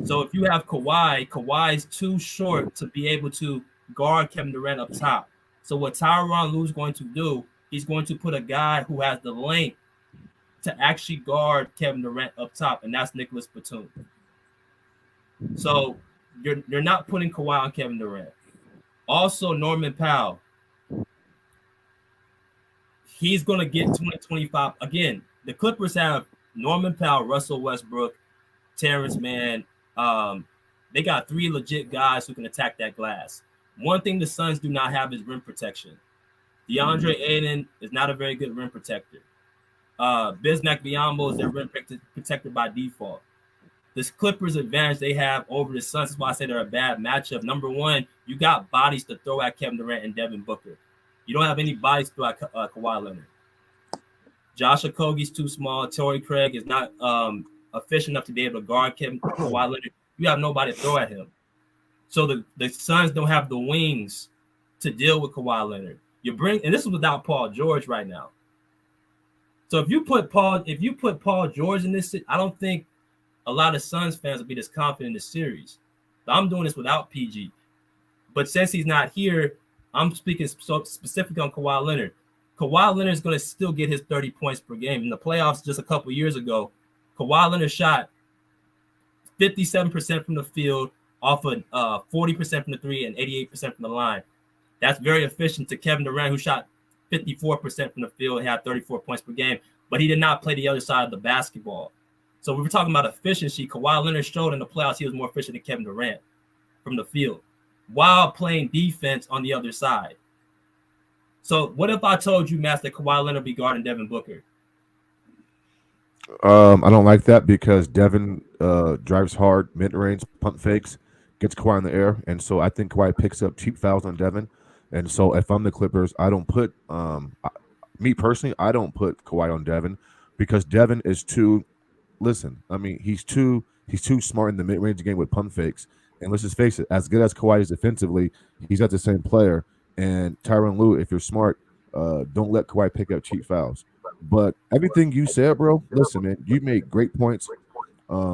So if you have Kawhi is too short to be able to guard Kevin Durant up top. So what Tyronn Lue's going to do, he's going to put a guy who has the length to actually guard Kevin Durant up top, and that's Nicholas Batum. So you're not putting Kawhi on Kevin Durant. Also, Norman Powell. He's going to get 20-25. Again, the Clippers have Norman Powell, Russell Westbrook, Terrence Mann. They got 3 legit guys who can attack that glass. One thing the Suns do not have is rim protection. DeAndre Ayton is not a very good rim protector. Bismack Biyombo is their rim protector by default. This Clippers advantage they have over the Suns is why I say they're a bad matchup. Number one, you got bodies to throw at Kevin Durant and Devin Booker. You don't have any bodies to throw at Kawhi Leonard. Josh Okogie's too small. Torrey Craig is not efficient enough to be able to guard Kawhi Leonard. You have nobody to throw at him. So the Suns don't have the wings to deal with Kawhi Leonard. And this is without Paul George right now. So if you put Paul George in this, I don't think a lot of Suns fans will be this confident in this series. But I'm doing this without PG. But since he's not here, I'm speaking so specifically on Kawhi Leonard. Kawhi Leonard is going to still get his 30 points per game. In the playoffs just a couple years ago, Kawhi Leonard shot 57% from the field, off of 40% from the three and 88% from the line. That's very efficient to Kevin Durant, who shot 54% from the field and had 34 points per game, but he did not play the other side of the basketball. So we were talking about efficiency. Kawhi Leonard showed in the playoffs he was more efficient than Kevin Durant from the field while playing defense on the other side. So what if I told you, Matt, that Kawhi Leonard be guarding Devin Booker? I don't like that because Devin drives hard, mid-range, pump fakes, gets Kawhi in the air, and so I think Kawhi picks up cheap fouls on Devin. And so if I'm the Clippers, I don't put me personally, I don't put Kawhi on Devin because Devin is too. Listen, I mean, he's too smart in the mid-range game with pump fakes. And let's just face it, as good as Kawhi is defensively, he's not the same player. And Tyronn Lue, if you're smart, don't let Kawhi pick up cheap fouls. But everything you said, bro, listen, man, you made great points.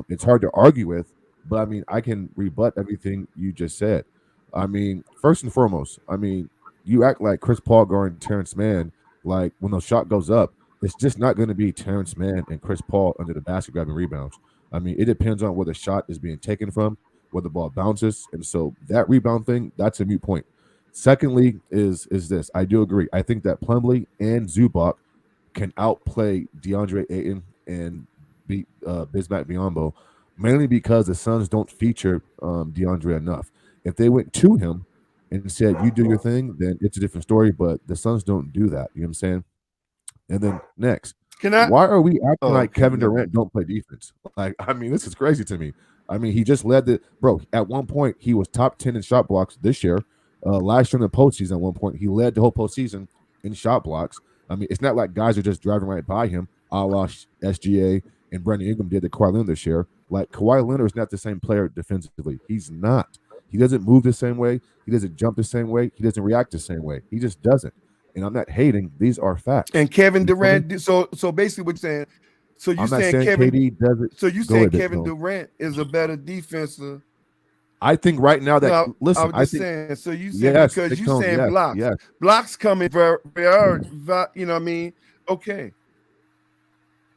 It's hard to argue with, but I mean, I can rebut everything you just said. I mean, first and foremost, I mean, you act like Chris Paul guarding Terrence Mann, like when the shot goes up, it's just not going to be Terrence Mann and Chris Paul under the basket grabbing rebounds. I mean, it depends on where the shot is being taken from, where the ball bounces, and so that rebound thing, that's a moot point. Secondly, is this? I do agree. I think that Plumlee and Zubac can outplay DeAndre Ayton and beat Bismack Biyombo, mainly because the Suns don't feature DeAndre enough. If they went to him and said, you do your thing, then it's a different story, but the Suns don't do that. You know what I'm saying? And then next, why are we acting like Kevin Durant don't play defense? Like, I mean, this is crazy to me. I mean, he just led at one point, he was top 10 in shot blocks this year. Last year in the postseason, at one point, he led the whole postseason in shot blocks. I mean, it's not like guys are just driving right by him, a la SGA and Brandon Ingram did to Kawhi Leonard this year. Like, Kawhi Leonard is not the same player defensively. He's not. He doesn't move the same way. He doesn't jump the same way. He doesn't react the same way. He just doesn't. And I'm not hating. These are facts. And Kevin Durant. So basically, what you're saying. So you're saying Kevin. KD does it. So you saying Kevin Durant is a better defenser. I think right now that listen, I was just saying. So you saying because you saying blocks. Yes. Blocks coming very, very, you know what I mean? Okay.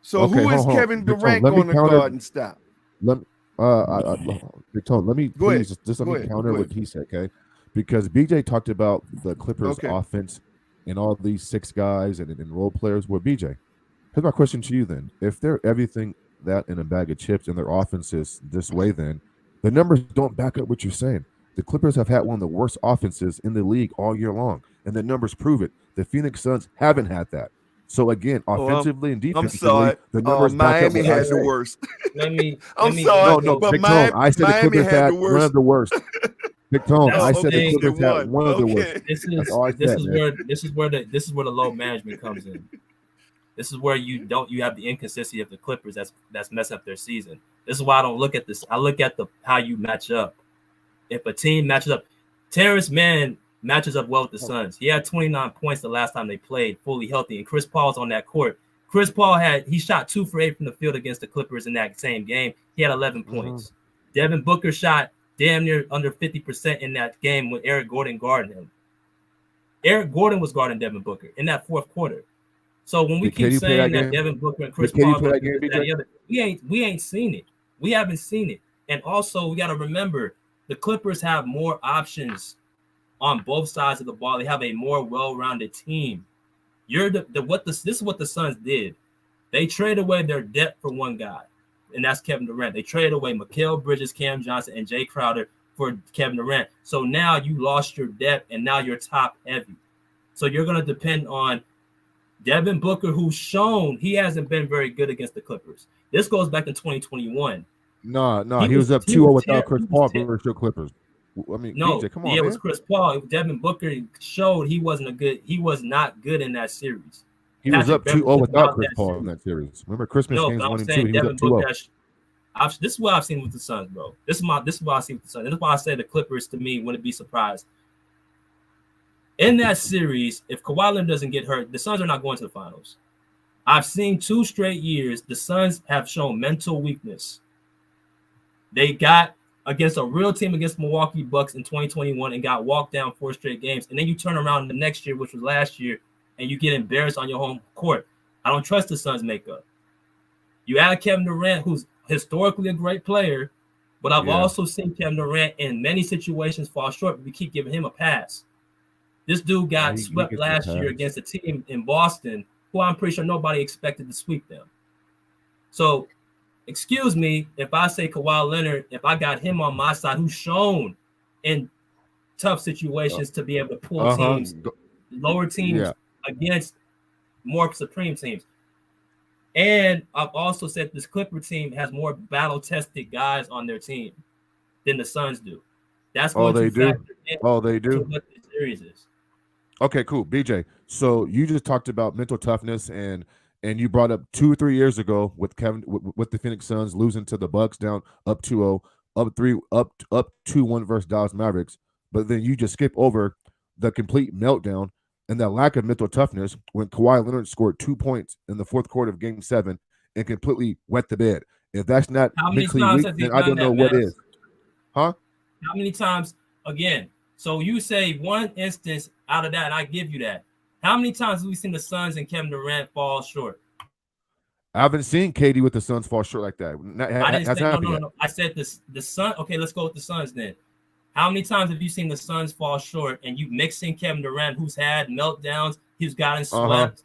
So who is Kevin Durant going to guard and stop? Let me please just let me counter what he said, okay? Because BJ talked about the Clippers offense and all these six guys and role players. Were BJ? Here's my question to you then. If they're everything that in a bag of chips and their offense is this way, then the numbers don't back up what you're saying. The Clippers have had one of the worst offenses in the league all year long, and the numbers prove it. The Phoenix Suns haven't had that. So again, offensively and defensively, the numbers back up. Miami had the worst. I'm sorry, no, but Big Tone, I said Miami the Clippers had one of the worst. Big Tone, I said the Clippers had one of the worst. This is where the low management comes in. This is where you have the inconsistency of the Clippers that's messed up their season. This is why I don't look at this. I look at how you match up. If a team matches up, Terrence Mann matches up well with the Suns. He had 29 points the last time they played fully healthy, and Chris Paul's on that court. Chris Paul shot 2 for 8 from the field against the Clippers in that same game. He had 11 points. Devin Booker shot damn near under 50% in that game with Eric Gordon guarding him. Eric Gordon was guarding Devin Booker in that fourth quarter. So when we keep saying that Devin Booker and Chris Paul, we ain't seen it. We haven't seen it. And also, we got to remember, the Clippers have more options on both sides of the ball. They have a more well-rounded team. This is what the Suns did. They traded away their depth for one guy, and that's Kevin Durant. They traded away Mikal Bridges, Cam Johnson, and Jay Crowder for Kevin Durant. So now you lost your depth, and now you're top heavy. So you're going to depend on Devin Booker, who's shown he hasn't been very good against the Clippers. This goes back to 2021. No, he was up 2-0 without Chris Paul versus your Clippers. I mean, no, BJ, come on, it was Chris Paul. Devin Booker showed he was not good in that series. He was up 2-0 without Chris Paul in that series. Remember Christmas games 1 and 2. He was up 2-0. This is what I've seen with the Suns, bro. This is what I see with the Suns. This is why I say the Clippers, to me, wouldn't be surprised. In that series, if Kawhi Leonard doesn't get hurt, the Suns are not going to the finals. I've seen 2 straight years the Suns have shown mental weakness. They got against a real team against Milwaukee Bucks in 2021 and got walked down 4 straight games. And then you turn around the next year, which was last year, and you get embarrassed on your home court. I don't trust the Suns makeup. You add Kevin Durant, who's historically a great player, but I've also seen Kevin Durant in many situations fall short, but we keep giving him a pass. This dude got swept last year against a team in Boston who I'm pretty sure nobody expected to sweep them. So, excuse me if I say Kawhi Leonard, if I got him on my side, who's shown in tough situations to be able to pull teams, lower teams against more supreme teams. And I've also said this Clipper team has more battle-tested guys on their team than the Suns do. That's going to factor into what the series is. Okay, cool. BJ, so you just talked about mental toughness and you brought up 2 or 3 years ago with with the Phoenix Suns losing to the Bucks down up 2-0, up 2-1 versus Dallas Mavericks. But then you just skip over the complete meltdown and that lack of mental toughness when Kawhi Leonard scored 2 points in the 4th quarter of Game 7 and completely wet the bed. If that's not mentally weak, then I don't know what is. Huh? How many times, again, so you say one instance out of that, and I give you that. How many times have we seen the Suns and Kevin Durant fall short? I haven't seen KD with the Suns fall short like that. I didn't say no. I said the Suns. Okay, let's go with the Suns then. How many times have you seen the Suns fall short and you mixing Kevin Durant, who's had meltdowns, who's gotten swept,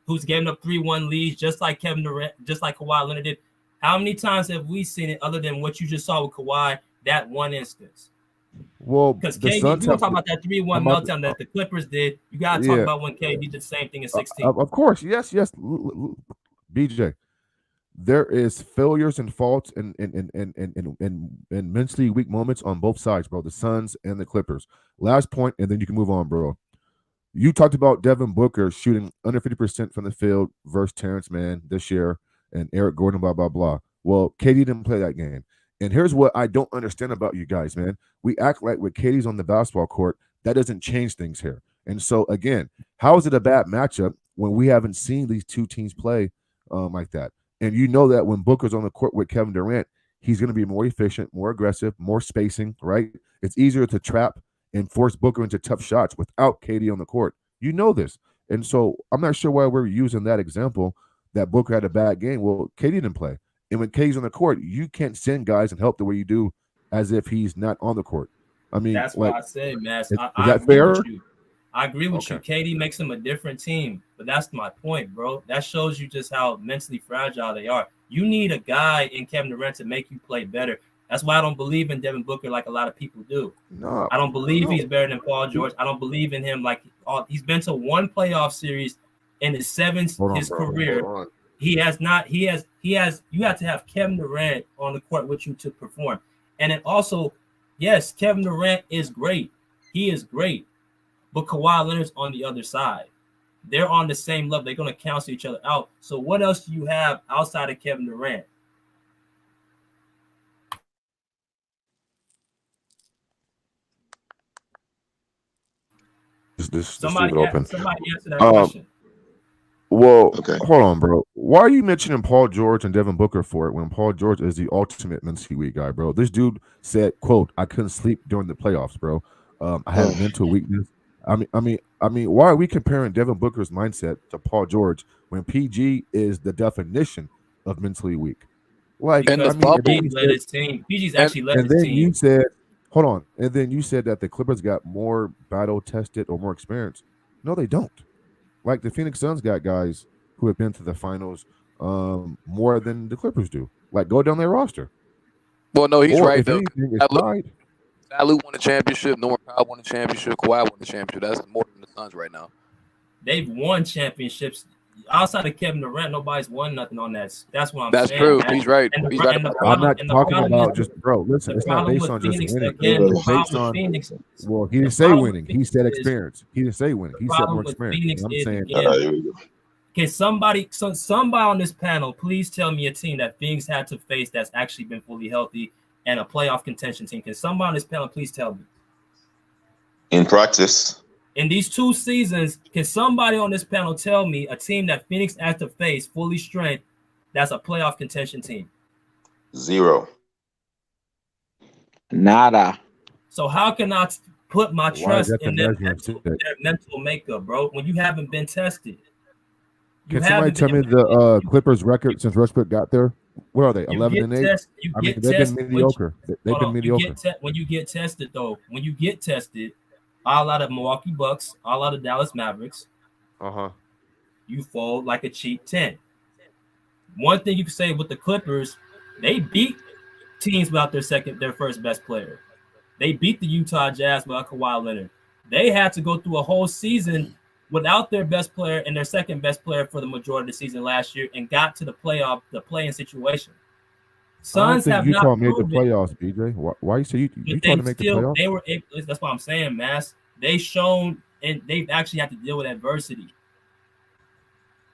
who's given up 3-1 leads, just like Kevin Durant, just like Kawhi Leonard did? How many times have we seen it other than what you just saw with Kawhi, that one instance? Well, because KD, we're talking about that 3-1 meltdown that the Clippers did. You got to talk about when KD did the same thing in 16. Of course, yes. BJ, there is failures and faults and mentally weak moments on both sides, bro. The Suns and the Clippers. Last point, and then you can move on, bro. You talked about Devin Booker shooting under 50% from the field versus Terrence Mann this year and Eric Gordon, blah, blah, blah. Well, KD didn't play that game. And here's what I don't understand about you guys, man. We act like with KD's on the basketball court, that doesn't change things here. And so, again, how is it a bad matchup when we haven't seen these two teams play like that? And you know that when Booker's on the court with Kevin Durant, he's going to be more efficient, more aggressive, more spacing, right? It's easier to trap and force Booker into tough shots without KD on the court. You know this. And so I'm not sure why we're using that example that Booker had a bad game. Well, KD didn't play. And when KD's on the court, you can't send guys and help the way you do as if he's not on the court. I mean, that's what I said, man. Is that fair? I agree with you. KD makes them a different team, but that's my point, bro. That shows you just how mentally fragile they are. You need a guy in Kevin Durant to make you play better. That's why I don't believe in Devin Booker like a lot of people do. No, I don't believe he's better than Paul George. I don't believe in him like he's been to one playoff series in his career. He has not. He has. You have to have Kevin Durant on the court with you to perform. And then also, yes, Kevin Durant is great. He is great. But Kawhi Leonard's on the other side. They're on the same level. They're going to cancel each other out. So what else do you have outside of Kevin Durant? Somebody answer that question. Well, hold on, bro. Why are you mentioning Paul George and Devin Booker for it when Paul George is the ultimate mentally weak guy, bro? This dude said, "quote I couldn't sleep during the playoffs, bro. I had mental weakness." I mean, why are we comparing Devin Booker's mindset to Paul George when PG is the definition of mentally weak? Like, because PG led his team. PG's actually led his team. And then you said, hold on, and then you said that the Clippers got more battle tested or more experience. No, they don't. Like the Phoenix Suns got guys who have been to the finals more than the Clippers do. Like, go down their roster. Well, no, he's right though. Salou won the championship. Norman Powell won the championship. Kawhi won the championship. That's more than the Suns right now. They've won championships. Outside of Kevin Durant, nobody's won nothing on that. That's what I'm saying. That's true. Man. He's right. And he's right. I'm not talking about just, bro. Listen, it's not based on just winning. It's based on. Well, he didn't say winning. He said experience. He didn't say winning. He said more experience. I'm saying. Can somebody on this panel please tell me a team that Phoenix had to face that's actually been fully healthy and a playoff contention team? Can somebody on this panel please tell me? In practice. In these 2 seasons, can somebody on this panel tell me a team that Phoenix had to face fully strength that's a playoff contention team? 0. Nada. So how can I put my trust in their measurement? mental makeup, bro, when you haven't been tested? Can somebody tell me the Clippers record since Westbrook got there? What are they? 11-8. I mean, they've been mediocre. They've been mediocre. When you get tested, though, all out of Milwaukee Bucks, all out of Dallas Mavericks, you fold like a cheap 10. One thing you can say with the Clippers, they beat teams without their first best player. They beat the Utah Jazz without Kawhi Leonard. They had to go through a whole season without their best player and their second best player for the majority of the season last year and got to the play-in situation. Suns have Utah not made the playoffs, BJ. Why you say Utah to make the playoffs? That's what I'm saying, Mass. They've shown and they've actually had to deal with adversity.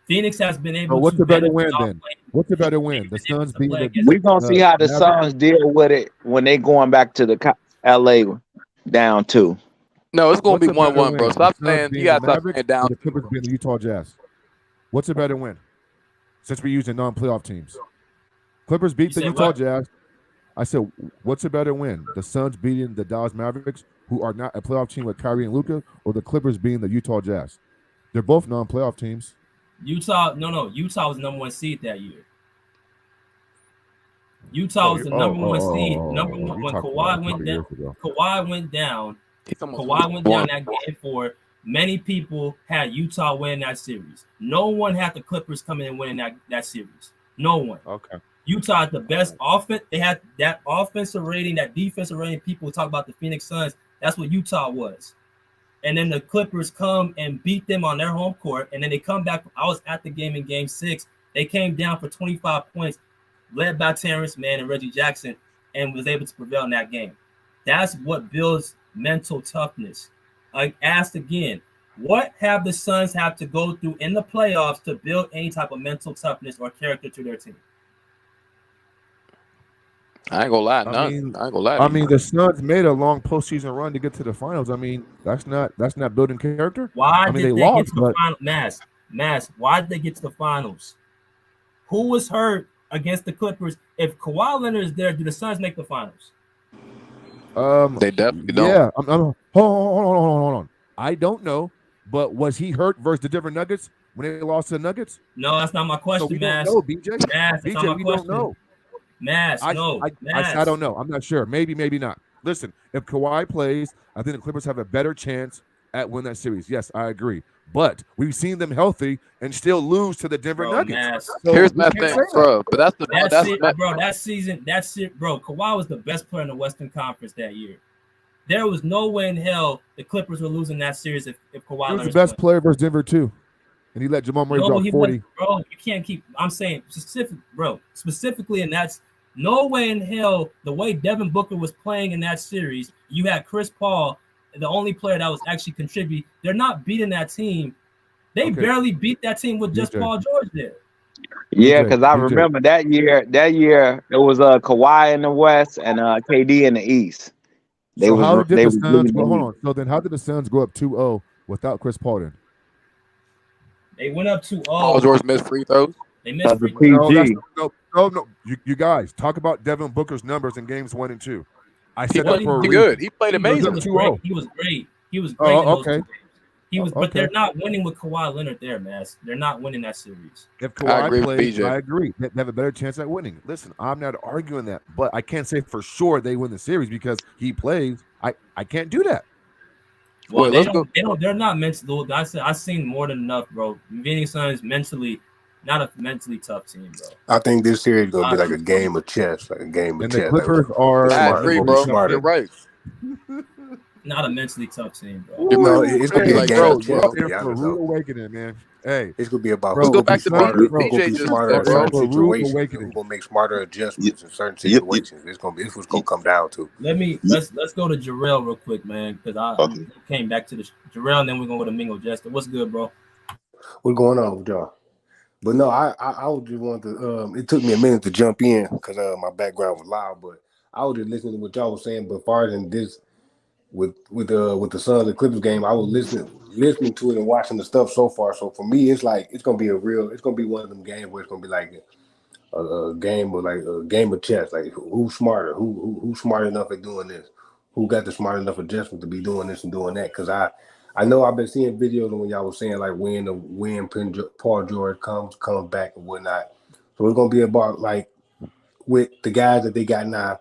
Phoenix has been able. So what's the better win then? What's the better win? The Suns beat the. We're gonna see how the Suns deal with it when they going back to the LA down 2. No, it's gonna be 1-1, bro. Stop saying you got to stop down. The Clippers being the Utah Jazz. What's a better win? Since we're using non-playoff teams, Clippers beat the Utah Jazz. I said, what's a better win? The Suns beating the Dallas Mavericks, who are not a playoff team with Kyrie and Luka, or the Clippers being the Utah Jazz? They're both non-playoff teams. Utah was the number 1 seed that year. Utah was the number 1 seed. Number 1 when Kawhi went down. Kawhi went down. Kawhi went down that game 4. Many people had Utah win that series. No one had the Clippers coming and winning that series. No one. Okay. Utah had the best offense. They had that offensive rating, that defensive rating. People talk about the Phoenix Suns. That's what Utah was. And then the Clippers come and beat them on their home court. And then they come back. I was at the game in game 6. They came down for 25 points, led by Terrence Mann and Reggie Jackson, and was able to prevail in that game. That's what builds mental toughness. I asked again, what have the Suns have to go through in the playoffs to build any type of mental toughness or character to their team? I ain't gonna lie. I ain't gonna lie. I mean, the Suns made a long postseason run to get to the finals. I mean, that's not building character. Why did they get to the finals? Mass, why did they get to the finals? Who was hurt against the Clippers? If Kawhi Leonard is there, do the Suns make the finals? They definitely don't. Yeah. Hold on. I don't know, but was he hurt versus the Denver Nuggets when they lost to the Nuggets? No, that's not my question, so we Mass. Don't know, BJ. Mass, BJ, we don't know. Mass, I don't know. I'm not sure. Maybe not. Listen, if Kawhi plays, I think the Clippers have a better chance at winning that series. Yes, I agree. But we've seen them healthy and still lose to the Denver Nuggets. So here's my thing, bro. But that season, bro. Kawhi was the best player in the Western Conference that year. There was no way in hell the Clippers were losing that series if Kawhi was the best player versus Denver too. And he let Jamal Murray drop 40. Bro, you can't keep. I'm saying specifically, and that's no way in hell. The way Devin Booker was playing in that series, you had Chris Paul, the only player that was actually contributing. They're not beating that team. They barely beat that team with just Paul George there. Yeah, because I remember that year. That year it was Kawhi in the West and KD in the East. Hold on. So then, how did the Suns go up 2-0 without Chris Paul then? They went up 2-0. Paul George missed free throws. They missed free throws. No. You guys talk about Devin Booker's numbers in games 1 and 2. I said that for a reason. Good. He played amazing. He was great. Oh, okay. But they're not winning with Kawhi Leonard there, man. They're not winning that series. If Kawhi plays, I agree. They have a better chance at winning. Listen, I'm not arguing that, but I can't say for sure they win the series because he plays. I can't do that. Well, they're not mentally. I've seen more than enough, bro. Phoenix Suns not a mentally tough team, bro. I think this series is gonna be like a game of chess, like a game of chess. The Clippers are smarter, right? Not a mentally tough team, bro. No, it's gonna be a game of chess. For rude awakening, man. Hey, it's gonna be about let's go back to BJ just smarter in certain situations. We're gonna make smarter adjustments in certain situations. It's what's gonna come down to. Let's go to Jarrell real quick, man, because I came back to the Jarrell, and then we're gonna go to Mingo Jester. What's good, bro? What's going on with y'all? But no, I would just want to. It took me a minute to jump in because my background was loud. But I was just listening to what y'all was saying. But far as this with the Suns and Clippers game, I was listening to it and watching the stuff so far. So for me, it's like it's gonna be one of them games where it's gonna be like a game of chess. Like who's smarter? Who's smart enough at doing this? Who got the smart enough adjustment to be doing this and doing that? Because I know I've been seeing videos when y'all was saying like when Paul George comes back and whatnot. So it's gonna be about like with the guys that they got now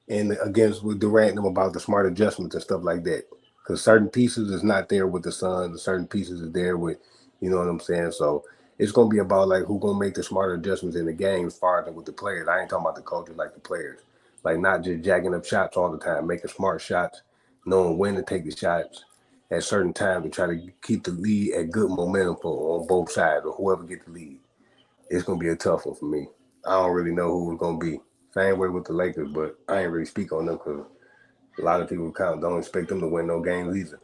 and against with Durant and them about the smart adjustments and stuff like that. Because certain pieces is not there with the Suns, and certain pieces is there with, you know what I'm saying? So it's gonna be about like who gonna make the smarter adjustments in the game as far as with the players. I ain't talking about the coaches, like the players. Like not just jacking up shots all the time, making smart shots, knowing when to take the shots at certain times to try to keep the lead at good momentum on both sides or whoever get the lead. It's gonna be a tough one for me. I don't really know who it's gonna be. Same way with the Lakers, but I ain't really speak on them because a lot of people don't expect them to win no games either.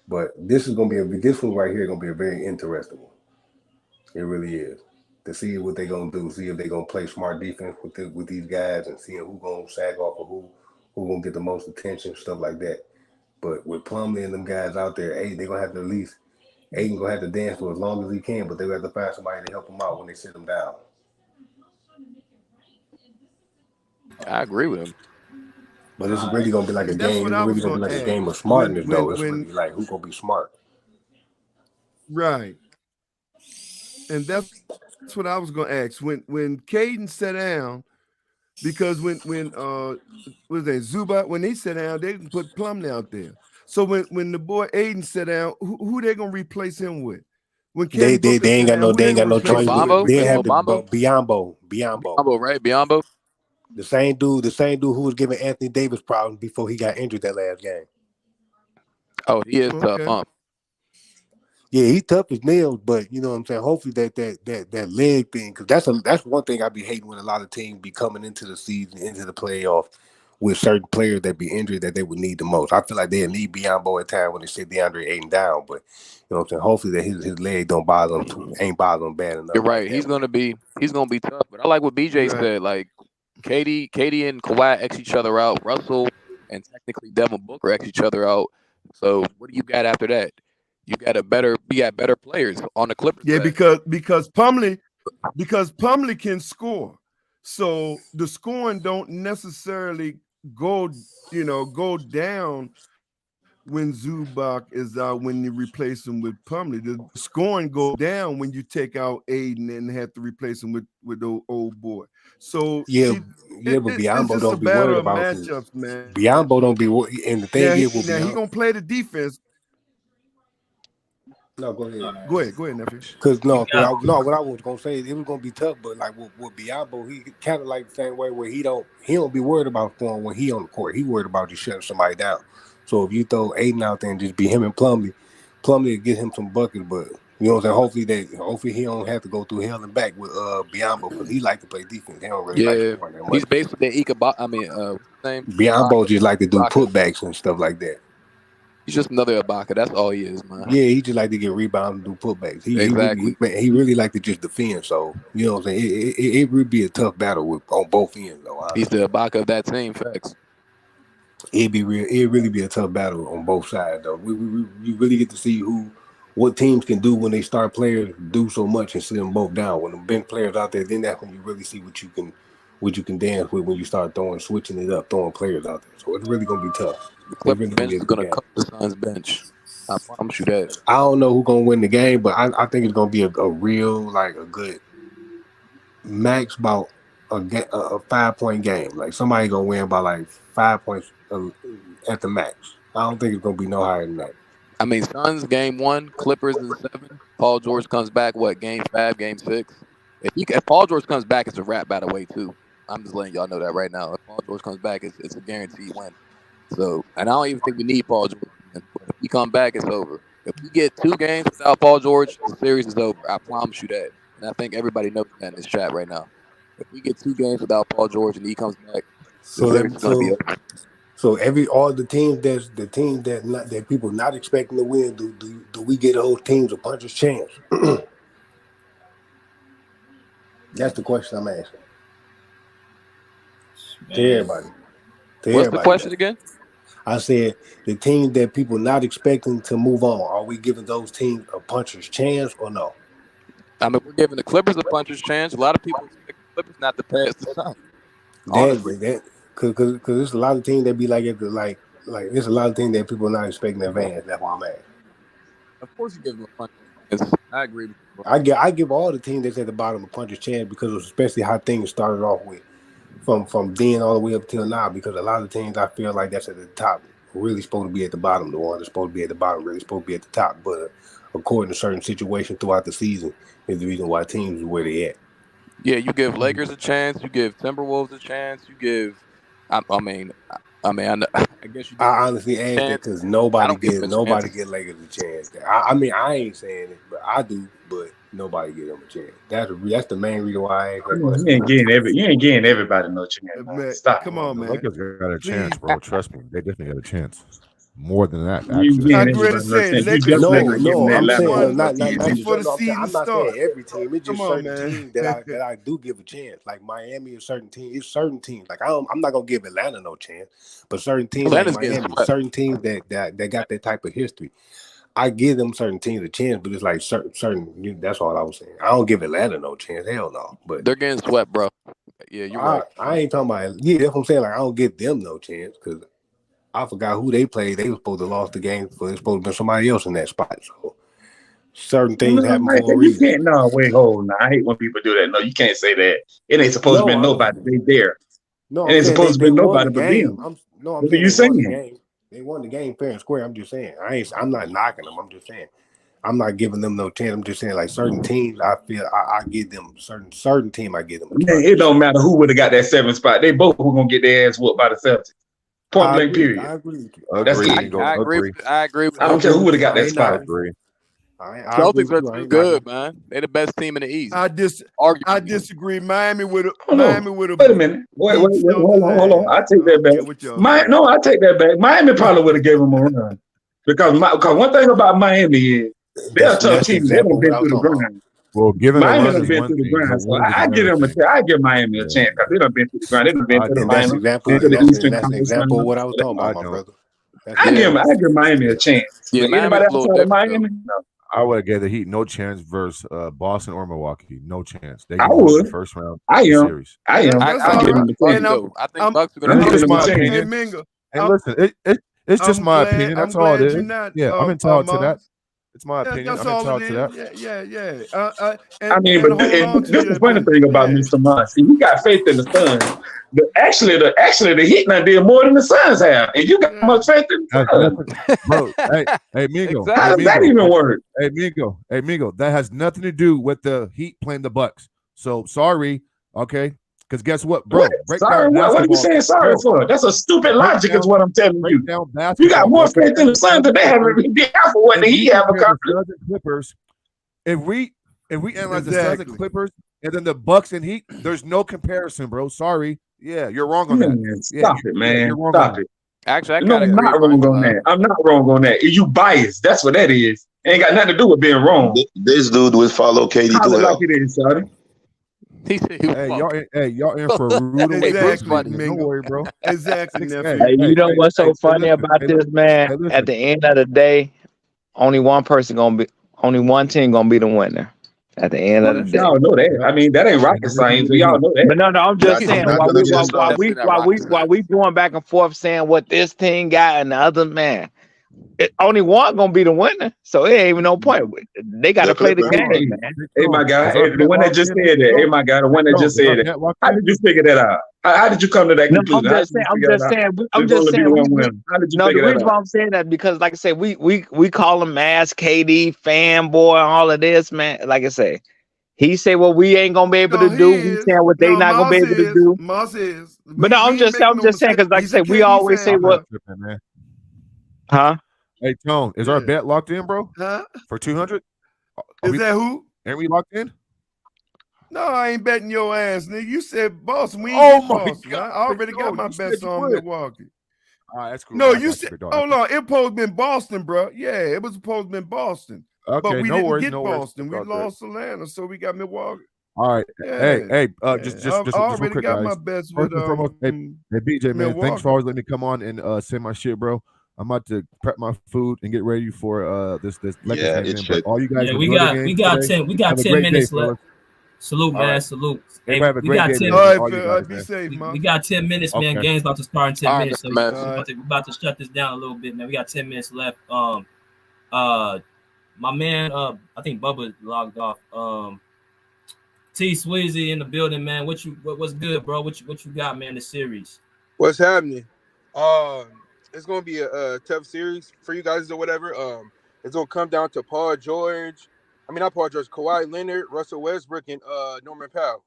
But this one right here gonna be a very interesting one. It really is. To see what they gonna do, see if they gonna play smart defense with these guys, and seeing who gonna sag off or who gonna get the most attention, stuff like that. But with Plumlee and them guys out there, they gonna have to at least Aiden gonna have to dance for as long as he can, but they have to find somebody to help him out when they sit him down. I agree with him. But it's really gonna be like a game. It's really gonna be like a game of smartness, though. It's really like who gonna be smart, right? And that's what I was gonna ask. When Caden sat down, because when was that Zubac, when he sat down, they can put Plumlee out there. So when the boy Aiden sat down, who they gonna replace him with? When they ain't got no choice. They have Biombo, right? Biombo. The same dude who was giving Anthony Davis problems before he got injured that last game. Oh, he is tough, huh? Yeah, he's tough as nails, but you know what I'm saying. Hopefully that leg thing, because that's one thing I be hating when a lot of teams be coming into the season, into the playoff with certain players that be injured that they would need the most. I feel like they need Biombo at time when they sit DeAndre Ayton down, but you know what I'm saying. Hopefully that his leg don't bother him, ain't bother him bad enough. You're right. He's gonna be tough. But I like what BJ said. Like KD and Kawhi X each other out. Russell and technically Devin Booker X each other out. So what do you got after that? You got better players on the Clippers. Yeah, because Plumlee can score. So the scoring don't necessarily go down when Zubac is out, when you replace him with Plumlee. The scoring go down when you take out Aiden and have to replace him with the old boy. So but Biombo don't be worried about matchups, man. Biombo don't be worried, and the thing is, he gonna play the defense. No, go ahead. Go ahead, nephew. Because what I was gonna say, it was gonna be tough, but like with Biombo, he kind of like the same way where he don't be worried about scoring when he on the court. He worried about just shutting somebody down. So if you throw Aiden out there and just be him and Plumlee will get him some buckets. But you know what I'm saying? Hopefully he don't have to go through hell and back with Biombo, because he like to play defense. He don't really like scoring that much. He's basically what's his name? Biombo just like to do putbacks and stuff like that. He's just another Ibaka. That's all he is, man. Yeah, he just like to get rebounds and do putbacks. He really like to just defend. So you know what I'm saying. It would be a tough battle on both ends, though. He's the Ibaka of that team. Facts. It'd really be a tough battle on both sides, though. We really get to see what teams can do when they start players do so much and sit them both down. When the bench players out there, then that's when you really see what you can dance with when you start switching it up, throwing players out there. So it's really gonna be tough. The Clippers bench is gonna cut the Suns bench. I promise you that. I don't know who's gonna win the game, but I think it's gonna be a real, like, a good max about a 5-point game. Like somebody gonna win by like 5 points at the max. I don't think it's gonna be no higher than that. I mean, Suns game 1, Clippers in 7. Paul George comes back. Game 5, game 6. If Paul George comes back, it's a wrap, by the way, too. I'm just letting y'all know that right now. If Paul George comes back, it's a guaranteed win. So, and I don't even think we need Paul George. But if he come back, it's over. If we get 2 games without Paul George, the series is over. I promise you that. And I think everybody knows that in this chat right now. If we get 2 games without Paul George and he comes back, the series is going to be over. So all the teams that people not expecting to win, do we get those teams a puncher's chance? That's the question I'm asking. Man. To everybody. What's the question again? I said the teams that people not expecting to move on, are we giving those teams a puncher's chance or no? I mean, we're giving the Clippers a puncher's chance. A lot of people expect the Clippers not to pass the Suns. Honestly, because there's a lot of teams that be like there's a lot of things that people are not expecting in advance. That's why I'm at. Of course, you give them a puncher's chance. I agree with you, bro. I give all the teams that's at the bottom a puncher's chance because of especially how things started off with from then all the way up till now. Because a lot of teams I feel like that's at the top really supposed to be at the bottom. The ones that's supposed to be at the bottom really supposed to be at the top. But according to certain situations throughout the season, is the reason why teams are where they at. Yeah, you give Lakers a chance. You give Timberwolves a chance. You give. I guess you. I honestly ask that because nobody get Lakers a chance. I mean, I ain't saying it, but I do. But nobody get them a chance. That's the main reason why I ask that. You ain't getting everybody no chance. Man, Stop. Come on, man. The Lakers got a chance, bro. Trust me, they definitely got a chance. More than that, actually. I agree to say Lakers. I'm saying not before the season I'm not starts. saying every team. It's just certain teams that I do give a chance. Like Miami is certain teams. It's certain teams. Like I'm not gonna give Atlanta no chance, but certain teams like Miami, certain teams that got that type of history. I give them certain teams a chance, but it's like certain. That's all I was saying. I don't give Atlanta no chance. Hell no. But they're getting swept, bro. Yeah, you're right. I ain't talking about. Yeah, that's what I'm saying. Like I don't give them no chance because I forgot who they played. They were supposed to lost the game. So it's supposed to be somebody else in that spot. So certain things happen for a reason. You can't. Wait, hold on. I hate when people do that. No, you can't say that. It ain't supposed to be nobody. They there. No, it ain't supposed to be nobody but them. What are you saying? They won the game fair and square. I'm just saying. I'm not knocking them. I'm just saying. I'm not giving them no chance. I'm just saying, like certain teams, I feel I give them certain team. I give them. It don't matter who would have got that 7th spot. They both were gonna get their ass whooped by the Celtics. Point blank. Period. I agree with you. I agree with I don't care who would have got that spot. Celtics are too good, man. They're the best team in the East. I disagree. Miami would have. Wait a minute. Wait, hold on. I take that back. I take that back. Miami probably would have gave them a run because one thing about Miami is they're a tough team. They haven't been through the grind. Well, given Miami has been through the grind, so I give them I give Miami a chance because they done been through the grind. They done been to the finals. That's an example of what I was talking about, my brother. I give Miami a chance. Yeah, anybody outside of Miami? No. I would have gave the Heat no chance versus Boston or Milwaukee. No chance. They I would. The first round series. I am. I give them the chance. I think Bucks are going to give them a chance. And listen, it's just my opinion. That's all it is. I'm entitled to that. It's my opinion. I'm entitled to that. Yeah. But this is the funny thing about Mr. Moss. He got faith in the Suns. Actually, the Heat now did more than the Suns have, and you got much faith in the Suns. Bro, hey, Mingo. Exactly. How does that even work? Hey, Mingo. That has nothing to do with the Heat playing the Bucks. So sorry, okay. Because guess what, bro? What are you saying sorry for? That's a stupid logic, is what I'm telling you. You got more faith in the Suns than they have for what the Heat have accomplished. Clippers. If we analyze the Suns and Clippers and then the Bucks and Heat, there's no comparison, bro. Sorry. Yeah, you're wrong on that. Stop it, man. Stop it. Actually, I'm not wrong on that. I'm not wrong on that. You biased. That's what that is. Ain't got nothing to do with being wrong. This dude will follow KD to hell. Like it is, Shawty. Y'all in for a rude exactly, Don't worry, bro. Exactly. Hey, you know what's so funny about this, man? At the end of the day, only one team gonna be the winner. At the end of the day, y'all know that. I mean, that ain't rocket science. We all know that. But no, I'm just saying. While we going back and forth saying what this team got and the other man. Only one gonna be the winner, so it ain't even no point. They gotta play the game, man. Hey, my guy, the one that just said that. Hey, my guy, the one that just said that. How did you figure that out? How did you come to that conclusion? I'm just saying. No, the reason why I'm saying that because, like I said, we call him Mass KD fanboy and all of this, man. Like I say, he said what we ain't gonna be able to do. We saying what they not gonna be able to do. Moss is. But no, I'm just saying because, like I said, we always say what. Huh? Hey, Tone, is our bet locked in, bro? Huh? For 200? Is that who? Ain't we locked in? No, I ain't betting your ass, nigga. You said Boston. We ain't Boston. God. I already got my bets on Milwaukee. All right, that's cool. No, you said, hold on. It supposed to be Boston, bro. Yeah, it was supposed to be Boston. Okay, but we no didn't worries, get no Boston. Worries. We lost Atlanta, so we got Milwaukee. All right. Yeah, Hey, yeah. just I real already quick, got my guys. bets First with and foremost, hey, BJ, man, thanks for Milwaukee. always letting me come on and say my shit, bro. I'm about to prep my food and get ready for this Lakers Yeah, game, it man. But should. all you guys Yeah, enjoy the game today. we got Have a 10 great day, minutes left. fellas. Salute, All man. right. Salute. Hey, Everybody have a we great got day 10 today, All man. right, All you Phil. guys, Be man. safe, man. we got 10 minutes, man. Okay. Game's about to start in 10 All right, minutes. So Mr. Man. we're about to shut this down a little bit, man. We got 10 minutes left. My man, I think Bubba logged off. T Sweezy in the building, man. What's good, bro? What you got, man? The series. What's happening? It's gonna be a tough series for you guys or whatever. It's gonna come down to Paul George. I mean, not Paul George, Kawhi Leonard, Russell Westbrook, and Norman Powell,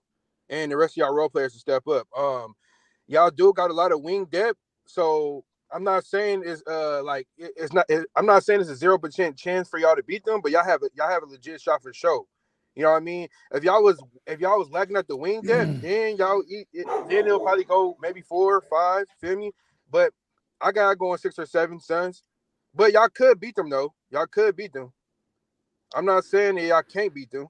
and the rest of y'all role players to step up. Y'all do got a lot of wing depth, so I'm not saying I'm not saying it's a 0% chance for y'all to beat them, but y'all have a legit shot for sure. You know what I mean? If y'all was lacking at the wing depth, then then it'll probably go maybe 4 or 5. Feel me? But I got going 6 or 7 Suns. But y'all could beat them though. Y'all could beat them. I'm not saying that y'all can't beat them.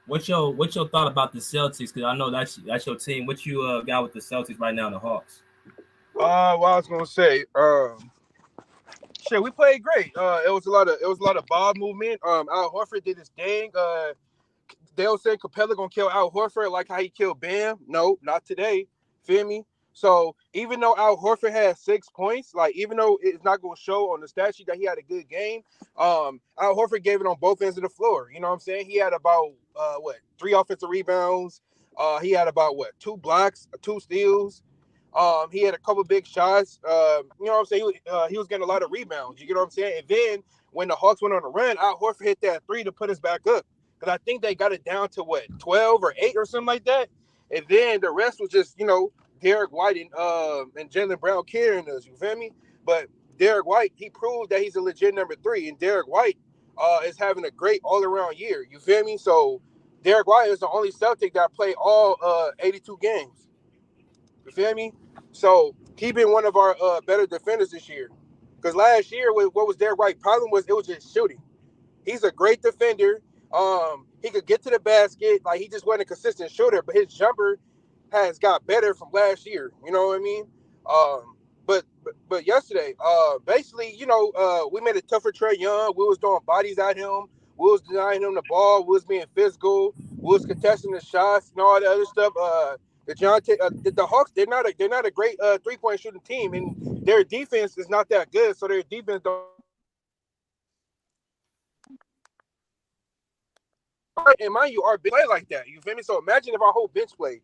What's your thought about the Celtics? Because I know that's your team. What you got with the Celtics right now, the Hawks? What I was gonna say, shit, we played great. It was a lot of ball movement. Al Horford did his thing. They'll say Capella gonna kill Al Horford like how he killed Bam. No, not today. Feel me? So even though Al Horford had 6 points, like even though it's not gonna show on the stat sheet that he had a good game, Al Horford gave it on both ends of the floor. You know what I'm saying? He had about 3 offensive rebounds. He had about 2 blocks, 2 steals. He had a couple big shots. You know what I'm saying? He was getting a lot of rebounds. You get what I'm saying? And then when the Hawks went on a run, Al Horford hit that 3 to put us back up. Because I think they got it down to 12 or 8 or something like that. And then the rest was just, Derek White and Jaylen Brown carrying us. You feel me? But Derek White, he proved that he's a legit number 3. And Derek White is having a great all-around year. You feel me? So Derek White is the only Celtic that played all 82 games. You feel me? So he been one of our better defenders this year. Because last year, what was Derek White's problem was it was just shooting. He's a great defender. He could get to the basket. Like, he just wasn't a consistent shooter, but his jumper has got better from last year. You know what I mean? But yesterday, basically, we made it tough for Trae Young. We was throwing bodies at him. We was denying him the ball. We was being physical. We was contesting the shots and all that other stuff. The Hawks, they're not a great 3-point shooting team, and their defense is not that good. So their defense don't. And mind you, our bench play like that. You feel me? So imagine if our whole bench played.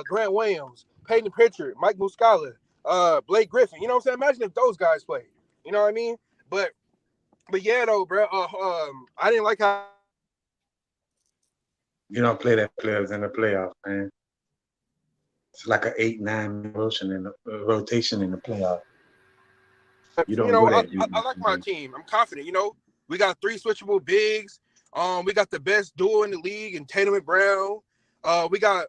Grant Williams, Peyton Pritchard, Mike Muscala, Blake Griffin. You know what I'm saying? Imagine if those guys played. You know what I mean? But yeah, though, bro. I didn't like how you don't play that players in the playoffs, man. It's like an 8-9 rotation in the playoffs. You don't go that deep. I like my team. I'm confident. We got 3 switchable bigs. We got the best duo in the league in Tatum and Brown. We got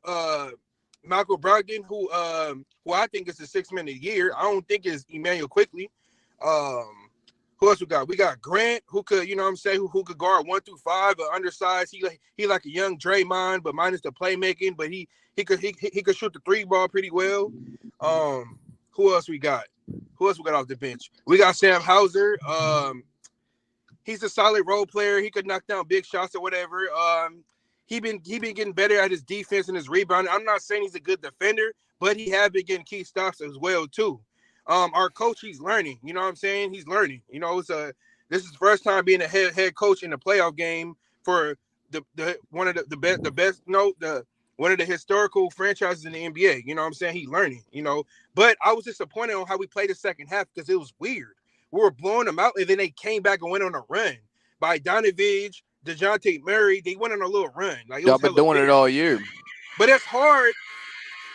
Malcolm Brogdon, who I think is the 6th man of the year. I don't think it's Emmanuel Quickly. Who else we got? We got Grant, who could, who could guard 1 through 5, but undersized. He like a young Draymond, but minus the playmaking. But he could shoot the 3 ball pretty well. Who else we got? Who else we got off the bench? We got Sam Hauser. He's a solid role player. He could knock down big shots or whatever. He been getting better at his defense and his rebounding. I'm not saying he's a good defender, but he have been getting key stops as well too. Our coach, he's learning. You know what I'm saying? He's learning. This is the first time being a head coach in a playoff game for one of the best. One of the historical franchises in the NBA. You know what I'm saying? He's learning. But I was disappointed on how we played the second half because it was weird. We were blowing them out, and then they came back and went on a run. By Donovich, DeJounte Murray, they went on a little run. Like, y'all been doing it all year. But it's hard.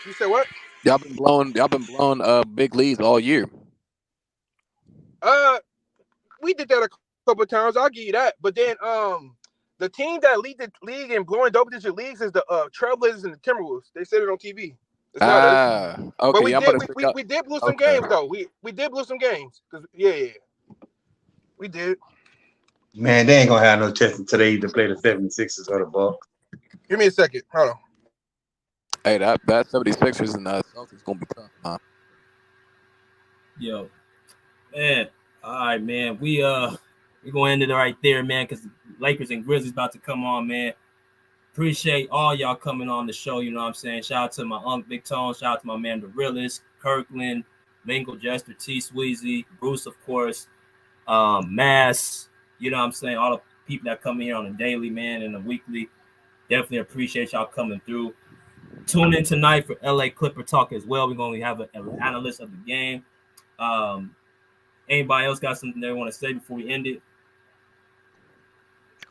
You said what? Y'all been blowing big leads all year. We did that a couple of times. I'll give you that. But then the team that lead the league in blowing double-digit leagues is the Trailblazers and the Timberwolves. They said it on TV. It's not us. Okay. But we did lose some games though. We did lose some games. Yeah. We did. Man, they ain't gonna have no chance until they either play the 76ers or the Bucks. Give me a second. Hold on. Hey, that 76ers and Celtics gonna be tough, man. Yo, man. All right, man. We gonna end it right there, man, because Lakers and Grizzlies about to come on, man. Appreciate all y'all coming on the show. You know what I'm saying? Shout out to my Uncle Big Tone. Shout out to my man the Realist, Kirkland, Lingle Jester, T Sweezy, Bruce, of course, Mass. You know what I'm saying? All the people that come in here on a daily, man, and a weekly. Definitely appreciate y'all coming through. Tune in tonight for LA Clipper Talk as well. We're going to have an analyst of the game. Anybody else got something they want to say before we end it?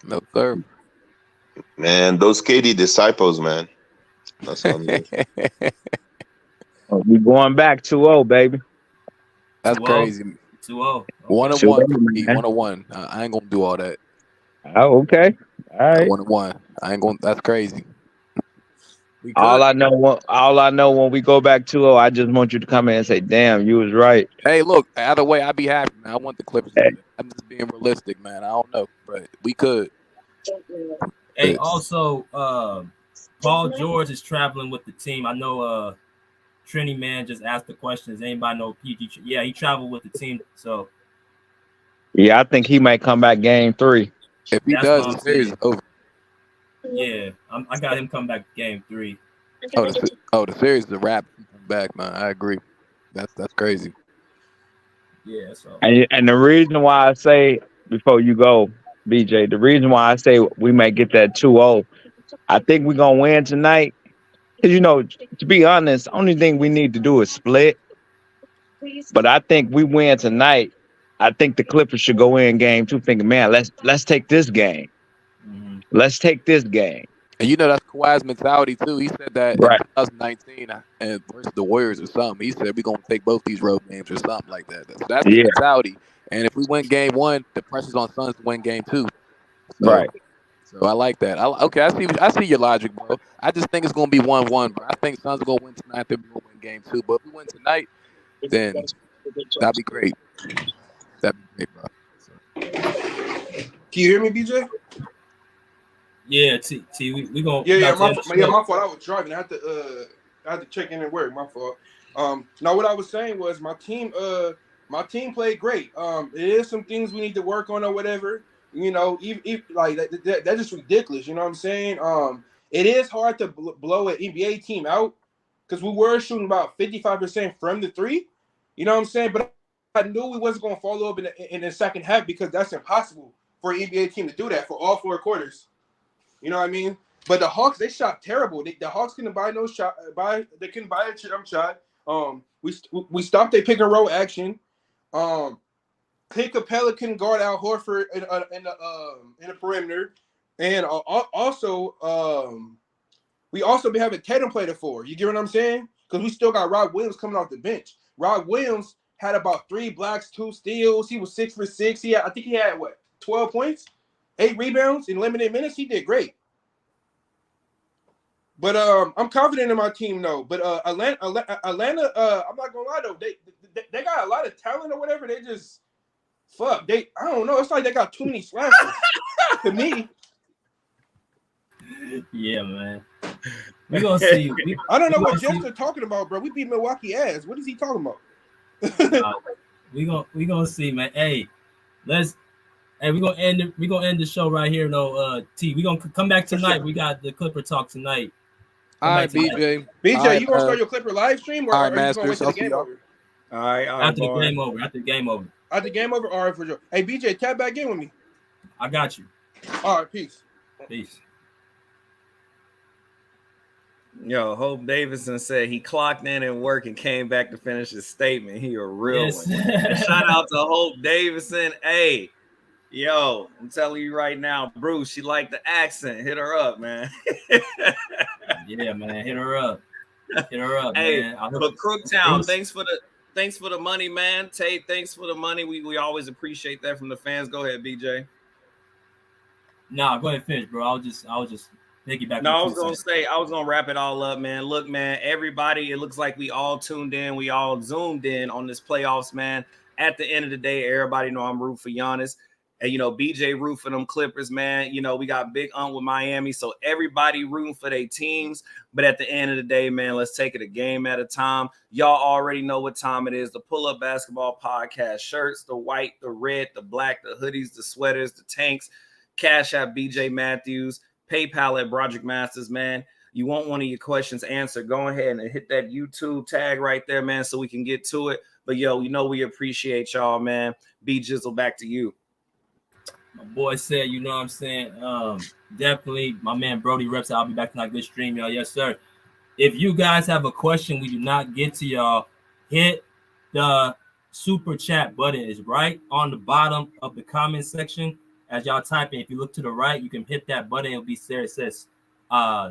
No, sir. Man, those KD disciples, man. That's all. We going back 2-0, baby. That's 2-0? crazy. 2-0. 1-1. 1-1. I ain't gonna do all that. Oh, okay. All right. 1-1. I ain't gonna. That's crazy. All I know when we go back 2-0, I just want you to come in and say, "Damn, you was right." Hey, look. Either way, I'd be happy, man. I want the Clippers. Hey. I'm just being realistic, man. I don't know, but we could. Hey, also, Paul George is traveling with the team. I know Trini Man just asked the question. Does anybody know PG? Yeah, he traveled with the team. So Yeah, I think he might come back game 3. If he does, the series is over. Yeah, I got him come back game 3. The series is a wrap. He come back, man. I agree. That's crazy. Yeah. So and the reason why I say, before you go, BJ, the reason why I say we may get that 2-0, I think we're gonna win tonight. Because, you know, to be honest, only thing we need to do is split. But I think we win tonight. I think the Clippers should go in game 2 thinking, man, let's take this game. Mm-hmm. Let's take this game. And you know that's Kawhi's mentality too. He said that right. in 2019 and versus the Warriors or something. He said we're gonna take both these road games or something like that. So that's the mentality. And if we win game 1, the pressure's on Suns to win game 2. So, right. So I like that. I see your logic, bro. I just think it's gonna be 1-1, bro. I think Suns are gonna win tonight. I think we're gonna win game 2. But if we win tonight, then that'd be great. That'd be great, bro. Can you hear me, BJ? Yeah, T, we gonna my fault. I was driving. I had to check in and work. My fault. Now what I was saying was my team played great. It is some things we need to work on or whatever. You know, even like that's just ridiculous. You know what I'm saying? It is hard to blow an NBA team out because we were shooting about 55% from the 3. You know what I'm saying? But I knew we wasn't going to follow up in the second half because that's impossible for an NBA team to do that for all 4 quarters. You know what I mean? But the Hawks, they shot terrible. The Hawks couldn't buy no shot. They couldn't buy a jump shot. We stopped their pick and roll action. Clint Capella couldn't guard Al Horford in the perimeter, and also we also been having Tatum play the 4. You get what I'm saying? Because we still got Rob Williams coming off the bench. Rob Williams had about 3 blocks, 2 steals. He was 6 for 6. I think he had 12 points, 8 rebounds in limited minutes. He did great. But I'm confident in my team though. But Atlanta, I'm not gonna lie though, they got a lot of talent or whatever. They just I don't know. It's like they got too many slashers to me. Yeah, man. We gonna see. I don't know what Jeff's talking about, bro. We beat Milwaukee ass. What is he talking about? We gonna see, man. Hey, we gonna end the show right here. No, T. We gonna come back tonight. We got the Clipper talk tonight. All right, BJ. BJ, you gonna start your Clipper live stream, or all right, are you gonna wait till the Masters, game over? All right. After the game over. After the game over. After the game over. All right, for sure. Hey, BJ, tap back in with me. I got you. All right, peace. Peace. Yo, Hope Davidson said he clocked in at work and came back to finish his statement. He a real one. Shout out to Hope Davidson. Hey, yo, I'm telling you right now, Bruce, she liked the accent. Hit her up, man. Yeah, man. Hit her up. Hey, man. But Crooktown, thanks for the money, man. Tate, thanks for the money. We always appreciate that from the fans. Go ahead, BJ. Nah, go ahead, finish, bro. I was just piggyback. No, I was gonna wrap it all up, man. Look, man, everybody, it looks like we all tuned in, we all zoomed in on this playoffs, man. At the end of the day, everybody know I'm rooting for Giannis. And, BJ root for them Clippers, man. We got Big Aunt with Miami. So everybody rooting for their teams. But at the end of the day, man, let's take it a game at a time. Y'all already know what time it is. The Pull Up Basketball Podcast shirts, the white, the red, the black, the hoodies, the sweaters, the tanks. Cash App BJ Matthews. PayPal at Broderick Masters, man. You want one of your questions answered, go ahead and hit that YouTube tag right there, man, so we can get to it. But, we appreciate y'all, man. B Jizzle, back to you. My boy said, definitely my man Brody Reps. I'll be back tonight. Good stream, y'all. Yes, sir. If you guys have a question we do not get to y'all, hit the super chat button. Is right on the bottom of the comment section. As y'all type in, if you look to the right, you can hit that button. It'll be there. It says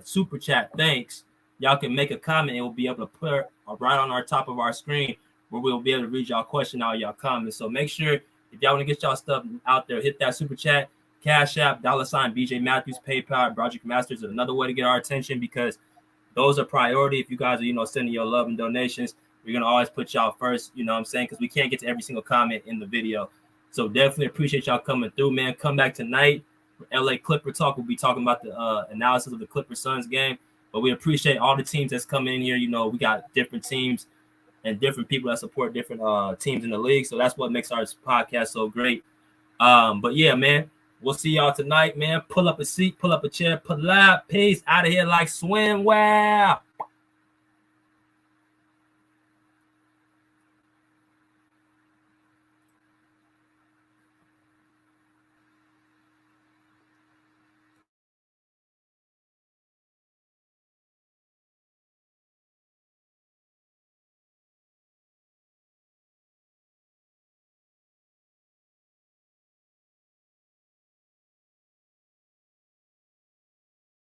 super chat. Thanks. Y'all can make a comment. It will be able to put right on our top of our screen where we'll be able to read y'all question out y'all comments. So make sure if y'all want to get y'all stuff out there, hit that super chat. Cash App, $ BJ Matthews, PayPal, Broderick Masters is another way to get our attention because those are priority. If you guys are, sending your love and donations, we're going to always put y'all first, because we can't get to every single comment in the video. So definitely appreciate y'all coming through, man. Come back tonight for LA Clipper Talk. We'll be talking about the analysis of the Clipper Suns game. But we appreciate all the teams that's coming in here. We got different teams and different people that support different teams in the league. So that's what makes our podcast so great. But yeah, man, we'll see y'all tonight, man. Pull up a seat, pull up a chair, pull up. Peace. Out of here like swim. Wow.